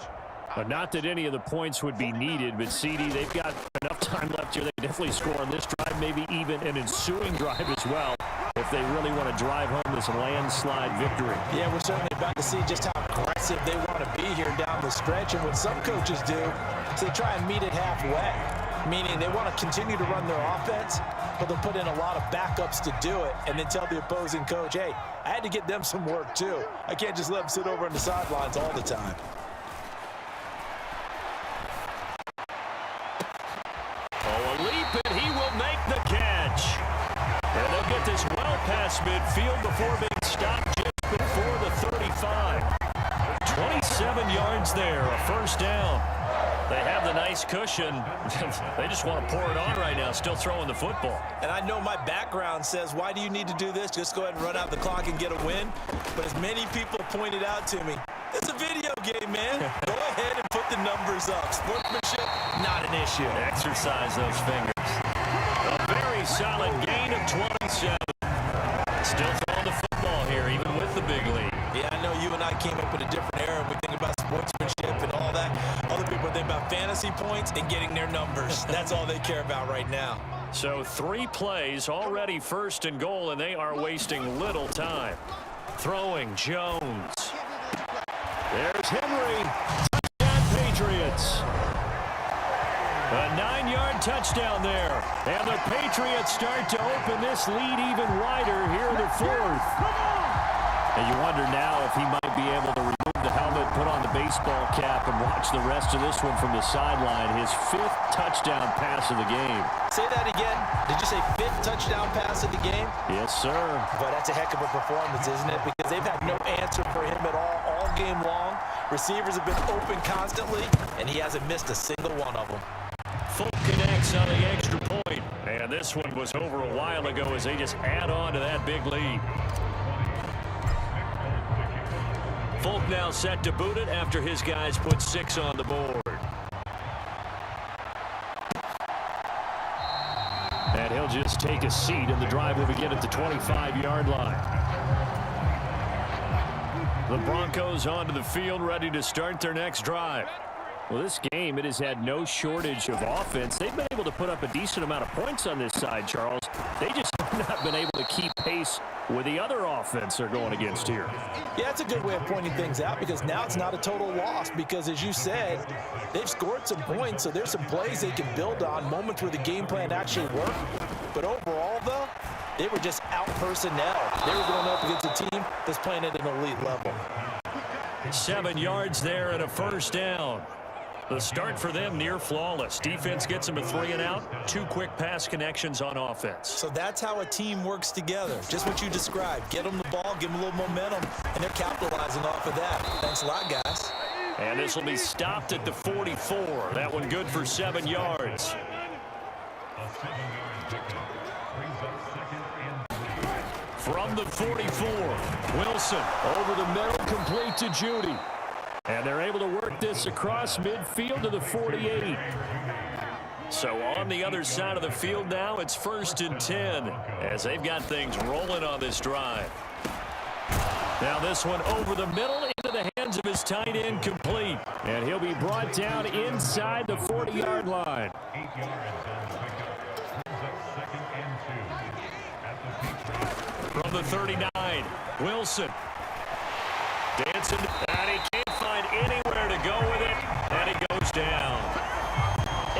But not that any of the points would be needed, but CD, they've got enough time left here. They can definitely score on this drive, maybe even an ensuing drive as well, if they really want to drive home this landslide victory. Yeah, we're certainly about to see just how aggressive they want to be here down the stretch. And what some coaches do is they try and meet it halfway, meaning they want to continue to run their offense, but they'll put in a lot of backups to do it and then tell the opposing coach, hey, I had to get them some work too. I can't just let them sit over on the sidelines all the time. Oh, a leap, and he will make the catch. And they'll get this well past midfield before being stopped just before the 35. 27 yards there, a first down. They have the nice cushion. They just want to pour it on right now, still throwing the football. And I know my background says, why do you need to do this? Just go ahead and run out the clock and get a win. But as many people pointed out to me, it's a video game, man. Go ahead and put the numbers up. Sportsmanship, not an issue. Exercise those fingers. A very solid gain of 27. Still think about fantasy points and getting their numbers. That's all they care about right now. So 3 plays, already 1st and goal, and they are wasting little time. Throwing, Jones. There's Henry. Touchdown, Patriots. A 9-yard touchdown there. And the Patriots start to open this lead even wider here in the 4th. And you wonder now if he might be able to remove the helmet, put on the baseball cap, and watch the rest of this one from the sideline. His 5th touchdown pass of the game. Say that again. Did you say 5th touchdown pass of the game? Yes, sir. But that's a heck of a performance, isn't it? Because they've had no answer for him at all game long. Receivers have been open constantly, and he hasn't missed a single one of them. Folk connects on the extra point. And this one was over a while ago as they just add on to that big lead. Folk now set to boot it after his guys put 6 on the board. And he'll just take a seat, and the drive will begin at the 25-yard line. The Broncos onto the field, ready to start their next drive. Well, this game, it has had no shortage of offense. They've been able to put up a decent amount of points on this side, Charles. They just have not been able to keep pace with the other offense they're going against here. Yeah, that's a good way of pointing things out, because now it's not a total loss, because as you said, they've scored some points, so there's some plays they can build on, moments where the game plan actually worked. But overall, though, they were just out personnel. They were going up against a team that's playing at an elite level. 7 yards there and a 1st down. The start for them near flawless. Defense gets them a 3 and out. 2 quick pass connections on offense. So that's how a team works together. Just what you described. Get them the ball, give them a little momentum, and they're capitalizing off of that. Thanks a lot, guys. And this will be stopped at the 44. That one good for 7 yards. From the 44, Wilson over the middle, complete to Judy. And they're able to work this across midfield to the 48. So on the other side of the field now, it's 1st and 10 as they've got things rolling on this drive. Now this one over the middle into the hands of his tight end, complete. And he'll be brought down inside the 40-yard line. From the 39, Wilson. Dancing, and he can't find anywhere to go with it, and he goes down.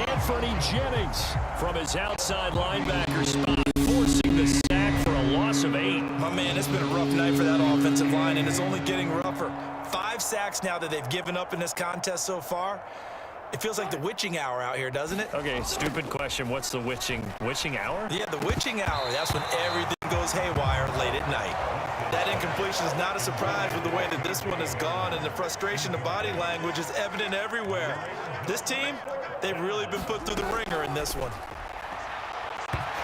Anthony Jennings from his outside linebacker spot, forcing the sack for a loss of 8. My man, it's been a rough night for that offensive line, and it's only getting rougher. 5 sacks now that they've given up in this contest so far. It feels like the witching hour out here, doesn't it? Okay, stupid question. What's the witching hour? Yeah, the witching hour. That's when everything goes haywire late at night. That incompletion is not a surprise with the way that this one has gone, and the frustration of body language is evident everywhere. This team, they've really been put through the ringer in this one.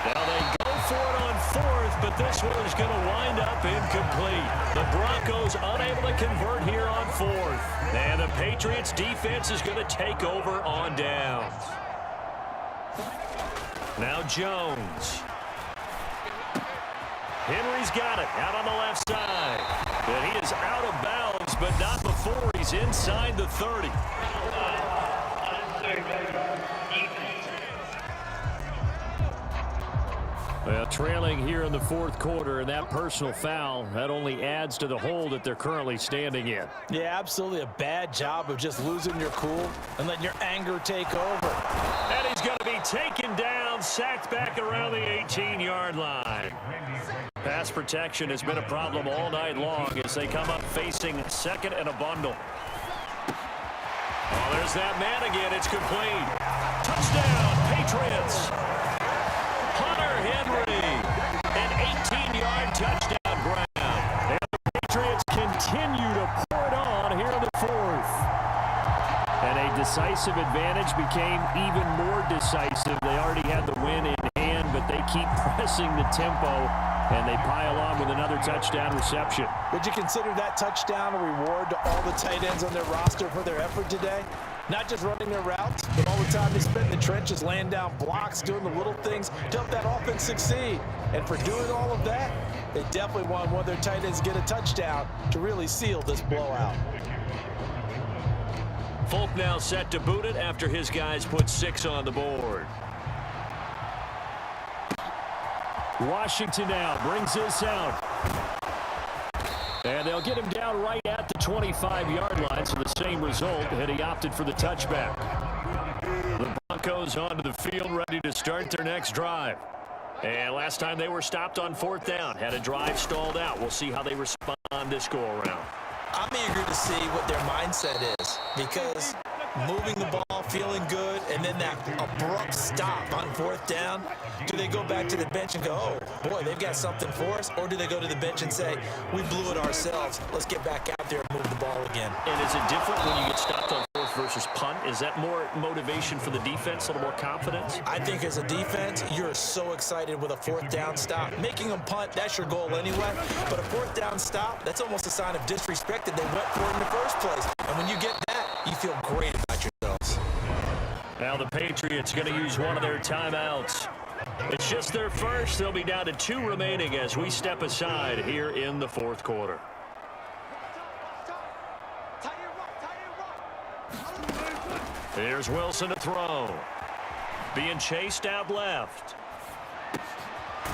Now they go for it on 4th, but this one is going to wind up incomplete. The Broncos unable to convert here on 4th. And the Patriots defense is going to take over on downs. Now Jones. Henry's got it out on the left side. And he is out of bounds, but not before he's inside the 30. Well, trailing here in the 4th quarter, and that personal foul, that only adds to the hole that they're currently standing in. Yeah, absolutely a bad job of just losing your cool and letting your anger take over. And he's going to be taken down, sacked back around the 18-yard line. Pass protection has been a problem all night long as they come up facing 2nd and a bundle. Oh, there's that man again. It's complete. Touchdown, Patriots. Hunter Henry, an 18-yard touchdown grab. And the Patriots continue to pour it on here in the 4th. And a decisive advantage became even more decisive. They already had the win in hand, but they keep pressing the tempo, and they pile on with another touchdown reception. Would you consider that touchdown a reward to all the tight ends on their roster for their effort today? Not just running their routes, but all the time they spent in the trenches, laying down blocks, doing the little things to help that offense succeed. And for doing all of that, they definitely want one of their tight ends to get a touchdown to really seal this blowout. Folk now set to boot it after his guys put 6 on the board. Washington now brings this out. And they'll get him down right at the 25-yard line, so the same result, and he opted for the touchback. The Broncos onto the field, ready to start their next drive. And last time they were stopped on 4th down, had a drive stalled out. We'll see how they respond this go-around. I'm eager to see what their mindset is, because moving the ball, feeling good, and then that abrupt stop on 4th down, do they go back to the bench and go, oh, boy, they've got something for us? Or do they go to the bench and say, we blew it ourselves, let's get back out there and move the ball again? And is it different when you get stopped on 4th versus punt? Is that more motivation for the defense, a little more confidence? I think as a defense, you're so excited with a 4th down stop. Making them punt, that's your goal anyway. But a 4th down stop, that's almost a sign of disrespect that they went for it in the first place. And when you get that, you feel great about yourselves. Now the Patriots going to use one of their timeouts. It's just their first. They'll be down to 2 remaining as we step aside here in the 4th quarter. Here's Wilson to throw. Being chased out left.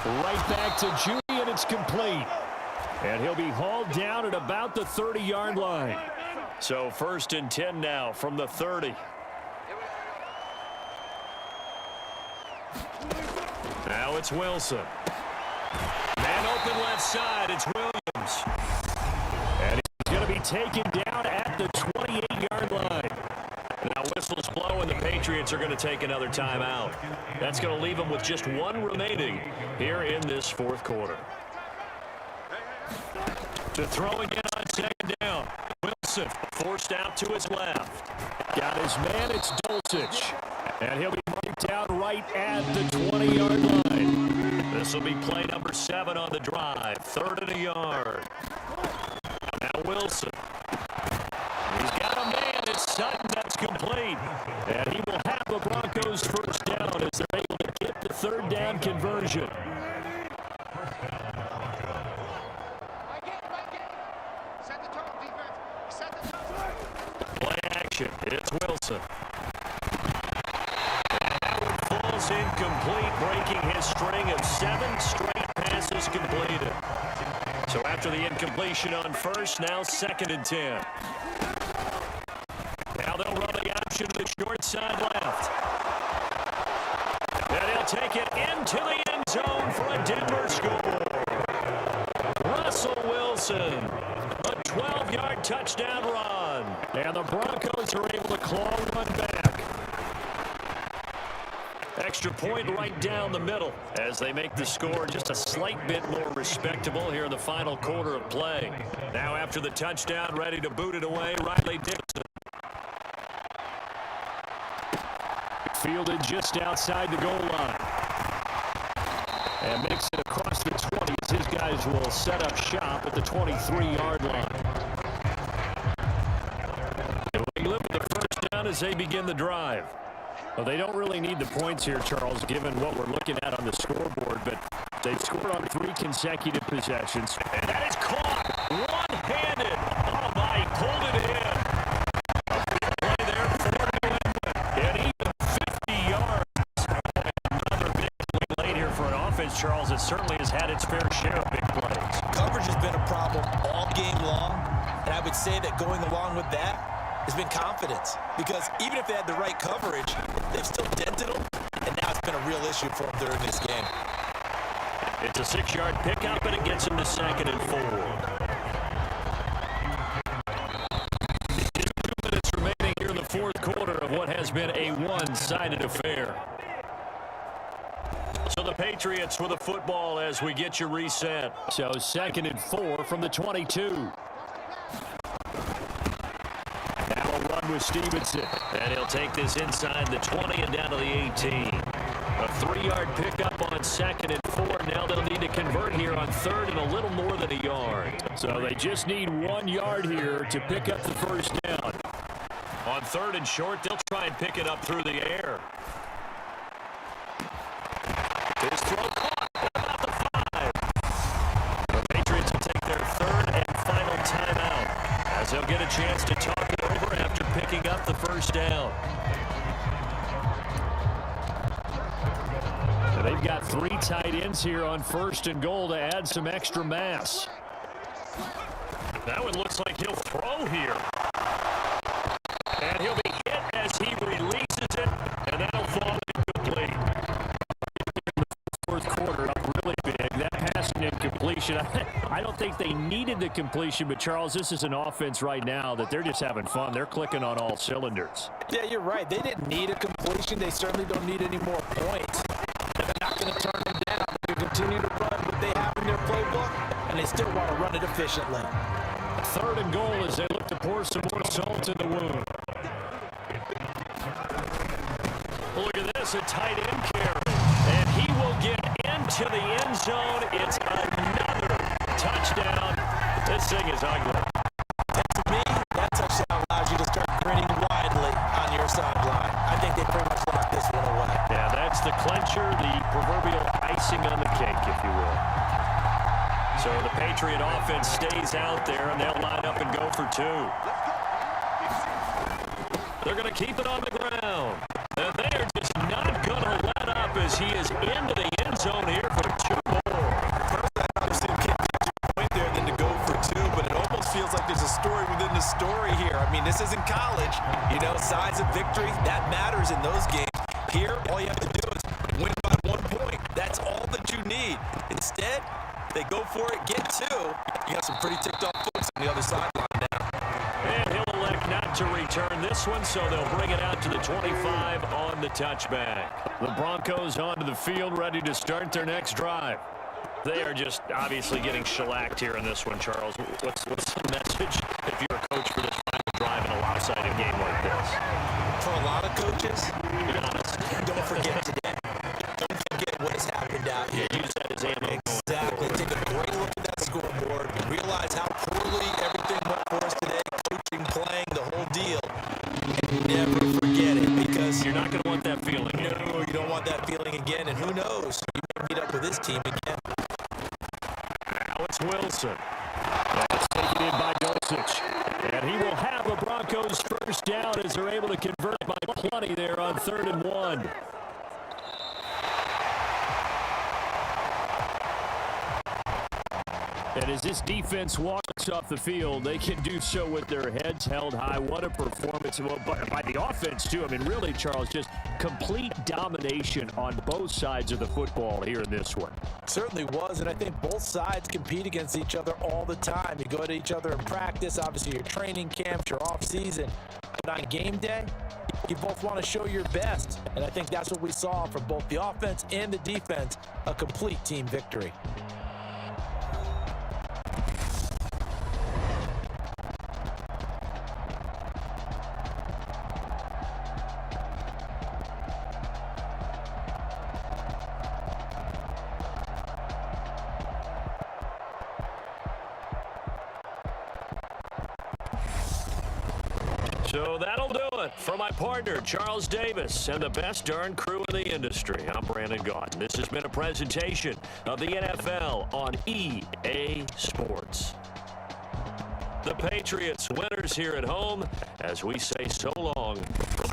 Right back to Judy, and it's complete. And he'll be hauled down at about the 30-yard line. So 1st and 10 now from the 30. Now it's Wilson. Man open left side. It's Williams. And he's going to be taken down at the 28-yard line. Now whistles blow, and the Patriots are going to take another timeout. That's going to leave them with just 1 remaining here in this 4th quarter. To throw again on 2nd down. Wilson forced out to his left. Got his man, it's Dulcich. And he'll be marked out right at the 20-yard line. This will be play number 7 on the drive. 3rd and a yard. Now Wilson. He's got a man, it's Sutton, that's complete. And he will have the Broncos first down as they're able to get the 3rd down conversion. Play action. It's Wilson. And that one falls incomplete, breaking his string of 7 straight passes completed. So after the incompletion on 1st, now 2nd and 10. Now they'll run the option to the short side left. And he'll take it into the end zone for a Denver score. Russell Wilson. A 12-yard touchdown run. And the Broncos are able to claw one back. Extra point right down the middle as they make the score just a slight bit more respectable here in the final quarter of play. Now after the touchdown, ready to boot it away, Riley Dixon. Fielded just outside the goal line. And makes it across the 20s. His guys will set up shop at the 23-yard line. They live with the first down as they begin the drive. Well, they don't really need the points here, Charles, given what we're looking at on the scoreboard, but they've scored on 3 consecutive possessions. And that is caught one-handed. Oh, my, pulled it in. A big play there for New England. And even 50 yards. Another big play late here for an offense, Charles, that certainly has had its fair share of big plays. Coverage has been a problem all game long, and I would say that going along with that has been confidence, because even if they had the right coverage, they've still dented them, and now it's been a real issue for them during this game. It's a 6-yard pickup, and it gets them to 2nd and 4. 2 minutes remaining here in the 4th quarter of what has been a one-sided affair. So the Patriots with the football as we get you reset. So 2nd and 4 from the 22. With Stevenson, and he'll take this inside the 20 and down to the 18. A 3-yard pickup on 2nd and 4. Now they'll need to convert here on 3rd and a little more than a yard. So they just need 1 yard here to pick up the first down. On 3rd and short, they'll try and pick it up through the air. His throw caught. What about the 5? The Patriots will take their 3rd and final timeout as they'll get a chance to talk it over after picking up the first first down. And they've got 3 tight ends here on 1st and goal to add some extra mass. That one looks like he'll throw here. And he'll be hit as he releases it, and that'll fall incomplete. In the 4th quarter, up really big. That passing incompletion. I don't think they needed the completion, but Charles, this is an offense right now that they're just having fun. They're clicking on all cylinders. Yeah, you're right. They didn't need a completion. They certainly don't need any more points. They're not going to turn them down. They continue to run what they have in their playbook, and they still want to run it efficiently. 3rd and goal as they look to pour some more salt in the wound. Look at this, a tight end carry. And he will get into the end zone. It's another touchdown. This thing is ugly. To me, that touchdown allows you to start grinning widely on your sideline. I think they pretty much locked this one away. Yeah, that's the clincher, the proverbial icing on the cake, if you will. So the Patriot offense stays out there, and they'll line up and go for 2. They're going to keep it on the ground. And they are just not going to let up as he is into the end zone here for 2 more. Personally, I'd rather see him kick the point there than to go for 2, but it almost feels like there's a story within the story here. I mean, this isn't college. You know, size of victory, that matters in those games. Here, all you have to do is win by 1 point. That's all that you need. Instead, they go for it, get 2. You got some pretty ticked off folks on the other sideline now. And he'll elect not to return this one, so they'll bring it out to the 25 on the touchback. The Broncos onto the field, ready to start their next drive. They are just obviously getting shellacked here in this one, Charles. What's the message if you're a coach for this final drive in a lopsided game like this? For a lot of coaches, don't forget today. Don't forget what has happened out here. Use that as ammo. Exactly. Take a great look at that scoreboard. Realize how poorly everything went for us today. Coaching, playing, the whole deal. And never forget it, because You're not going to want that feeling. no, you don't want that feeling again. And who knows? You may meet up with this team again. Now it's Wilson. That's taken in by Dulcich. And he will have the Broncos first down as they're able to convert by plenty there on 3rd and 1. And as this defense walks off the field, they can do so with their heads held high. What a performance by the offense, too. I mean, really, Charles, just complete domination on both sides of the football here in this one. Certainly was, and I think both sides compete against each other all the time. You go to each other in practice, obviously your training camps, your off-season. But on game day, you both want to show your best. And I think that's what we saw from both the offense and the defense, a complete team victory. So that'll do it for my partner, Charles Davis, and the best darn crew in the industry. I'm Brandon Gaudin. This has been a presentation of the NFL on EA Sports. The Patriots winners here at home as we say so long from